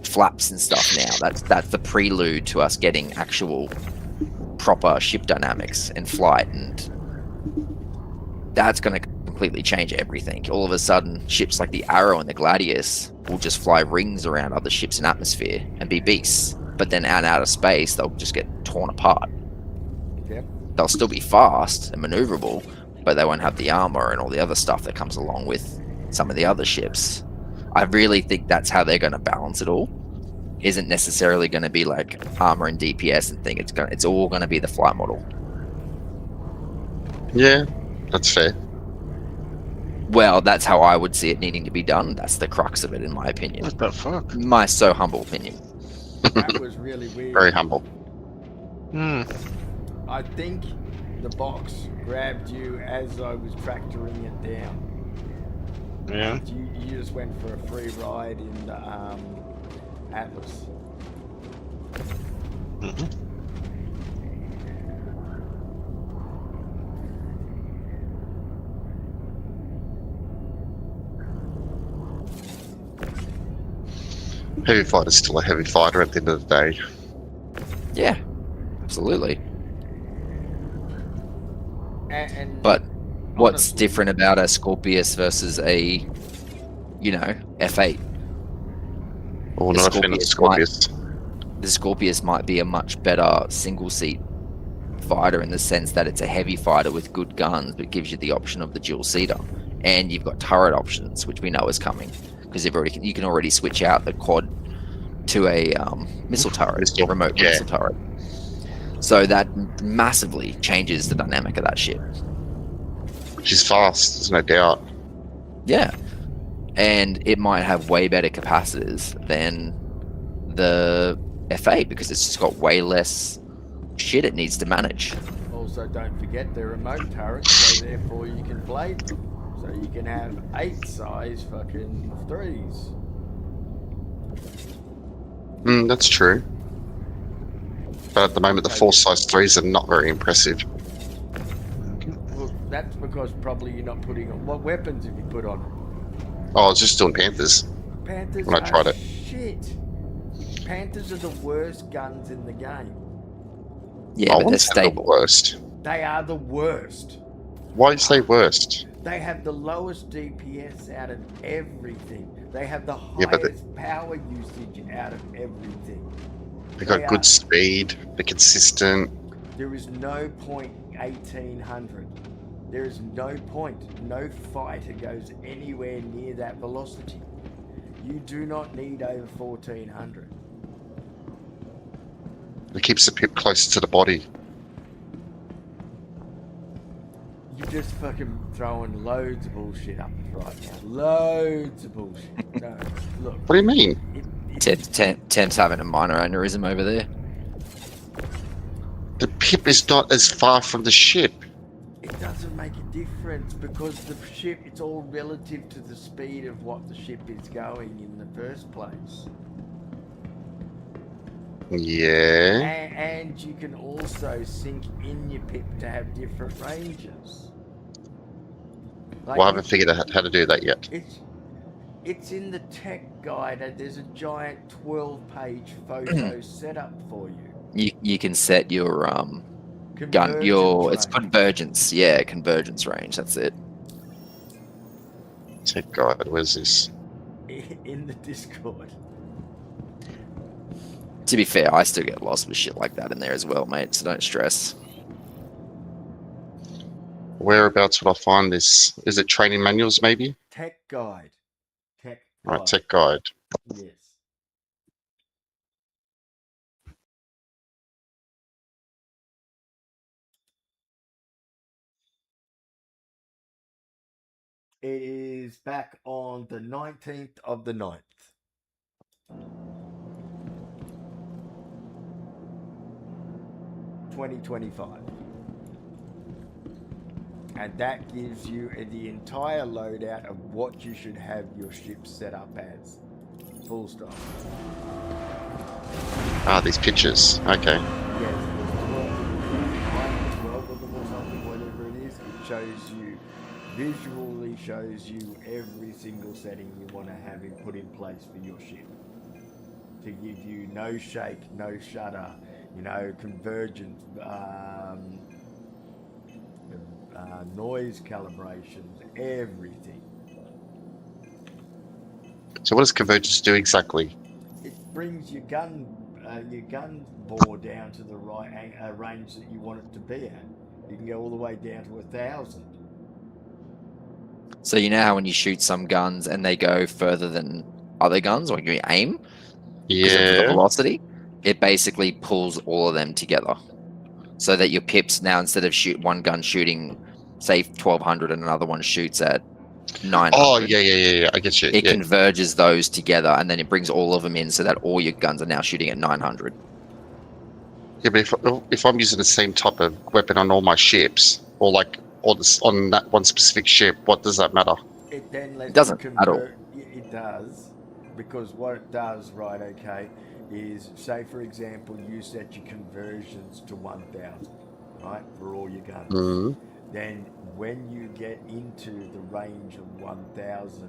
flaps and stuff now. That's the prelude to us getting actual proper ship dynamics and flight, and that's going to completely change everything. All of a sudden, ships like the Arrow and the Gladius will just fly rings around other ships in atmosphere and be beasts. But then out of space, they'll just get torn apart. Yep. They'll still be fast and maneuverable, but they won't have the armor and all the other stuff that comes along with some of the other ships. I really think that's how they're going to balance it all. Isn't necessarily going to be like armor and DPS and thing. It's all going to be the flight model. Yeah, that's fair. Well, that's how I would see it needing to be done. That's the crux of it, in my opinion. What the fuck? My so humble opinion. That was really weird. Very humble. Hmm. I think the box grabbed you as I was tractoring it down. Yeah. You just went for a free ride in the Atlas. Mm-hmm. Heavy fighter's still a heavy fighter at the end of the day. Yeah, absolutely. And But what's honestly, different about a Scorpius versus a, you know, F8? Or The not a fan of Scorpius Scorpius. The Scorpius might be a much better single-seat fighter in the sense that it's a heavy fighter with good guns, but gives you the option of the dual-seater. And you've got turret options, which we know is coming. Because you can already switch out the quad to a missile turret, Missile, remote yeah. missile turret. So that massively changes the dynamic of that ship. Which is fast, there's no doubt. Yeah, and it might have way better capacitors than the FA because it's just got way less shit it needs to manage. Also, don't forget they're remote turrets, so therefore you can blade them. So you can have 8 size fucking 3s. That's true. But at the moment, the 4 size 3s are not very impressive. Well, that's because probably you're not putting on. What weapons have you put on? Oh, I was just doing Panthers. Panthers When I tried are it. shit. Panthers are the worst guns in the game. Yeah, I but they're wouldn't say they're the stable. worst. They are the worst. Why do you say worst? They have the lowest DPS out of everything. They have the Yeah, but highest power usage out of everything. They got They good are- speed, they're consistent. There is no point 1800. There is no point. No fighter goes anywhere near that velocity. You do not need over 1400. It keeps the pip closer to the body. You're just fucking throwing loads of bullshit up right now. Loads of bullshit. No, look. What do you mean? Temp's having a minor aneurysm over there. The pip is not as far from the ship. It doesn't make a difference because the ship, it's all relative to the speed of what the ship is going in the first place. Yeah. And you can also sync in your pip to have different ranges. Like Well, I haven't figured out how to do that yet. it's in the tech guide and there's a giant 12-page photo setup for you. You can set your gun it's Convergence range. convergence. Yeah, convergence range. That's it. Tech guide, where's this? In the Discord. To be fair, I still get lost with shit like that in there as well, mate. So don't stress. Whereabouts would I find this? Is it training manuals, maybe? Tech guide. Tech Right, guide. tech guide. Yes. It is back on the 19th of the 9th. $20.25. And that gives you the entire loadout of what you should have your ship set up as. Full stop. Ah, these pictures. Okay. Yes, there's 12 of them or something, whatever it is. It shows you, visually shows you every single setting you want to have it put in place for your ship. To give you no shake, no shutter, convergence, noise calibrations, everything. So what does convergence do exactly? It brings your gun bore down to the right range that you want it to be at. You can go all the way down to 1,000. So you know how when you shoot some guns and they go further than other guns, or you aim because of the Yeah. velocity, it basically pulls all of them together, so that your pips now, instead of one gun shooting, say 1200, and another one shoots at 900. Oh, yeah. I get you. It Yeah. converges those together, and then it brings all of them in, so that all your guns are now shooting at 900. Yeah, but if I'm using the same type of weapon on all my ships, or on that one specific ship, what does that matter? It then lets It doesn't you at all. convert. It does, because what it does, right? Okay, is say for example you set your conversions to 1,000, right, for all your guns. Mm. Then when you get into the range of 1,000,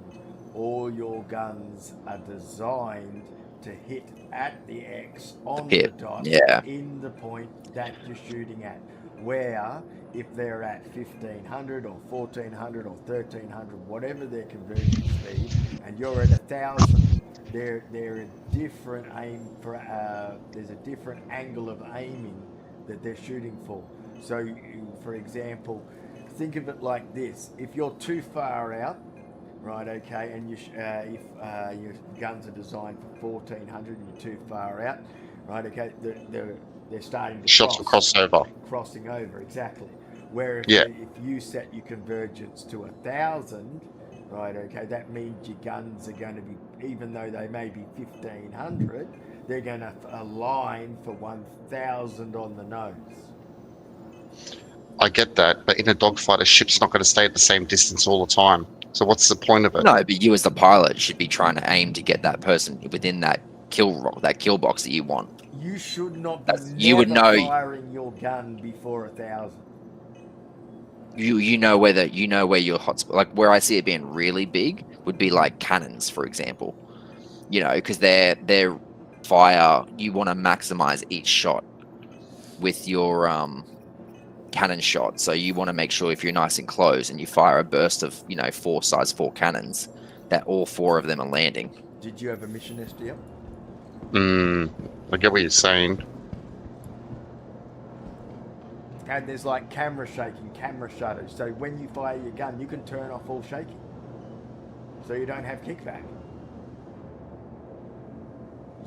all your guns are designed to hit at the X on the pip, dot yeah. in the point that you're shooting at. Where if they're at 1,500 or 1,400 or 1,300, whatever their conversion speed, and you're at 1,000, they're a different aim for. There's a different angle of aiming that they're shooting for. So, for example, think of it like this: if you're too far out, right? Okay, and if your guns are designed for 1400 and you're too far out, right? Okay, they're starting to Shots will cross over. crossing over, exactly. Where Yeah. if you set your convergence to 1,000, right? Okay, that means your guns are going to be, even though they may be 1,500, they're going to align for 1,000 on the nose. I get that, but in a dogfight, a ship's not going to stay at the same distance all the time. So what's the point of it? No, but you as the pilot should be trying to aim to get that person within that kill box that you want. You should not be You would know. firing your gun before 1,000. You know where your hotspot, like where I see it being really big, would be like cannons, for example. You know, because their fire, you want to maximize each shot with your cannon shot. So you want to make sure if you're nice and close and you fire a burst of 4 cannons, that all 4 of them are landing. Did you have a mission SDM? I get what you're saying. And there's like camera shaking, camera shutters. So when you fire your gun, you can turn off all shaking. So you don't have kickback.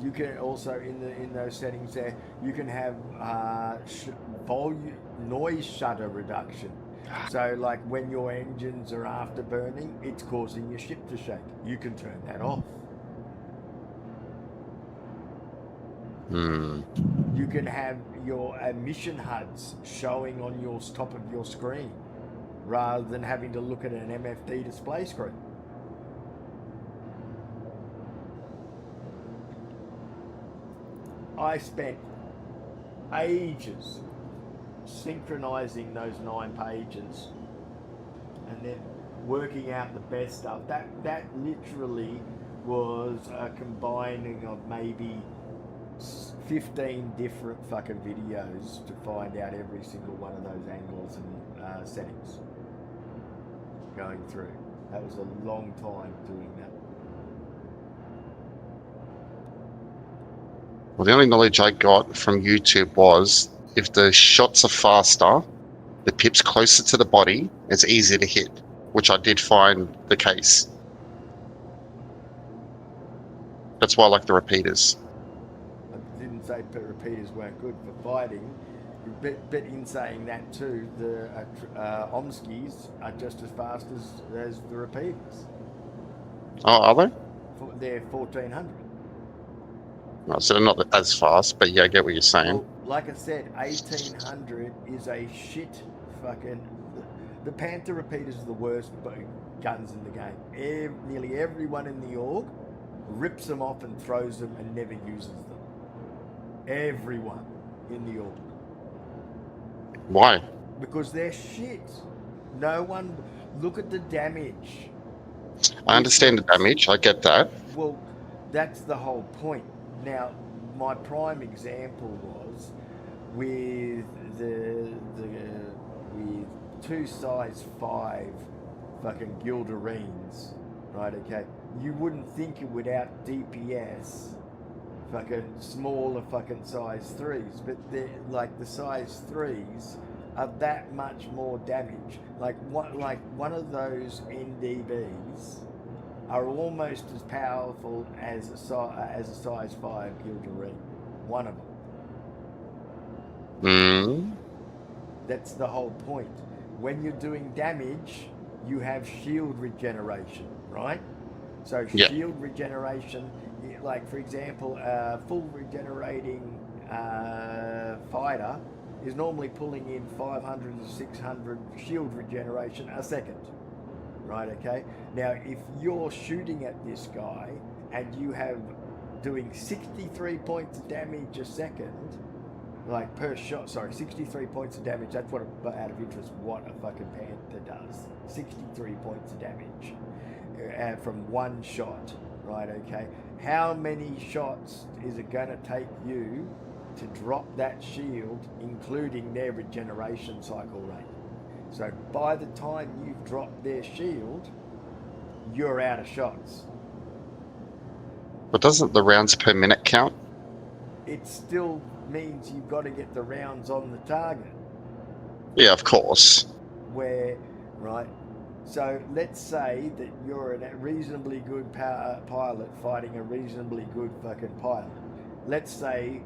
You can also, in those settings there, you can have volume, noise shutter reduction. So like when your engines are afterburning, it's causing your ship to shake. You can turn that off. You can have your emission HUDs showing on your top of your screen rather than having to look at an MFD display screen. I spent ages synchronizing those 9 pages and then working out the best stuff. That literally was a combining of maybe 15 different fucking videos to find out every single one of those angles and settings going through. That was a long time doing that. Well, the only knowledge I got from YouTube was if the shots are faster, the pip's closer to the body, it's easier to hit, which I did find the case. That's why I like the repeaters. I didn't say repeaters weren't good for fighting, but in saying that too, the Omskis are just as fast as the repeaters. Oh, are they? They're 1,400. No, so they're not as fast, but yeah, I get what you're saying. Well, like I said, 1,800 is a shit fucking... The Panther repeaters are the worst guns in the game. Nearly everyone in the org rips them off and throws them and never uses them. Everyone in the org. Why? Because they're shit. No one... Look at the damage. I understand the damage, I get that. Well, that's the whole point. Now, my prime example was with with 2 size 5 fucking Gildarines, right? Okay, you wouldn't think it would out DPS fucking smaller fucking size 3s, but they're like the size 3s are that much more damage. Like one of those NDBs are almost as powerful as a size 5 Gildarine. One of them. That's the whole point. When you're doing damage, you have shield regeneration, right? So shield regeneration, like for example, full regenerating fighter is normally pulling in 500 to 600 shield regeneration a second. Right, okay? Now, if you're shooting at this guy and you have doing 63 points of damage a second, like per shot, 63 points of damage, that's what, out of interest, what a fucking Panther does. 63 points of damage from one shot, right, okay? How many shots is it going to take you to drop that shield, including their regeneration cycle rate? So by the time you've dropped their shield, you're out of shots. But doesn't the rounds per minute count? It still means you've got to get the rounds on the target. Yeah, of course. Where, right, So let's say that you're a reasonably good pilot fighting a reasonably good fucking pilot. Let's say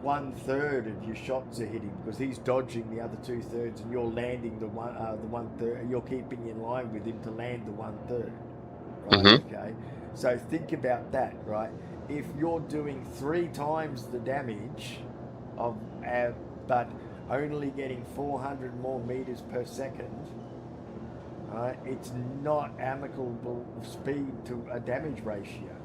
1/3 of your shots are hitting because he's dodging the other 2/3, and you're landing the 1/3. You're keeping in line with him to land the 1/3. Right? Okay. So think about that, right? If you're doing 3 times the damage of, but only getting 400 more meters per second, right? It's not amicable speed to a damage ratio.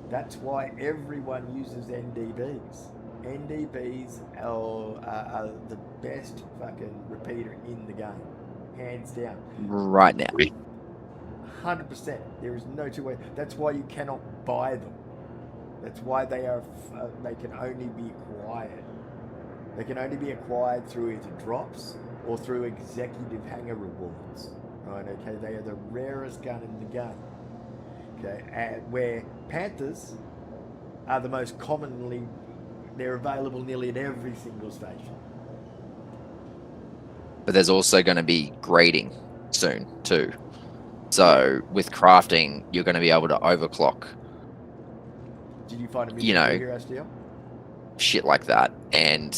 That's why everyone uses NDBs. NDBs are the best fucking repeater in the game, hands down. Right now. 100%. There is no two ways. That's why you cannot buy them. That's why they are. They can only be acquired. They can only be acquired through either drops or through executive hangar rewards. Right? Okay. They are the rarest gun in the game. Okay. And where Panthers are the most commonly. They're available nearly at every single station. But there's also going to be grading soon too. So with crafting, you're going to be able to overclock. Did you find a You know, here, SDL? shit like that, and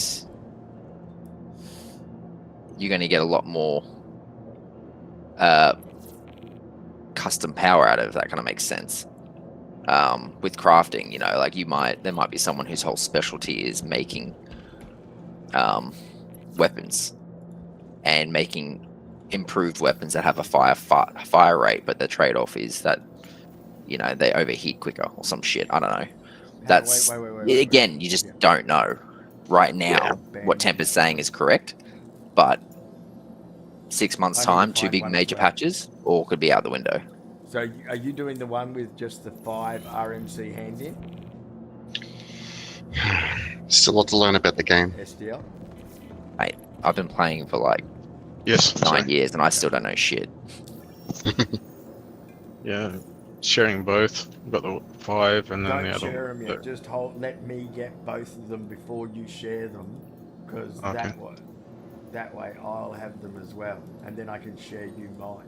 you're going to get a lot more custom power out of that. Kind of makes sense. With crafting, you know, like there might be someone whose whole specialty is making weapons and making improved weapons that have a fire rate, but the trade-off is that, you know, they overheat quicker or some shit. I don't know. That's Wait, again, you just don't know right now what Temper's saying is correct, but 6 months time, 2 big major patches, all could be out the window. So are you doing the one with just the 5 RMC hand in? Still a lot to learn about the game. SDL? Mate, I've been playing for like Yes. 9 years and I still don't know shit. Yeah. Sharing both. We've got the 5 and then Don't the other share them one. yet. Just let me get both of them before you share them, because Okay. that way I'll have them as well, and then I can share you mine.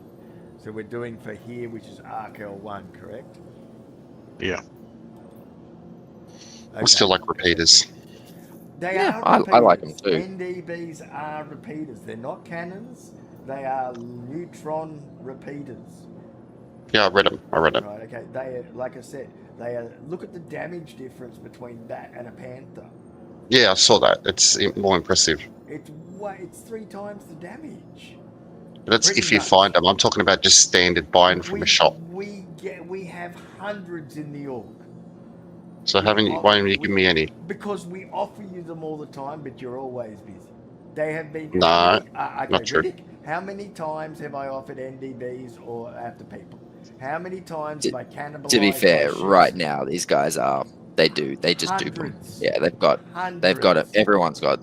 So we're doing for here, which is Arc L1, correct? Yeah. I still like repeaters. They Yeah, are I like them repeaters. too. NDBs are repeaters. They're not cannons. They are neutron repeaters. Yeah, I read them. Right, okay. They are, like I said, they are. Look at the damage difference between that and a Panther. Yeah, I saw that. It's more impressive. It's 3 times the damage. That's Pretty if you much. find them. I'm talking about just standard buying from a shop. We have hundreds in the org. So why haven't you given me any? Because we offer you them all the time, but you're always busy. They have been. No, okay, not true. Riddick, how many times have I offered NDBs or after people? How many times have I cannibalized? To be fair, my ships? right now these guys they just dupe them. Hundreds. Yeah, they've got it. Everyone's got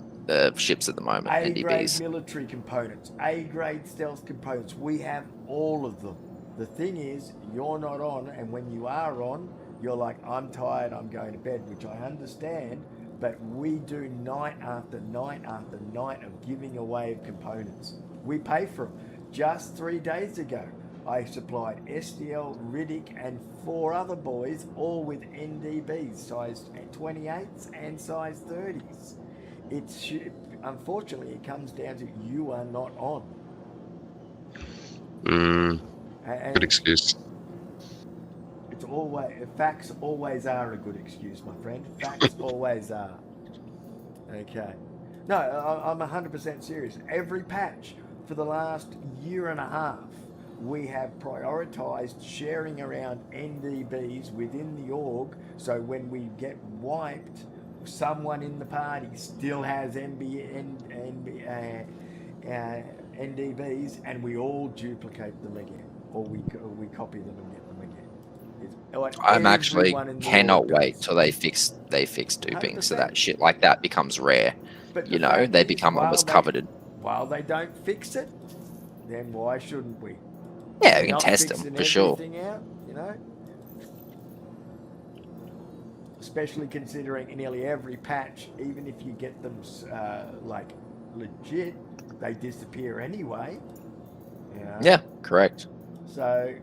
ships at the moment. A-grade NDBs. military components, A-grade stealth components. We have all of them. The thing is, you're not on, and when you are on, you're like, I'm tired, I'm going to bed, which I understand, but we do night after night after night of giving away of components. We pay for them. Just 3 days ago, I supplied SDL, Riddick, and 4 other boys, all with NDBs, size 28s and size 30s. Unfortunately, it comes down to you are not on. Good excuse. It's always facts always are a good excuse, my friend. Facts always are. Okay. No, I'm 100% serious. Every patch for the last year and a half, we have prioritized sharing around NDBs within the org, so when we get wiped, someone in the party still has NDBs, and we all duplicate them again, or we copy them and get them again. I'm actually cannot wait does. till they fix duping, so 100%. that shit like that becomes rare. But You the know, fact they is, become while almost they- coveted. While they don't fix it, then why shouldn't we? Yeah, They're we can not test fixing them for sure. everything out, you know? Especially considering nearly every patch, even if you get them like legit, they disappear anyway. You know? Yeah, correct. So,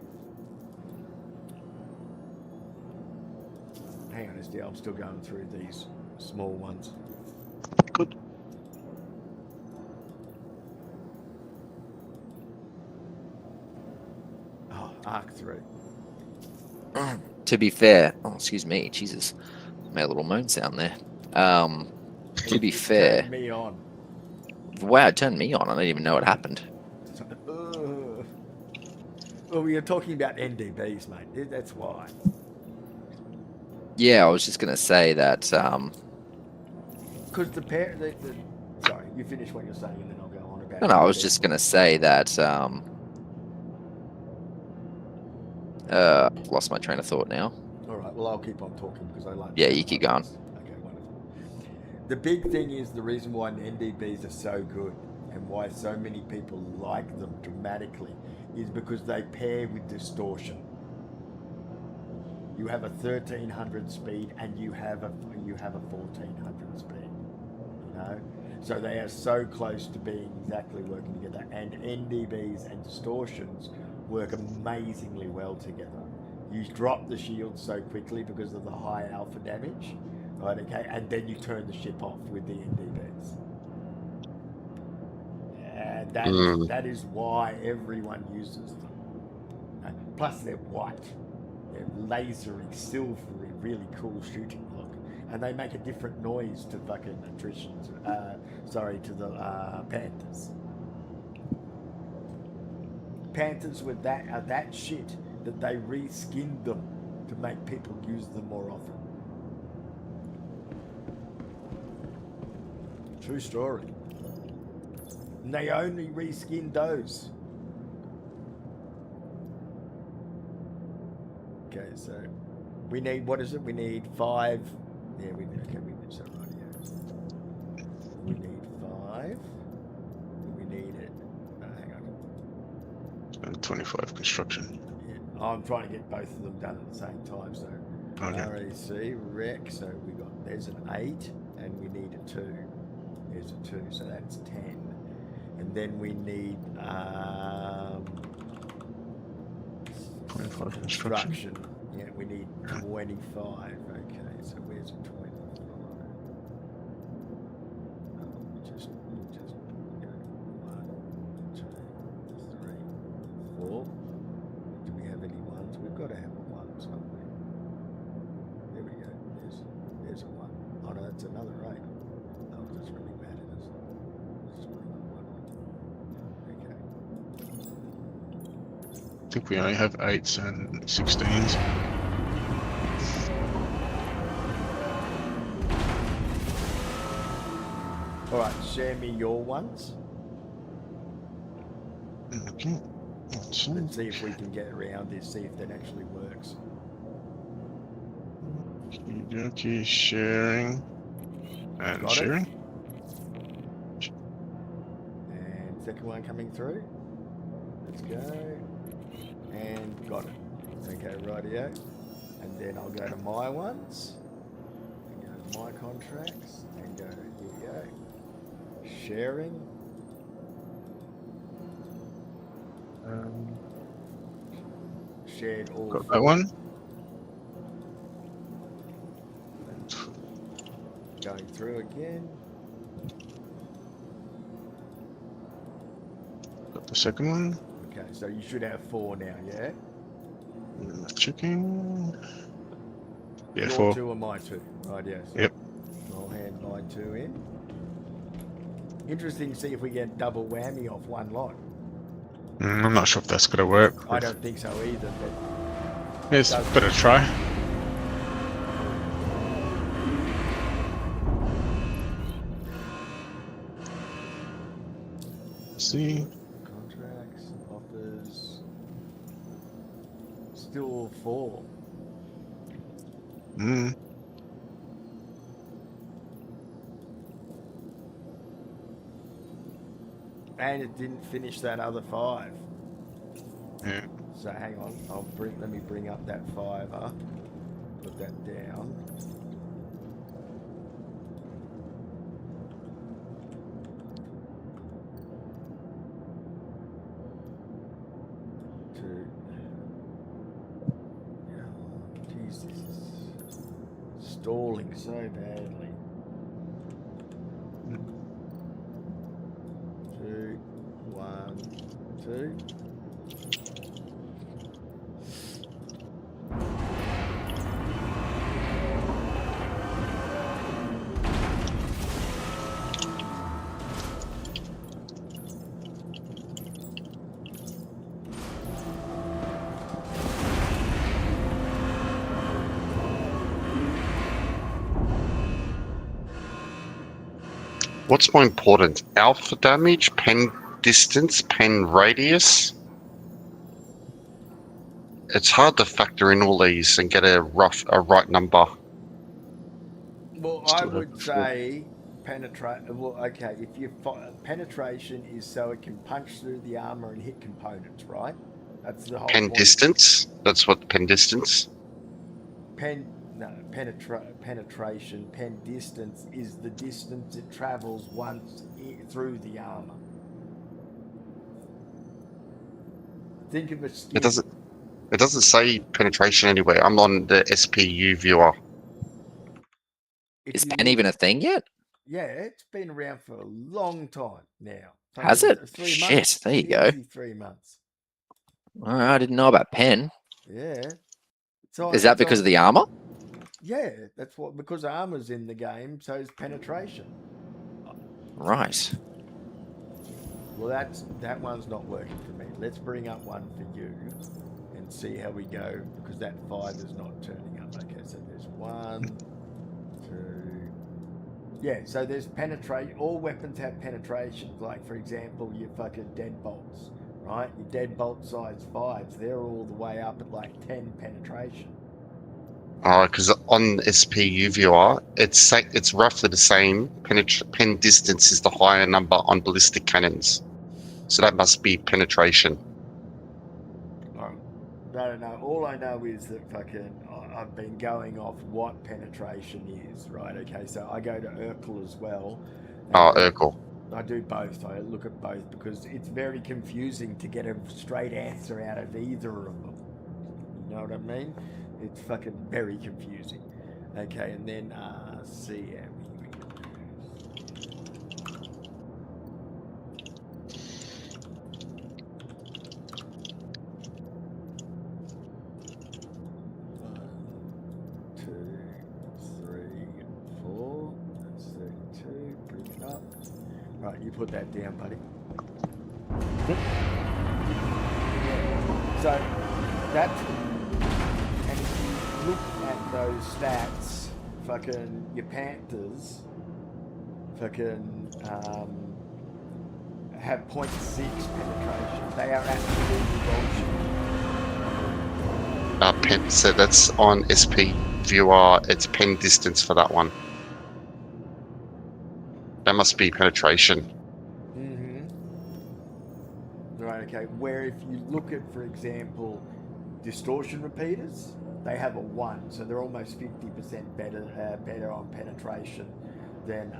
hang on, I'm still going through these small ones. Good. Oh, Arc 3. To be fair, oh, excuse me, Jesus, made a little moan sound there. To be It fair, turned me on. wow, it turned me on. I didn't even know it happened. Ugh. Well, you're talking about NDBs, mate. That's why. Yeah, I was just gonna say that. Because sorry, you finish what you're saying, and then I'll go on about. No, I was NDBs. just gonna say that. Lost my train of thought now. All right. Well, I'll keep on talking because I like. Yeah, you keep going. Okay, wonderful. The big thing is the reason why NDBs are so good and why so many people like them dramatically is because they pair with distortion. You have a 1300 speed and you have a 1400 speed. You know, so they are so close to being exactly working together. And NDBs and distortions work amazingly well together. You drop the shield so quickly because of the high alpha damage, right? Okay, and then you turn the ship off with the NDBs. And that is why everyone uses them. Plus, they're white. They're lasery, silvery, really cool shooting look, and they make a different noise to fucking attritions. To the Panthers. Panthers were that shit that they reskinned them to make people use them more often. True story. And they only reskinned those. Okay, so we need, what is it? We need 5. Yeah, we need, okay, we need, so right here. We need 5. We need it. Hang on. 25 construction. Yeah, I'm trying to get both of them done at the same time. So Okay. RAC, so there's an 8 and we need a 2. There's a 2, so that's 10. And then we need 25 construction. Yeah, we need 25. Okay, so where's a 25? Just go 1, 2, 3, 4. Do we have any ones? We've got to have a 1 somewhere. There we go. There's a 1. Oh no, that's another 8. Oh, that's really bad. It is. Just one. Okay. I think we only have 8s and 16s. All right, share me your ones. Okay. Let's see if we can get around this, see if that actually works. Okay, sharing. And Got sharing. it. And second one coming through. Let's go. And got it. Okay, rightio. And then I'll go to my ones. And go to my contracts. And go, here we go. Sharing. Shared all Got 4. that one. Going through again. Got the second one. Okay, so you should have 4 now, yeah? Checking. Yeah, Your 4. 2 and my 2. Right, yes. Yep. I'll hand my 2 in. Interesting to see if we get double whammy off one lot. I'm not sure if that's gonna work. I don't think so either, but Yes, better try. See. contracts, offers, still 4. And it didn't finish that other 5. Yeah. So hang on, let me bring up that 5 put that down. stalling so badly. 2, 1, 2. What's more important, alpha damage, pen distance, pen radius? It's hard to factor in all these and get a right number. Well, I Still would have say penetrate. Well, okay, if you penetration is so it can punch through the armor and hit components, right? That's the whole Pen point. distance, that's what pen distance. Penetration. Pen distance is the distance it travels once through the armor. Think of a skin. It doesn't say penetration anywhere. I'm on the SPU viewer. If Is you pen look- even a thing yet? Yeah, it's been around for a long time now. Has Fucking it? 3 Shit, months. there you go. Easy 3 months. I didn't know about pen. Yeah. Is that because of the armor? Yeah, that's what, because armor's in the game, so is penetration. Right. Well, that one's not working for me. Let's bring up one for you and see how we go, because that 5 is not turning up. Okay, so there's 1, 2. Yeah, so there's penetrate. All weapons have penetration. Like, for example, your fucking deadbolts, right? Your deadbolt size 5s, they're all the way up at like 10 penetration. Because on SPU viewer, it's roughly the same. Pen distance is the higher number on ballistic cannons, so that must be penetration. I don't know. All I know is that I've been going off what penetration is, right? Okay, so I go to Urkel as well. Urkel. I do both. I look at both because it's very confusing to get a straight answer out of either of them. You know what I mean? It's fucking very confusing. Okay, and then CM. Bring it up. Right, you put that down, buddy. So that's, and if you look at those stats, fucking your Panthers, fucking have 0.6 penetration. They are absolutely bullshit. So that's on SP viewer. It's pen distance for that one. That must be penetration. Right, okay. Where if you look at, for example, distortion repeaters, they have a 1, so they're almost 50% better on penetration than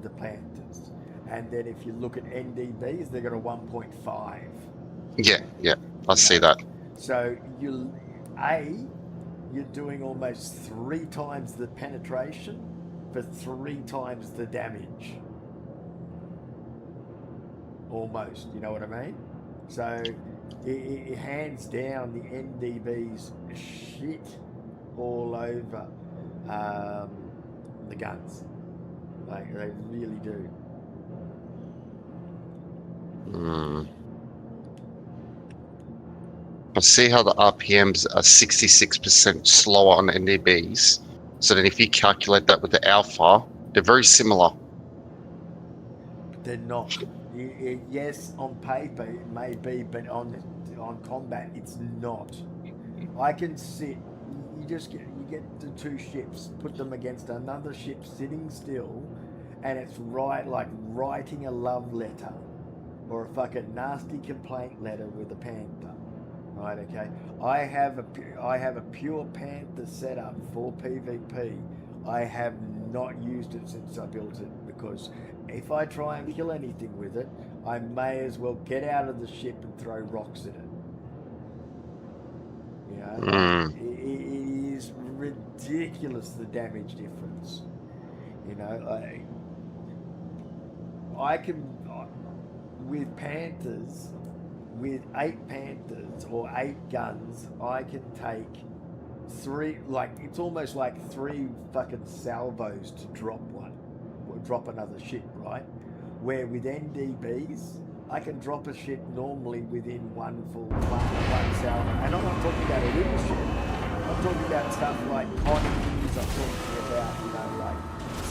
the Panthers. And then if you look at NDBs, they've got a 1.5. Yeah, I see that. So you're doing almost 3 times the penetration for 3 times the damage. Almost, you know what I mean? So it hands down, the NDBs shit all over the guns. Like, they really do. I see how the RPMs are 66% slower on NDBs. So then if you calculate that with the alpha, they're very similar. They're not. Yes, on paper it may be, but on combat it's not. I can sit. You get the 2 ships, put them against another ship sitting still, and it's like writing a love letter or a fucking nasty complaint letter with a Panther. Right, okay. I have a pure Panther setup for PvP. I have not used it since I built it, because if I try and kill anything with it, I may as well get out of the ship and throw rocks at it. You know, it is ridiculous, the damage difference. You know, I can, with Panthers, with 8 Panthers or 8 guns, I can take 3, like, it's almost like 3 fucking salvos to drop one, or drop another ship, right? Where with NDBs, I can drop a ship normally within one salvo. And I'm not talking about a little ship. I'm talking about stuff like Connies. I'm talking about, you know, like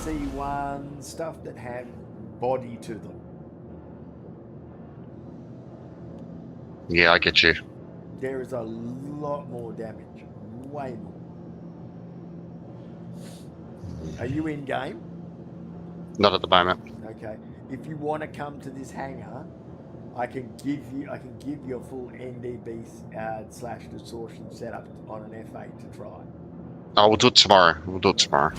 C1, stuff that have body to them. Yeah, I get you. There is a lot more damage. Way more. Are you in game? Not at the moment. Okay. If you want to come to this hangar, I can give you a full NDB / distortion setup on an F8 to try. Oh, we'll do it tomorrow. We'll do it tomorrow.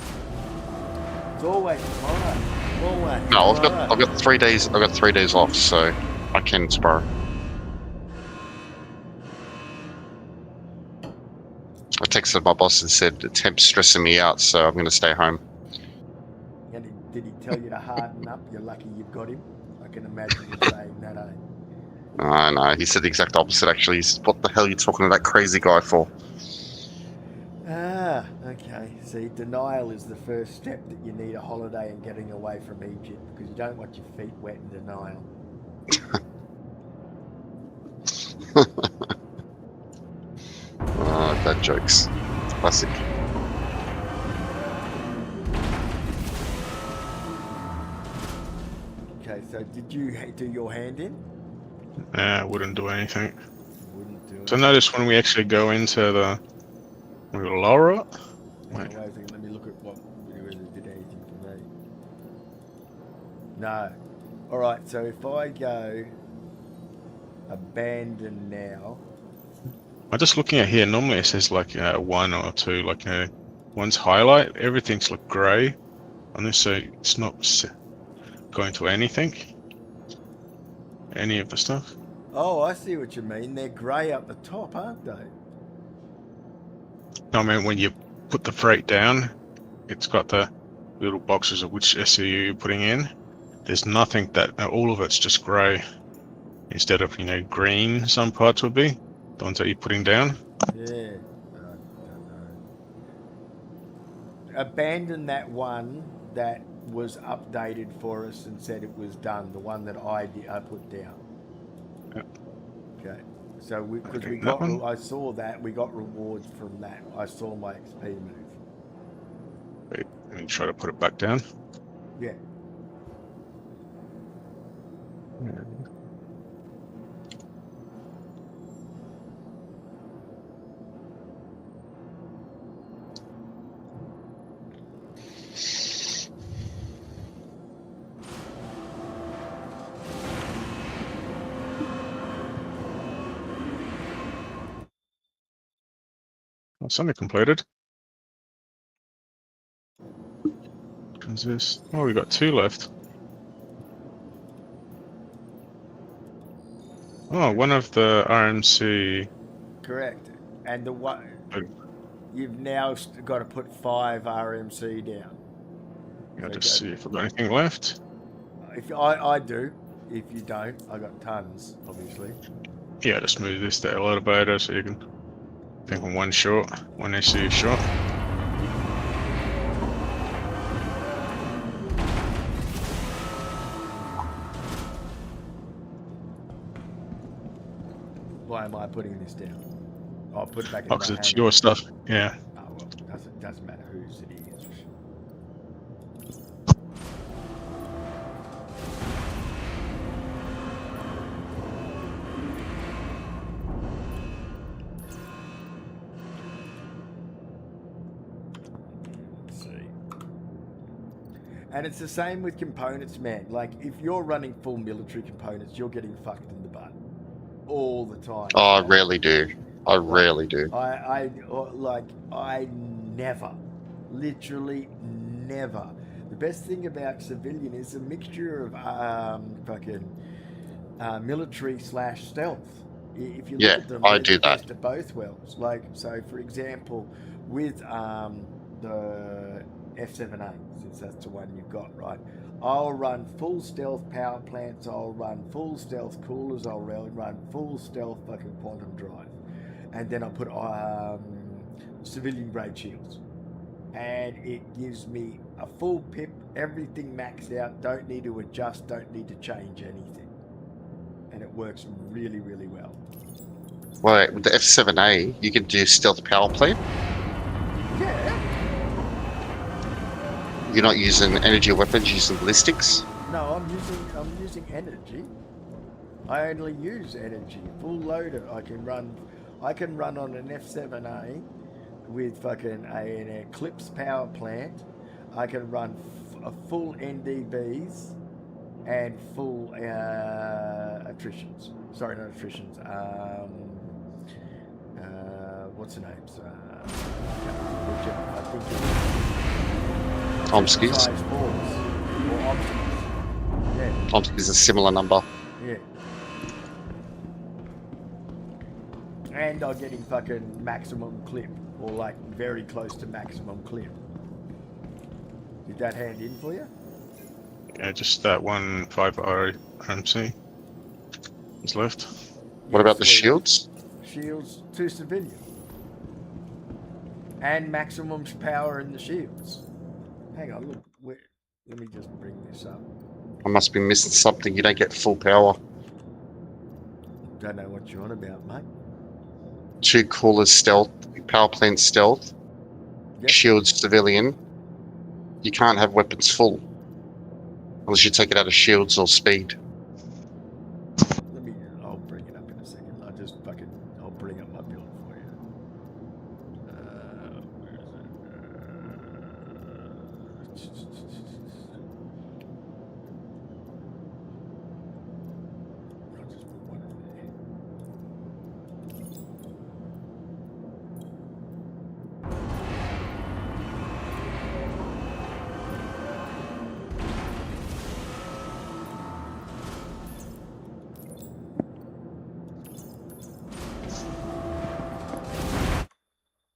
It's always tomorrow. Always. No, tomorrow. I've got 3 days. I've got 3 days off, so I can tomorrow. I texted my boss and said the temp's stressing me out, so I'm going to stay home. And did he tell you to harden up? You're lucky you've got him. I can imagine you saying that, eh? No, he said the exact opposite, actually. He said, what the hell are you talking to that crazy guy for? Ah, okay. See, denial is the first step that you need a holiday and getting away from Egypt, because you don't want your feet wet in denial. Dad jokes. It's classic. Okay, so did you do your hand in? I wouldn't do anything. Wouldn't do it. So notice when we actually go into the, we lower it. Wait a second, let me look at whether it did anything for me. No. Alright, so if I go abandon now. I'm just looking at here. Normally it says like 1 or 2, like one's highlight. Everything's like grey on this, so it's not going to anything. Any of the stuff. Oh, I see what you mean. They're grey up the top, aren't they? I mean, when you put the freight down, it's got the little boxes of which SCU you're putting in. There's nothing that, all of it's just grey. Instead of, you know, green, some parts would be. The ones that you're putting down. Yeah. I don't know. Abandon that one that was updated for us and said it was done. The one that I put down. Yep. Okay. So because Okay, we that got, one? I saw that we got rewards from that. I saw my XP move. Wait, let me try to put it back down. Yeah. Something completed. What's this? Oh, we got 2 left. Oh, one of the RMC. Correct. And the one Oh. you've now got to put 5 RMC down. I'll So just see if I've got anything left. If I do, if you don't, I got tons, obviously. Yeah, just move this to elevator so you can think on one short, one SCU short. Why am I putting this down? I'll put it back in Oh, my because it's hangar. your stuff. Yeah. Oh, well, doesn't matter whose it is. Let's see. And it's the same with components, man. Like, if you're running full military components, you're getting fucked in the butt all the time. Oh, I rarely do. I rarely do. I never, literally never. The best thing about civilian is a mixture of military / stealth. If you look Yeah, at them, I they're do the that. best of both worlds. Like, so for example, with the F7A, since that's the one you've got, right? I'll run full stealth power plants. I'll run full stealth coolers. I'll run full stealth fucking quantum drive, and then I'll put civilian grade shields, and it gives me a full pip, everything maxed out. Don't need to adjust. Don't need to change anything, and it works really, really well. Well, with the F7A, you can do stealth power plant. Yeah. You're not using energy weapons, you're using ballistics. No, I'm using energy. I only use energy. Full loader. I can run on an F7A with fucking an Eclipse power plant. I can run a full NDBs and full attritions. Sorry, not attritions. What's the names? I think it's Tomskis. size fours or options. Yeah. Tomskis a similar number. Yeah. And I'm getting fucking maximum clip, or like very close to maximum clip. Did that hand in for you? Yeah, just that one 5R RMC is left. What about the sweet. shields? Shields to civilian. And maximum power in the shields. Hang on, look. Let me just bring this up. I must be missing something. You don't get full power. Don't know what you're on about, mate. 2 coolers stealth, power plant stealth, Yep. shields civilian. You can't have weapons full unless you take it out of shields or speed. I'll bring it up in a second. I'll bring up my build for you. Where is it? I'll just put one in there.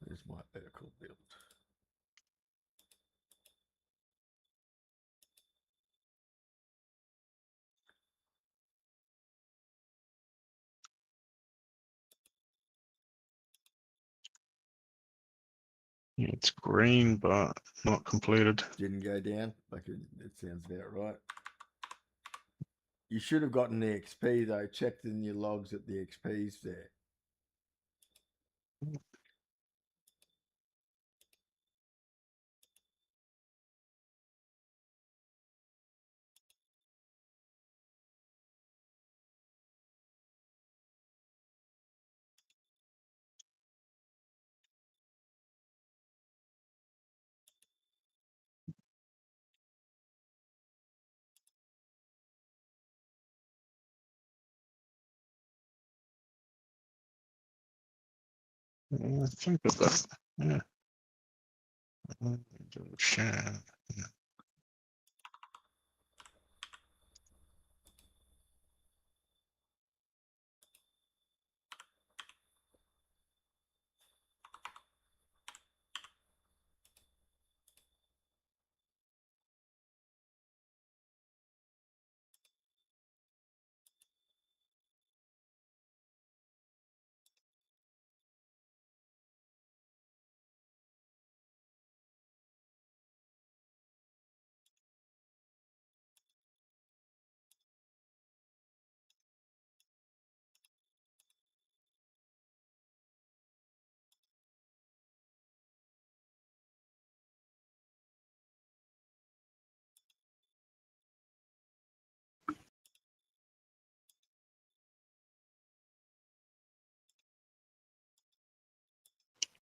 There's my vertical build. Yeah, it's green, but not completed. Didn't go down. It sounds about right. You should have gotten the XP though. Checked in your logs at the XP's there. I think of that. Yeah. Share. Yeah.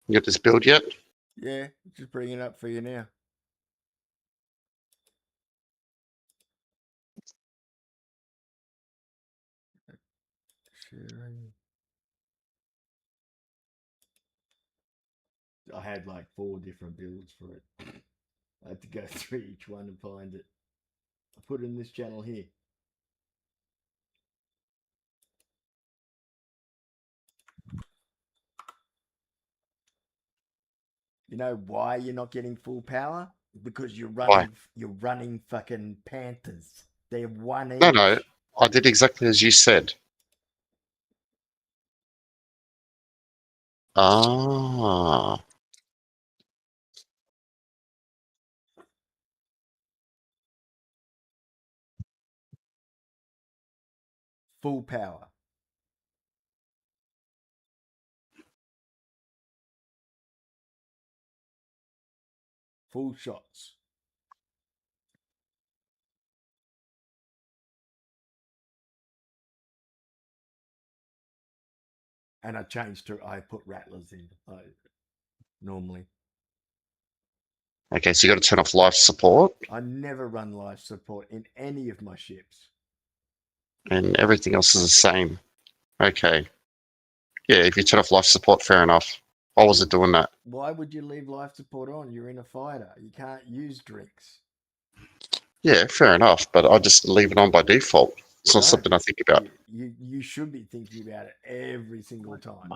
You got this build yet? Yeah, just bringing it up for you now. Sharing. I had like 4 different builds for it. I had to go through each one and find it. I put it in this channel here. You know why you're not getting full power? Because Why? you're running fucking Panthers. They're one each. No, I did exactly as you said. Ah, Full power. Full shots. And I put rattlers in normally. okay. So you got to turn off life support, I never run life support in any of my ships. and everything else is the same. Okay. Yeah, if you turn off life support, fair enough. I wasn't doing that. Why would you leave life support on? You're in a fighter. You can't use drinks. Yeah, fair enough. But I just leave it on by default. It's not No. something I think about. You should be thinking about it every single time.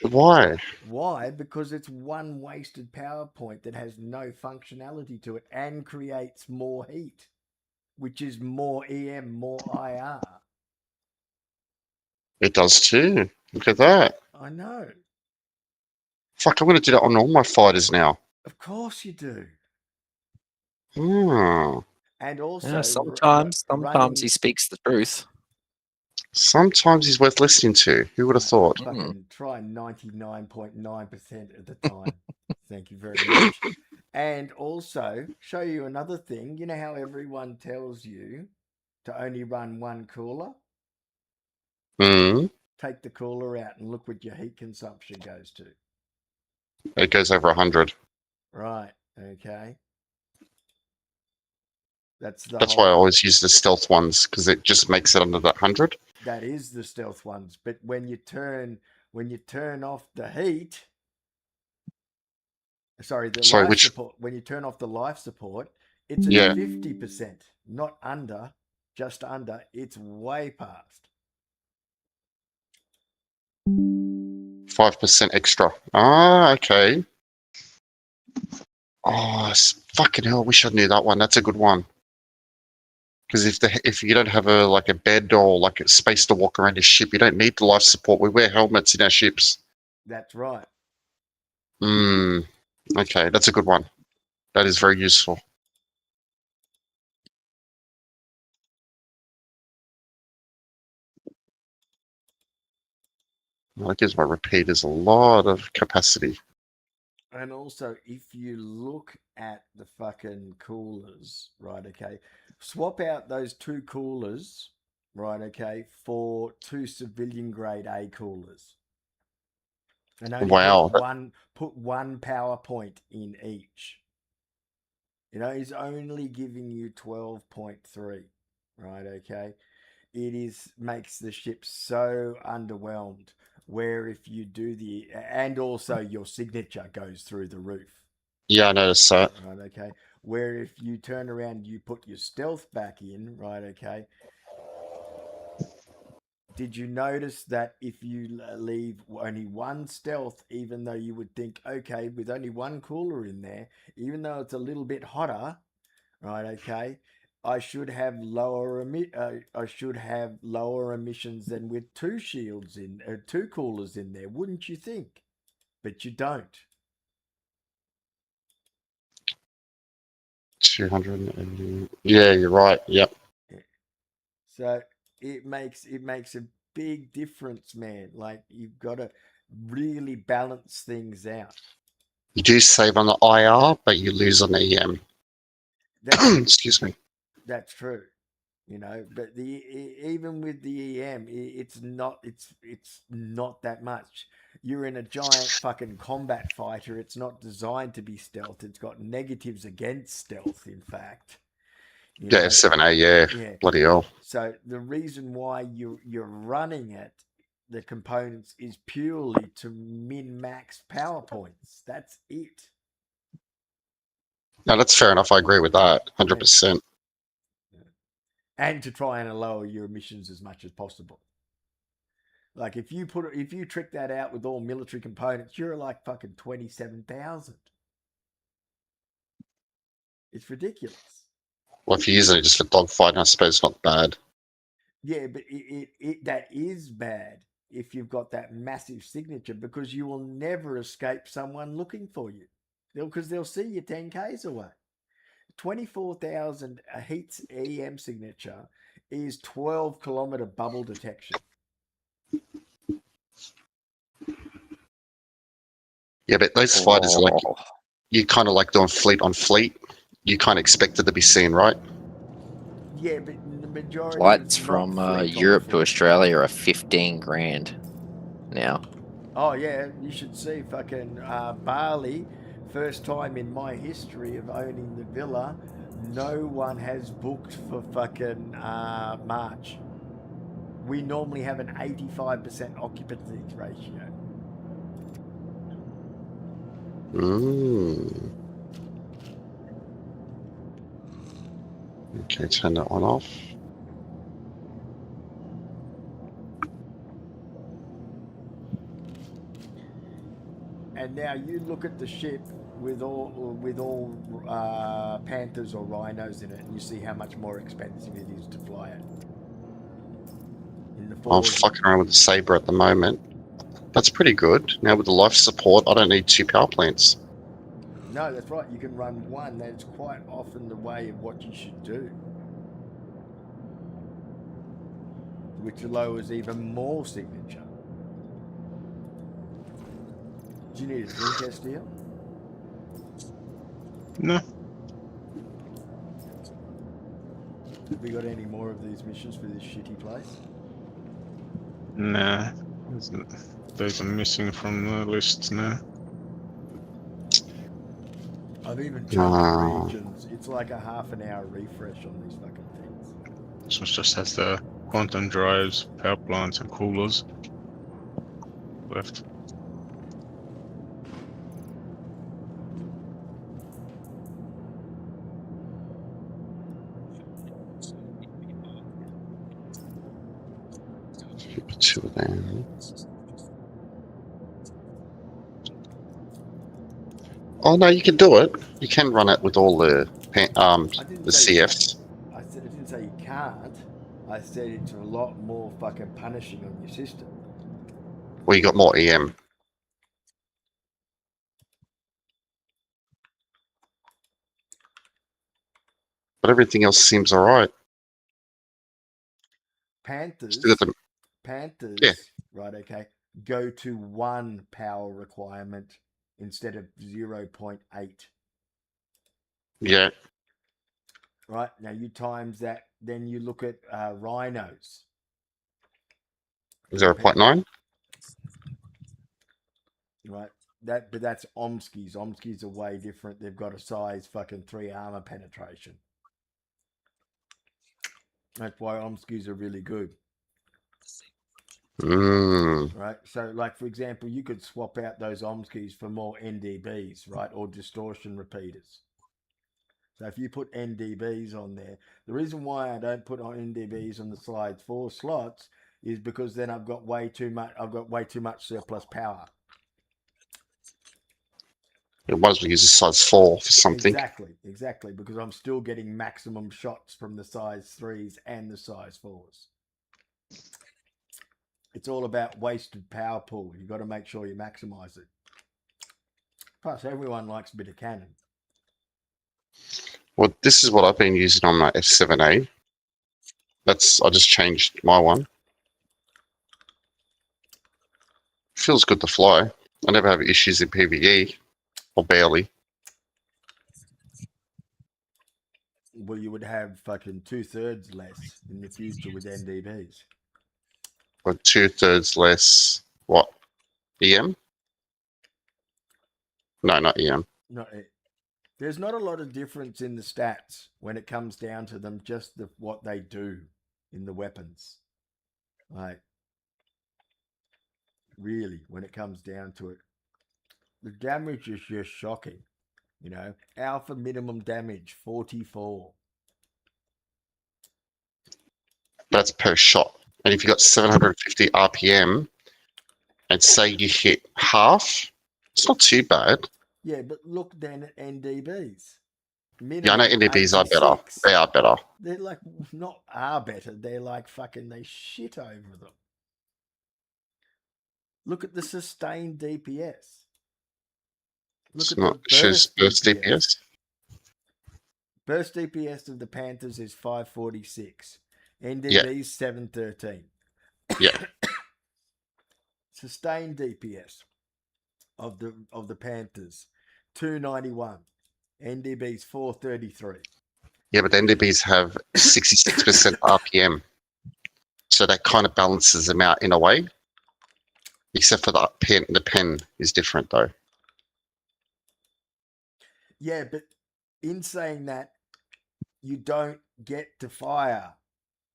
Why? Why? Because it's one wasted power point that has no functionality to it and creates more heat, which is more EM, more IR. It does too. Look at that. I know. Fuck, I'm going to do that on all my fighters now. Of course you do. Hmm. And also, Yeah, sometimes running he speaks the truth. Sometimes he's worth listening to. Who would have thought? fucking try 99.9% of the time. Thank you very much. And also, show you another thing. You know how everyone tells you to only run one cooler? Hmm. Take the cooler out and look what your heat consumption goes to. It goes over 100. Right. Okay. That's That's why I always use the stealth ones because it just makes it under that 100. That is the stealth ones. But when you turn off the heat, sorry, the Sorry, life which? support. When you turn off the life support, it's at Yeah. 50%, not under, just under. It's way past. 5% extra. Ah, okay. Oh, fucking hell! I wish I knew that one. That's a good one. Because if you don't have a bed or like a space to walk around your ship, you don't need the life support. We wear helmets in our ships. That's right. Hmm. Okay, that's a good one. That is very useful. Well, that gives my repeaters a lot of capacity. And also, if you look at the fucking coolers, right? Okay, swap out those two coolers, right? Okay, for two civilian grade A coolers, and only Wow. put one power point in each. You know, he's only giving you 12.3, right? Okay, makes the ship so underwhelmed. Where if you do and also your signature goes through the roof. Yeah, I noticed that. Right, okay. Where if you turn around, you put your stealth back in, right, okay. Did you notice that if you leave only one stealth, even though you would think, okay, with only one cooler in there, even though it's a little bit hotter, right, okay, I should have lower emissions than with two two coolers in there, wouldn't you think? But you don't. 280. Yeah, you're right. Yep. So it makes a big difference, man. Like you've got to really balance things out. You do save on the IR, but you lose on the EM. Excuse me. That's true. You know, but even with the EM, it's not that much. You're in a giant fucking combat fighter. It's not designed to be stealth. It's got negatives against stealth, in fact. You Yeah, know, F7A. Yeah. Bloody hell. So the reason why you're running it, the components, is purely to min max power points. That's it. No, that's fair enough. I agree with that. 100%. And to try and lower your emissions as much as possible. Like if you trick that out with all military components, you're like fucking 27,000. It's ridiculous. Well, if you're using it just for dogfighting, I suppose it's not bad. Yeah, but it that is bad if you've got that massive signature, because you will never escape someone looking for you. Because they'll see you 10 Ks away. 24,000 Heat's EM signature is 12-kilometer bubble detection. Yeah, but those fighters are like, Oh. you kind of like doing fleet on fleet. You kind of expect it to be seen, right? Yeah, but the majority Flights is not from fleet on Europe to fleet. Australia are 15 grand now. Oh yeah, you should see fucking Bali. First time in my history of owning the villa, no one has booked for fucking March. We normally have an 85% occupancy ratio. Mm. Okay, turn that one off. And now you look at the ship with all Panthers or Rhinos in it, and you see how much more expensive it is to fly it. In the I'm forward, fucking around with the Sabre at the moment. That's pretty good. Now with the life support, I don't need 2 power plants. no, that's right. You can run one. That's quite often the way of what you should do, which lowers even more signature. Do you need a drink, SDL? No, Have we got any more of these missions for this shitty place? nah. Those are missing from the list now. I've even changed Ah. regions. It's like a half an hour refresh on these fucking things. This one just has the quantum drives, power plants, and coolers left. Put 2 of them. Oh no, you can do it. You can run it with all the I didn't the say you can't. CFs. I didn't say you can't. I said it's a lot more fucking punishing on your system. Well, you got more EM. But everything else seems alright. Panthers, Still got the Panthers, Yeah. right? Okay, go to 1 power requirement instead of 0.8. yeah. Right now, you times that. Then you look at rhinos. 0.9. Right. But that's Omskis. Omskis are way different. They've got a size fucking 3 armor penetration. That's why Omskis are really good. Mm. Right. So, like for example, you could swap out those Omskis for more NDBs, right, or distortion repeaters. So if you put NDBs on there, the reason why I don't put on NDBs on the slides 4 slots is because then I've got way too much surplus power. It was we use a size 4 for something. Exactly, because I'm still getting maximum shots from the size 3s and the size 4s. It's all about wasted power pool. You've got to make sure you maximize it. Plus, everyone likes a bit of cannon. Well, this is what I've been using on my F7A. I just changed my one. Feels good to fly. I never have issues in PvE, or barely. Well, you would have fucking 2/3 less in the future with NDBs. But 2/3 less. What? EM? No, not EM. There's not a lot of difference in the stats when it comes down to them, just what they do in the weapons. Like, really, when it comes down to it, the damage is just shocking. You know, alpha minimum damage 44. That's per shot. And if you got 750 RPM, and say you hit half, it's not too bad. Yeah, but look then at NDBs. Yeah, I know minimum NDBs are better. 86. They are better. They're like not are better. They're like fucking they shit over them. Look at the sustained DPS. Look It's at the not shows burst DPS. DPS. Burst DPS of the Panthers is 546. Yeah. NDB's 713. Yeah. Sustained DPS of the Panthers 291. NDB's 433. Yeah, but the NDBs have 66% RPM. So that kind of balances them out in a way. Except for the pen. The pen is different though. Yeah, but in saying that, you don't get to fire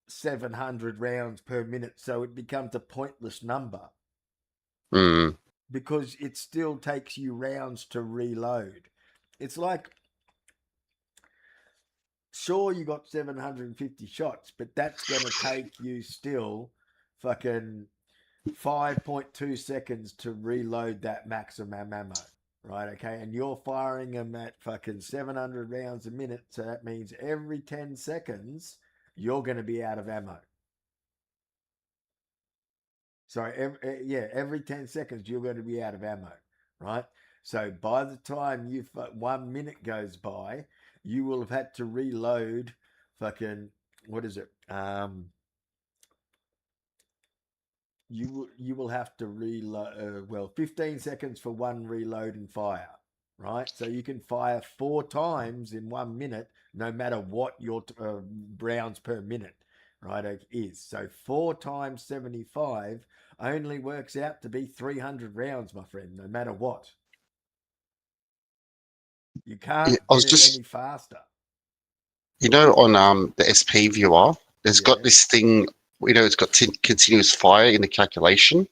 700 rounds per minute, so it becomes a pointless number Mm. because it still takes you rounds to reload. It's like, sure, you got 750 shots, but that's going to take you still fucking 5.2 seconds to reload that maximum ammo. Right, okay, and you're firing them at fucking 700 rounds a minute, so that means every 10 seconds you're going to be out of ammo. Sorry, every 10 seconds you're going to be out of ammo, right? So by the time 1 minute goes by, you will have had to reload fucking, what is it? You will have to reload 15 seconds for one reload and fire, right? So you can fire 4 times in 1 minute, no matter what your rounds per minute, right, is. So 4 times 75 only works out to be 300 rounds, my friend, no matter what. You can't I was get it just, any faster. on the SP viewer, there's Yeah. got this thing. It's got continuous fire in the calculation,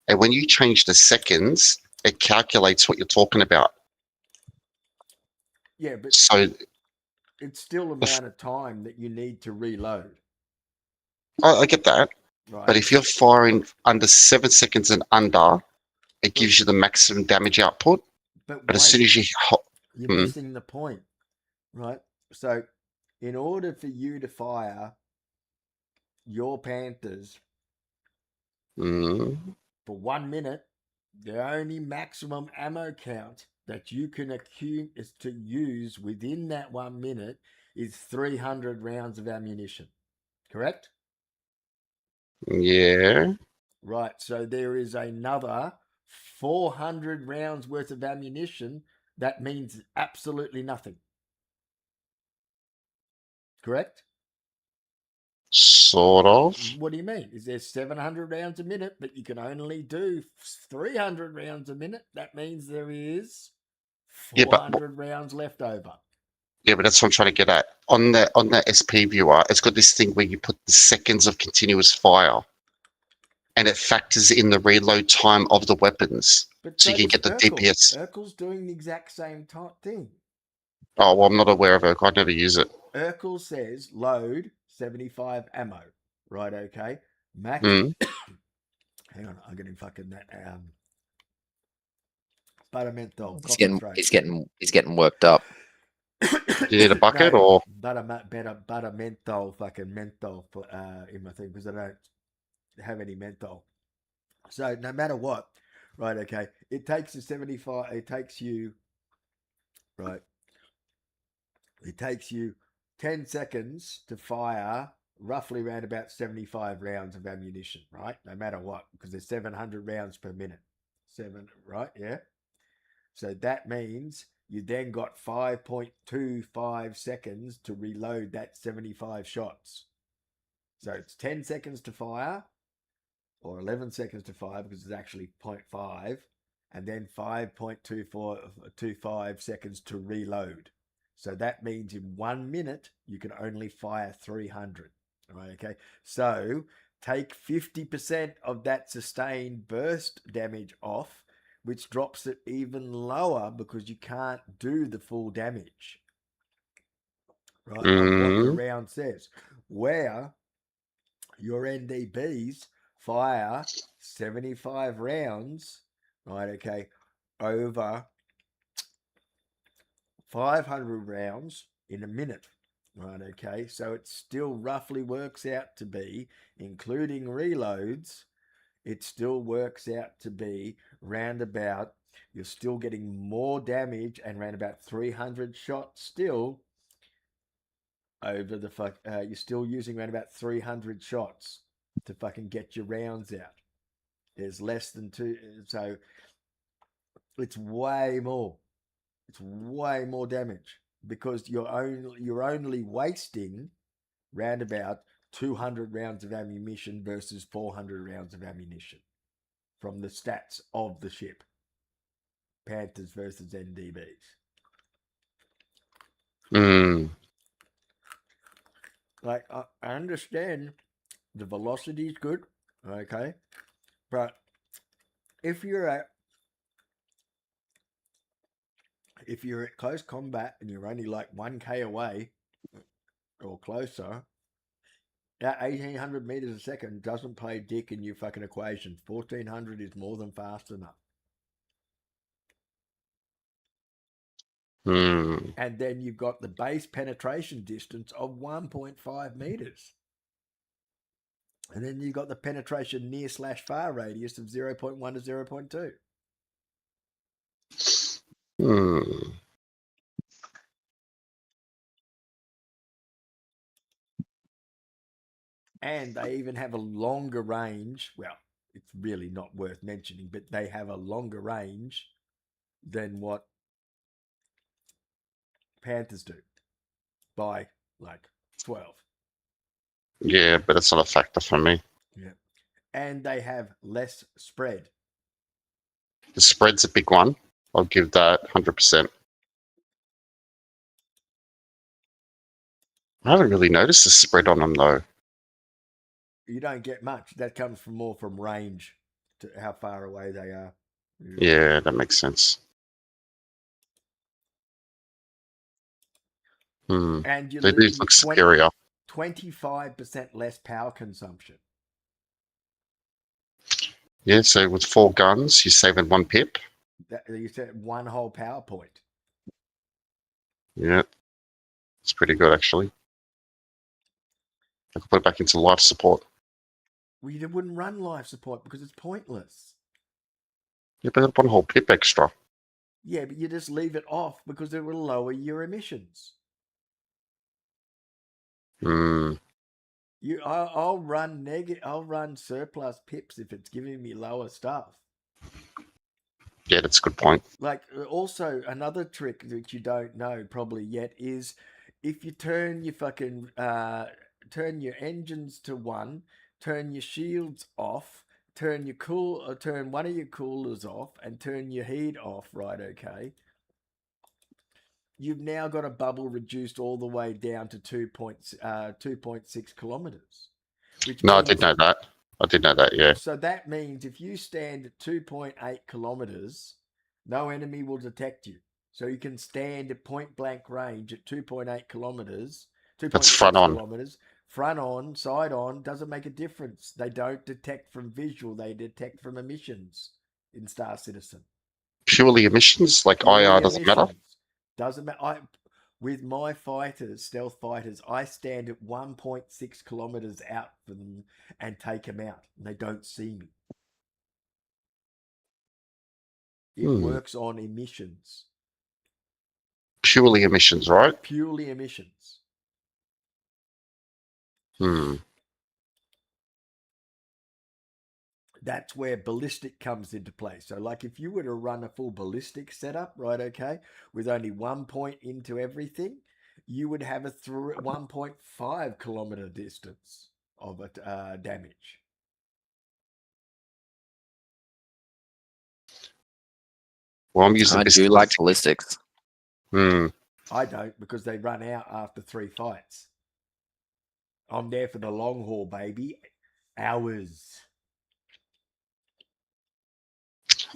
and when you change the seconds, it calculates what you're talking about. Yeah, but So it's still amount of time that you need to reload, I get that, right? but if you're firing under 7 seconds and under, it gives you the maximum damage output. But as soon as you you're missing the point, right? So, in order for you to fire your Panthers for 1 minute, the only maximum ammo count that you can is to use within that 1 minute is 300 rounds of ammunition. Correct? yeah, Right. So there is another 400 rounds worth of ammunition. That means absolutely nothing. Correct? sort of. What do you mean? Is there 700 rounds a minute, but you can only do 300 rounds a minute? That means there is 400 rounds left over. Yeah, but that's what I'm trying to get at. On the SP viewer, it's got this thing where you put the seconds of continuous fire, and it factors in the reload time of the weapons, But so you can get the DPS. Urkel's doing the exact same thing. Oh well, I'm not aware of it. I never use it. Urkel says load 75 ammo. Right, okay. Max. Mm. Hang on, I'm getting fucking that buttermenthol. He's getting worked up. Do you need a bucket or? Buttermenthol, fucking menthol in my thing because I don't have any menthol. So no matter what, right? Okay, it takes you 75. It takes you, right? It takes you 10 seconds to fire roughly around about 75 rounds of ammunition, right? No matter what, because there's 700 rounds per minute. Right? Yeah. So that means you then got 5.25 seconds to reload that 75 shots. So it's 10 seconds to fire, or 11 seconds to fire because it's actually 0.5, and then 5.25 seconds to reload. So that means in 1 minute, you can only fire 300. Right, okay. So take 50% of that sustained burst damage off, which drops it even lower because you can't do the full damage. Right, of what the round says. Where your NDBs fire 75 rounds, right, okay, over 500 rounds in a minute. Right, okay. So it still roughly works out to be, including reloads, it still works out to be roundabout. You're still getting more damage and round about 300 shots still over the you're still using around about 300 shots to fucking get your rounds out. There's less than two, so it's way more. It's way more damage because you're only wasting roundabout 200 rounds of ammunition versus 400 rounds of ammunition from the stats of the ship. Panthers versus NDBs. Like, I understand the velocity is good, okay, but if you're at close combat and you're only like 1k away or closer, that 1800 meters a second doesn't play dick in your fucking equation. 1400 is more than fast enough. And then you've got the base penetration distance of 1.5 meters. And then you've got the penetration near/far radius of 0.1 to 0.2. And they even have a longer range. Well, it's really not worth mentioning, but they have a longer range than what Panthers do by like 12. Yeah, but it's not a factor for me. Yeah. And they have less spread. The spread's a big one. I'll give that 100%. I haven't really noticed the spread on them though. You don't get much. That comes from more from range to how far away they are. Yeah, that makes sense. And you They do look superior. 25% less power consumption. Yeah, so with 4 guns, you're saving 1 pip. You said one whole power point. Yeah, it's pretty good actually. I could put it back into life support. Well, you wouldn't run life support because it's pointless. Yeah, but 1 whole pip extra. Yeah, but you just leave it off because it will lower your emissions. I'll run surplus pips if it's giving me lower stuff. Yeah, that's a good point. Like, also another trick that you don't know probably yet is if you turn your fucking turn your engines to 1, turn your shields off, turn one of your coolers off, and turn your heat off. Right? Okay. You've now got a bubble reduced all the way down to 2.6 kilometers. No, I did know that. Yeah. So that means if you stand at 2.8 kilometers, no enemy will detect you. So you can stand at point blank range at 2.8 kilometers, 2.6 That's front on. kilometers, front on, side on, doesn't make a difference. They don't detect from visual, they detect from emissions in Star Citizen. Purely emissions, like IR doesn't matter. Doesn't matter. With my fighters, stealth fighters, I stand at 1.6 kilometers out for them and take them out, and they don't see me. It works on emissions. Purely emissions, right? Purely emissions. That's where ballistic comes into play. So, like, if you were to run a full ballistic setup, right, okay, with only 1 point into everything, you would have a 1.5 kilometer distance of damage. Well, I'm using. I do like ballistics. I don't, because they run out after 3 fights. I'm there for the long haul, baby. Hours.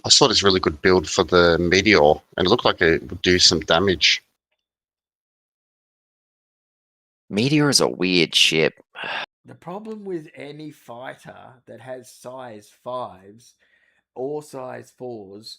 I saw this really good build for the Meteor, and it looked like it would do some damage. Meteor is a weird ship. The problem with any fighter that has size 5s or size 4s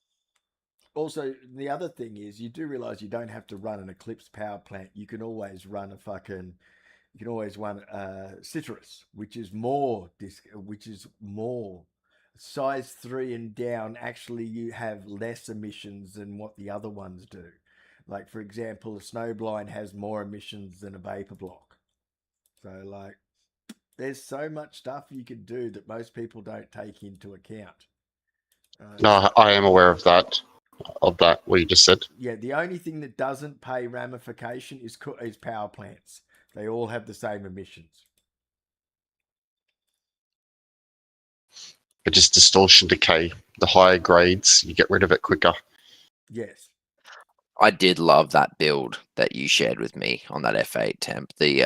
Also, the other thing is, you do realize you don't have to run an Eclipse power plant. You can always run Citrus, which is more size 3 and down. Actually, you have less emissions than what the other ones do. Like, for example, a Snowblind has more emissions than a Vapor Block. So, like, there's so much stuff you can do that most people don't take into account. No, I am aware of that. What you just said. Yeah, the only thing that doesn't pay ramification is power plants. They all have the same emissions. But just distortion decay. The higher grades, you get rid of it quicker. Yes. I did love that build that you shared with me on that F8 temp. The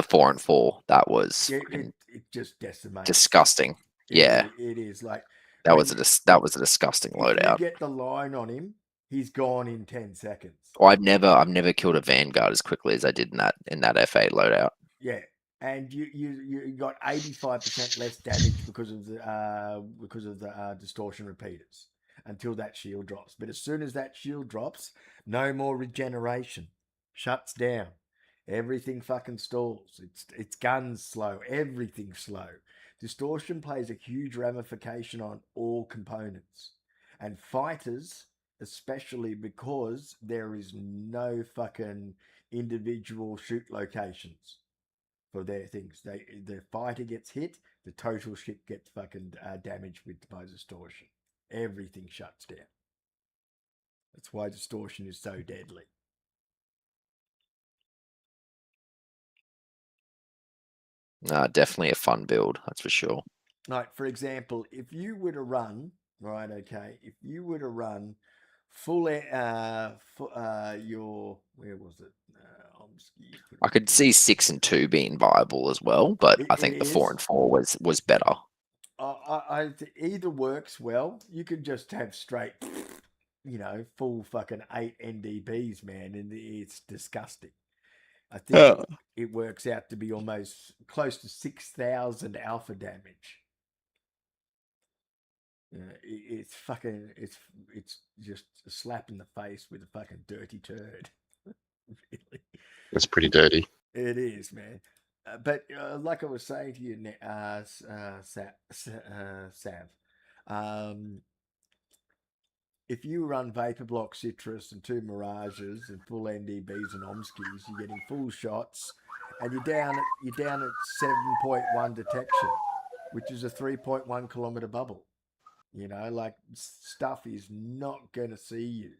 4 and 4, that was It just decimates. disgusting. Yeah, it is like that was a disgusting if you loadout. get the line on him, he's gone in 10 seconds. Well, I've never killed a Vanguard as quickly as I did in that F8 loadout. Yeah, and you got 85% less damage because of the distortion repeaters until that shield drops. But as soon as that shield drops, no more regeneration. Shuts down. Everything fucking stalls. It's guns slow. Everything's slow. Distortion plays a huge ramification on all components. And fighters, especially because there is no fucking individual shoot locations for their things. The fighter gets hit, the total ship gets fucking damaged by distortion. Everything shuts down. That's why distortion is so deadly. Definitely a fun build, that's for sure. Like, for example, if you were to run, full your, where was it? I could see 6 and 2 being viable as well, but I think the 4 and 4 was better. Either works well. You could just have straight, full fucking 8 NDBs, man, and it's disgusting. I think it works out to be almost close to 6,000 alpha damage. It's just a slap in the face with a fucking dirty turd. Really. It's pretty dirty. It is, man. But like I was saying to you, Sav, if you run Vapor Block, Citrus, and 2 Mirages and full NDBs and Omskis, you're getting full shots, and you're down at 7.1 detection, which is a 3.1 kilometer bubble. Like, stuff is not going to see you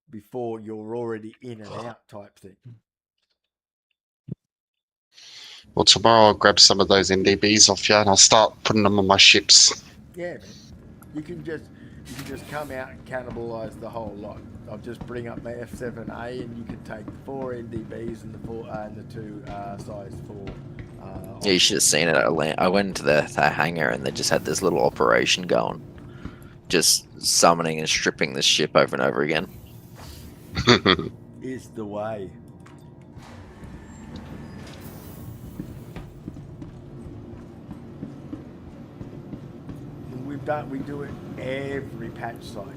before you're already in and out type thing. Well, tomorrow I'll grab some of those NDBs off you and I'll start putting them on my ships. Yeah, man. You can just come out and cannibalize the whole lot. I'll just bring up my F7A and you can take the 4 NDBs and the 2 size 4. Yeah, you should have seen it. I went into the hangar and they just had this little operation going, just summoning and stripping this ship over and over again. Is the way. We do it every patch cycle.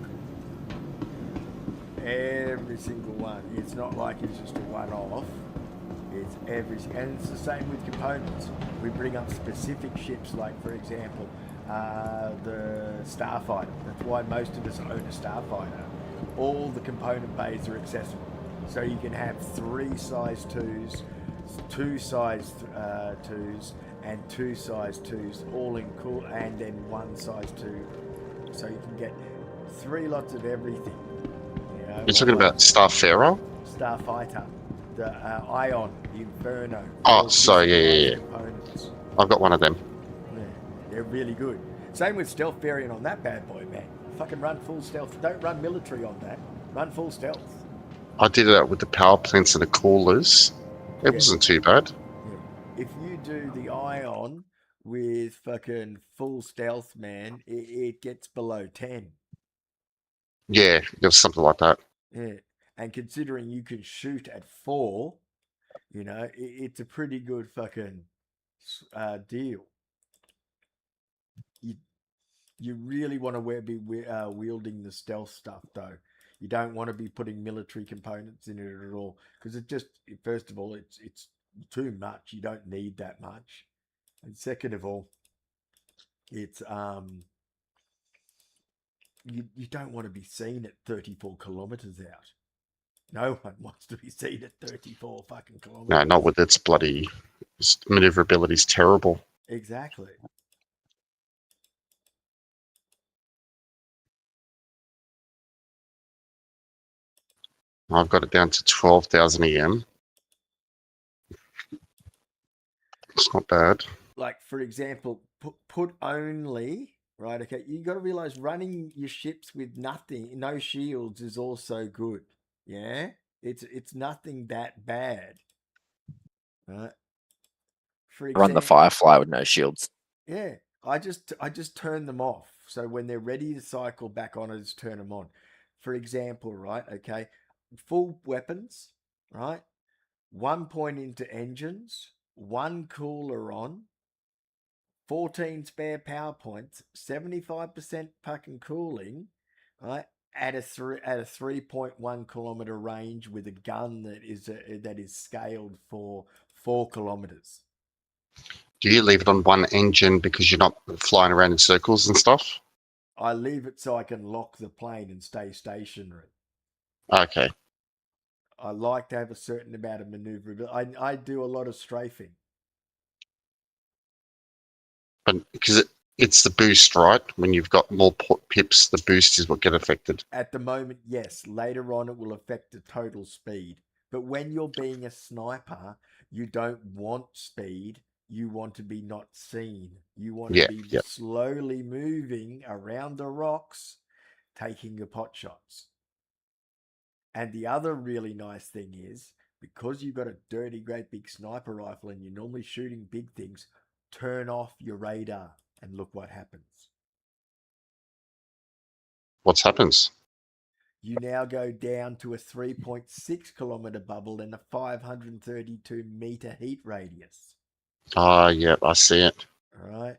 Every single one. It's not like it's just a one-off. It's and it's the same with components. We bring up specific ships, like, for example, the Starfighter. That's why most of us own a Starfighter. All the component bays are accessible. So you can have 3 size 2s, 2 size 2s, and 2 size 2s, all in cool, and then 1 size 2. So you can get 3 lots of everything. You're talking about Starfarer? Starfighter, the Ion, the Inferno. Oh, sorry, yeah. Components. I've got one of them. Yeah, they're really good. Same with Stealth Variant on that bad boy, man. Fucking run full stealth. Don't run military on that. Run full stealth. I did it with the power plants and the coolers. It wasn't too bad. Yeah. If you do the Ion with fucking full stealth, man, it gets below 10. Yeah, it was something like that. Yeah. And considering you can shoot at 4, it's a pretty good fucking deal. You really want to be wielding the stealth stuff, though. You don't want to be putting military components in it at all, because it just, first of all, it's too much. You don't need that much, and second of all, it's you don't want to be seen at 34 kilometers out. No one wants to be seen at 34 fucking kilometers. No, not with its bloody maneuverability is terrible. Exactly. I've got it down to 12,000 EM. It's not bad. Like, for example, put only, right? Okay, you got to realize running your ships with nothing, no shields, is also good. Yeah, it's nothing that bad, right? For Run the example, Firefly with no shields. yeah, I just turn them off. So when they're ready to cycle back on, I just turn them on. For example, right? Okay, full weapons, right? 1 point into engines, 1 cooler on, 14 spare power points, 75% fucking cooling, right? At a 3.1 kilometer range with a gun that is scaled for 4 kilometers. Do you leave it on one engine because you're not flying around in circles and stuff? I leave it so I can lock the plane and stay stationary. Okay. I like to have a certain amount of maneuverability. I do a lot of strafing. But because it's the boost, right? When you've got more pips, the boost is what get affected. At the moment, yes. Later on, it will affect the total speed. But when you're being a sniper, you don't want speed. You want to be not seen. You want to be slowly moving around the rocks, taking your pot shots. And the other really nice thing is, because you've got a dirty, great big sniper rifle and you're normally shooting big things, turn off your radar and look what happens. What happens? You now go down to a 3.6 kilometer bubble and a 532 meter heat radius. Ah, yeah, I see it. All right.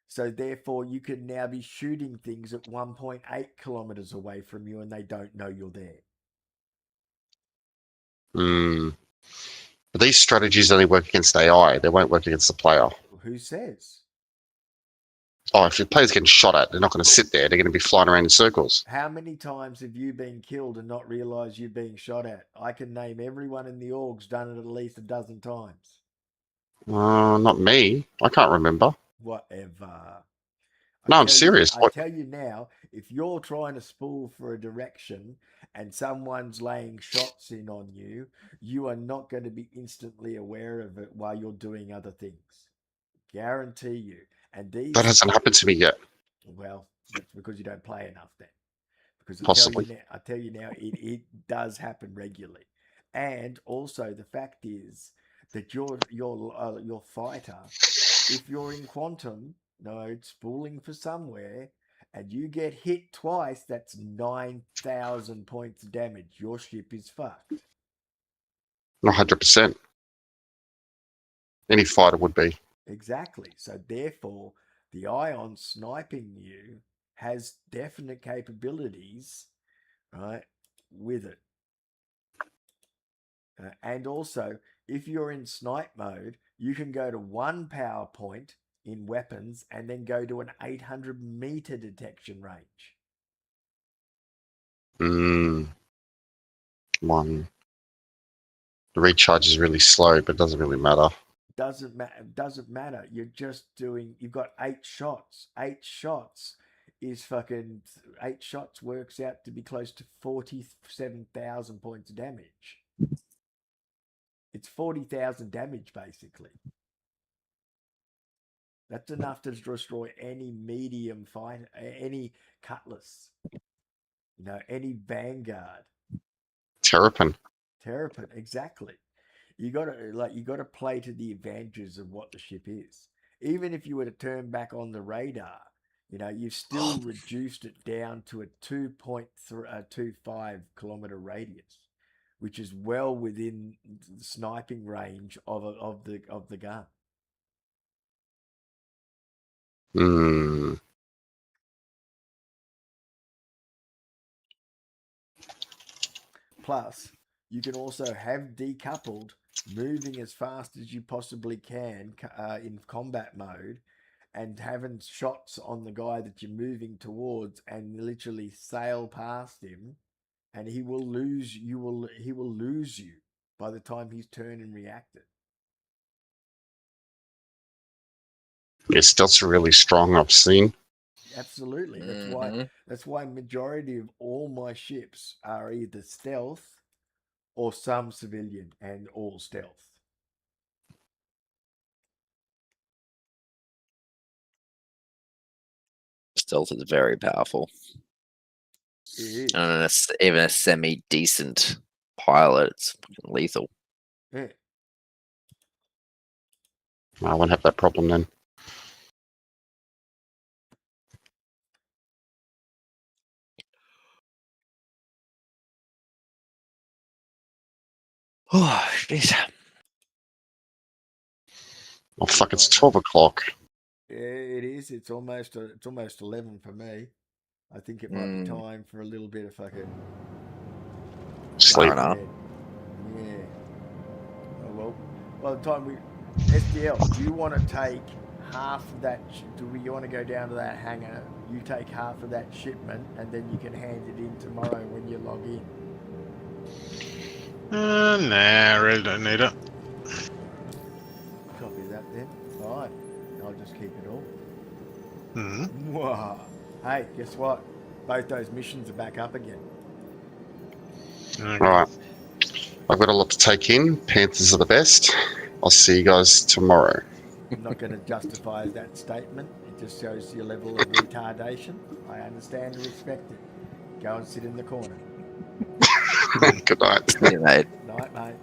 So therefore, you can now be shooting things at 1.8 kilometers away from you and they don't know you're there. But these strategies only work against AI. They won't work against the player. Who says? Oh, if the player's getting shot at, they're not going to sit there. They're going to be flying around in circles. How many times have you been killed and not realised you're being shot at? I can name everyone in the org's done it at least a dozen times. Not me. I can't remember. Whatever. No, I'm serious. I tell you now, if you're trying to spool for a direction and someone's laying shots in on you, you are not going to be instantly aware of it while you're doing other things. Guarantee you. And That hasn't happened to me yet. Well, that's because you don't play enough then. Because Possibly. I tell you now, it does happen regularly. And also the fact is that your fighter, if you're in quantum, it's spooling for somewhere, and you get hit twice, that's 9,000 points of damage. Your ship is fucked. 100%. Any fighter would be. Exactly. So therefore, the ion sniping you has definite capabilities, right, with it. And also, if you're in snipe mode, you can go to 1 power point in weapons and then go to an 800 meter detection range. One. The recharge is really slow, but it doesn't really matter. Doesn't matter. You're just doing. You've got 8 shots. 8 shots is fucking 8 shots works out to be close to 47,000 points of damage. It's 40,000 damage basically. That's enough to destroy any medium fighter, any cutlass, any Vanguard. Terrapin, exactly. You gotta play to the advantages of what the ship is. Even if you were to turn back on the radar, you've still reduced it down to a 2.25 kilometer radius, which is well within the sniping range of the gun. plus, you can also have decoupled, moving as fast as you possibly can in combat mode, and having shots on the guy that you're moving towards, and literally sail past him, and he will lose you by the time he's turned and reacted. Yeah, stealth's really strong, I've seen. Absolutely. Mhm. That's why majority of all my ships are either stealth or some civilian and all stealth. Stealth is very powerful. It is. And even a semi decent pilot, it's fucking lethal. Yeah. I won't have that problem then. Oh, jeez. Oh, fuck, it's 12 o'clock. Yeah, it is. It's almost 11 for me. I think it might be time for a little bit of fucking Sleep. Fair enough. bed. Yeah. Oh, well, by the time we SDL, do you want to take half of that? Do you want to go down to that hangar? You take half of that shipment, and then you can hand it in tomorrow when you log in. Nah, I really don't need it. Copy that then. All right. I'll just keep it all. Hmm. Wow. Hey, guess what? Both those missions are back up again. Okay. Right. I've got a lot to take in. Panthers are the best. I'll see you guys tomorrow. I'm not going to justify that statement. It just shows your level of retardation. I understand and respect it. Go and sit in the corner. Good night. See you, mate. Night, mate.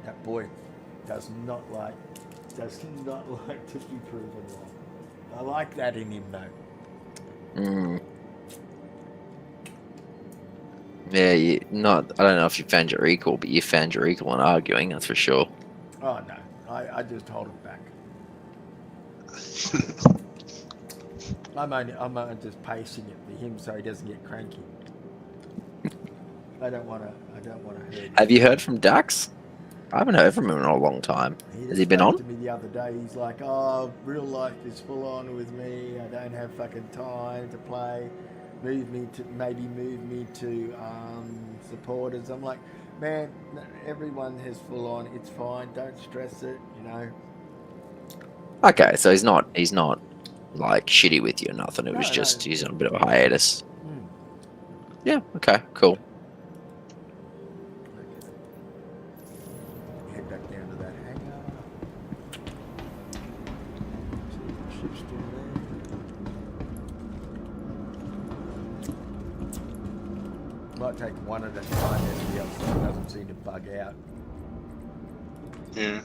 That boy does not like to be proven wrong. I like that in him though. Mm. Yeah, I don't know if you found your equal, but you found your equal in arguing, that's for sure. Oh no, I just hold it back. I'm just pacing it for him so he doesn't get cranky. I don't want to hurt him. Have you heard from Dax? I haven't heard from him in a long time. Has he been spoke on? to me the other day. He's like, "Oh, real life is full on with me. I don't have fucking time to play. Move me to supporters." I'm like, man, everyone has full on. It's fine. Don't stress it. You know. Okay, so he's not like shitty with you or nothing. It was No, just no. he's on a bit of a hiatus. Hmm. Yeah. Okay. Cool. Head back down to that hangar. See if the ship's still there. Might take one at a time as the other doesn't seem to bug out. Yeah.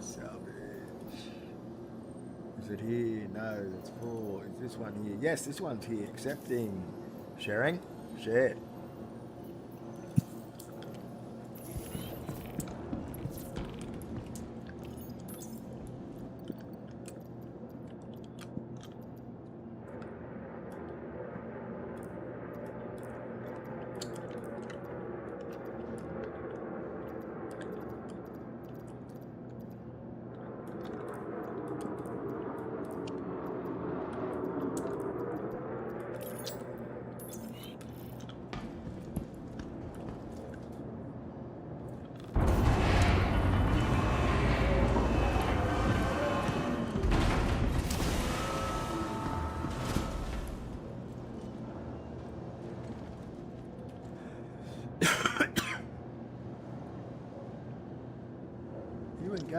Salvage. Is it here? No, that's 4. Is this one here? Yes, this one's here. Accepting. Sharing? Shared.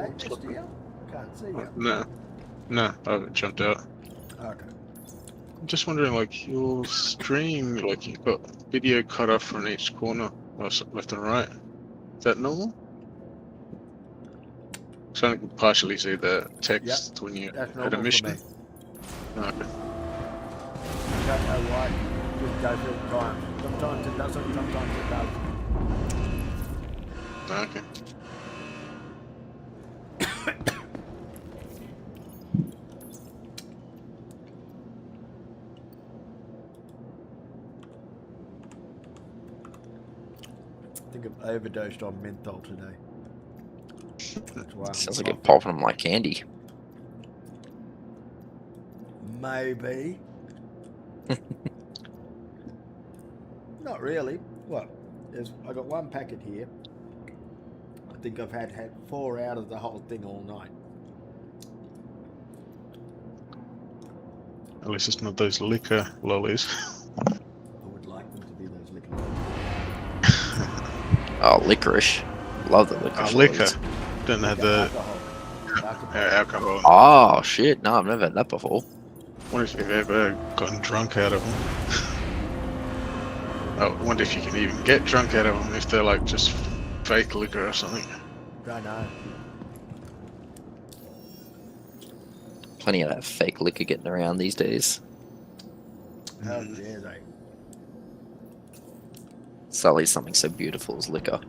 okay, just here? Can't see you. No, I haven't jumped out. Okay. I'm just wondering, like, your stream, like, you've got video cut off from each corner, left and right. Is that normal? So I can partially see the text when you That's had a normal for mission. me. Okay. I don't know why. Just goes every time. Sometimes it doesn't, sometimes it does. Okay. I think I've overdosed on menthol today. That's why I'm Sounds like you're coughing. popping them like candy. Maybe. Not really. What? I got one packet here. I think I've had 4 out of the whole thing all night. At least it's not those liquor lollies. I would like them to be those liquor. Oh, licorice. Love the licorice. Liquor. lollies. Don't have the Alcohol. alcohol. Oh, shit. No, I've never had that before. Wonder if you've ever gotten drunk out of them. I wonder if you can even get drunk out of them if they're like just fake liquor or something. Don't know. Plenty of that fake liquor getting around these days. How dare they? Sully's something so beautiful as liquor.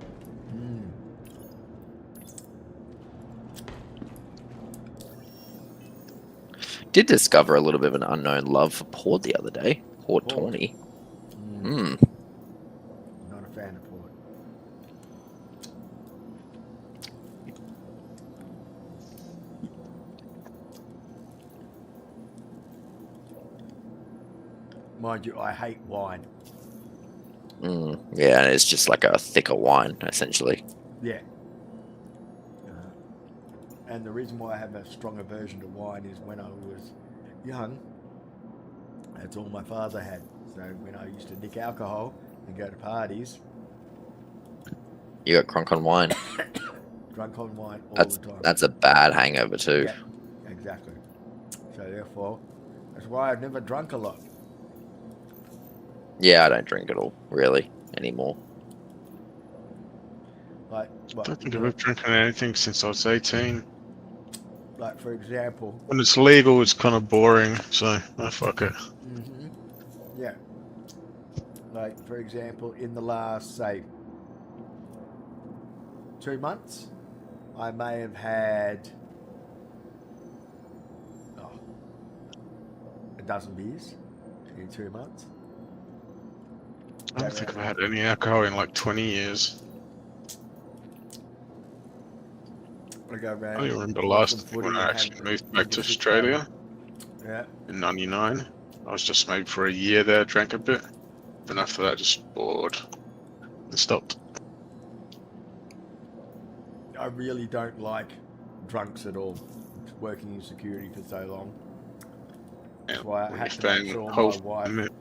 Mm. Did discover a little bit of an unknown love for port the other day. Port Port. Tawny. Mm. Hmm. Not a fan of port. Mind you, I hate wine. Yeah, and it's just like a thicker wine, essentially. Yeah. And the reason why I have a strong aversion to wine is when I was young, that's all my father had. So when I used to nick alcohol and go to parties, You got crunk on wine. drunk on wine all That's the time. that's a bad hangover too. Yeah, exactly. So therefore, that's why I've never drunk a lot. Yeah, I don't drink at all, really, anymore. Like, I what, don't think I've ever drinking anything since I was 18. like for example, When it's legal, it's kind of boring, so fuck it. yeah. Like for example, in the last say 2 months, I may have had a dozen beers in 2 months. I don't think I've had any alcohol in like 20 years. I go around. I remember watch last some thing when footy I and actually have moved back to a six Australia pack. Yeah. in '99. I was just maybe for a year there, drank a bit. Then after that, just bored and stopped. I really don't like drunks at all. Working in security for so long. That's Yeah, why I when had you to make spend sure whole my wife minute-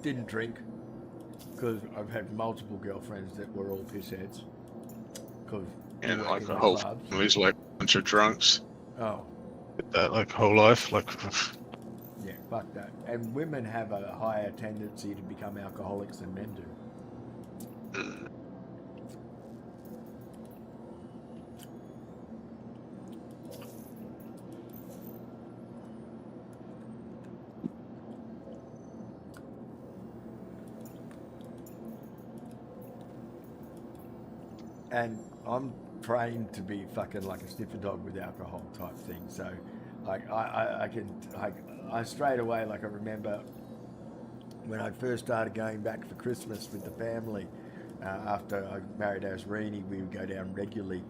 didn't drink, because I've had multiple girlfriends that were all pissheads. Because and like a whole family's like a bunch of drunks. Oh, That like whole life, like yeah, fuck that. And women have a higher tendency to become alcoholics than men do. And I'm trained to be fucking like a sniffer dog with alcohol type thing. So, like, I can, like, I straight away, like, I remember when I first started going back for Christmas with the family, after I married Asrini, we would go down regularly.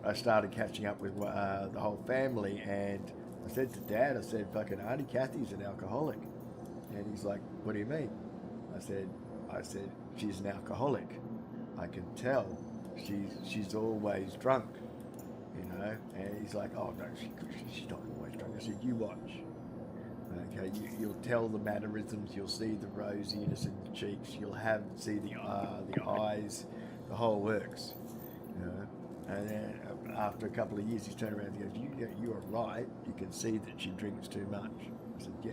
I started catching up with the whole family, and I said to Dad, I said, fucking Auntie Kathy's an alcoholic. And he's like, what do you mean? I said, she's an alcoholic. I can tell. She's always drunk, you know. And he's like, oh no, she's not always drunk. I said, you watch. Okay, you'll tell the mannerisms. You'll see the rosiness in the cheeks. You'll see the eyes, the whole works. You know. And then after a couple of years, he's turned around and goes, you are right. You can see that she drinks too much. I said, yeah.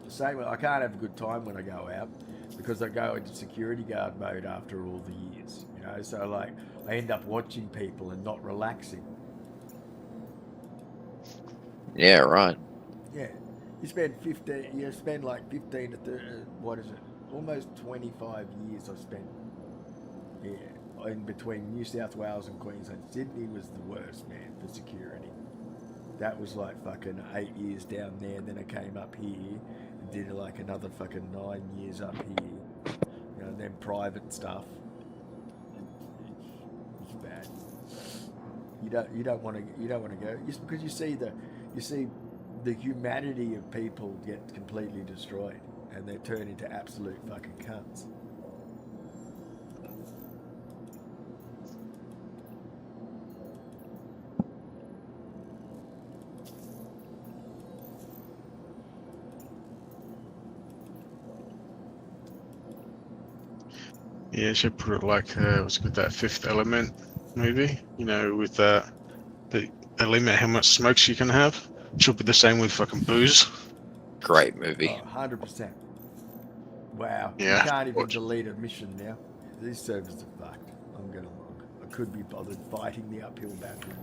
The same way, I can't have a good time when I go out because I go into security guard mode after all the years, you know. So like, I end up watching people and not relaxing. Yeah, right. Yeah, you spend like 15 to 30, what is it? Almost 25 years I spent, yeah, in between New South Wales and Queensland. Sydney was the worst, man, for security. That was like fucking 8 years down there. Then I came up here and did like another fucking 9 years up here. You know, and then private stuff. It's bad. You don't want to go just because you see the humanity of people get completely destroyed and they turn into absolute fucking cunts. Yeah, should put it like what's with that Fifth Element movie? You know, with the limit how much smokes you can have. Should be the same with fucking booze. Great movie. Oh, 100%. Wow. Yeah. You can't even delete a mission now. These servers are fucked. I'm gonna log. I could be bothered fighting the uphill battle.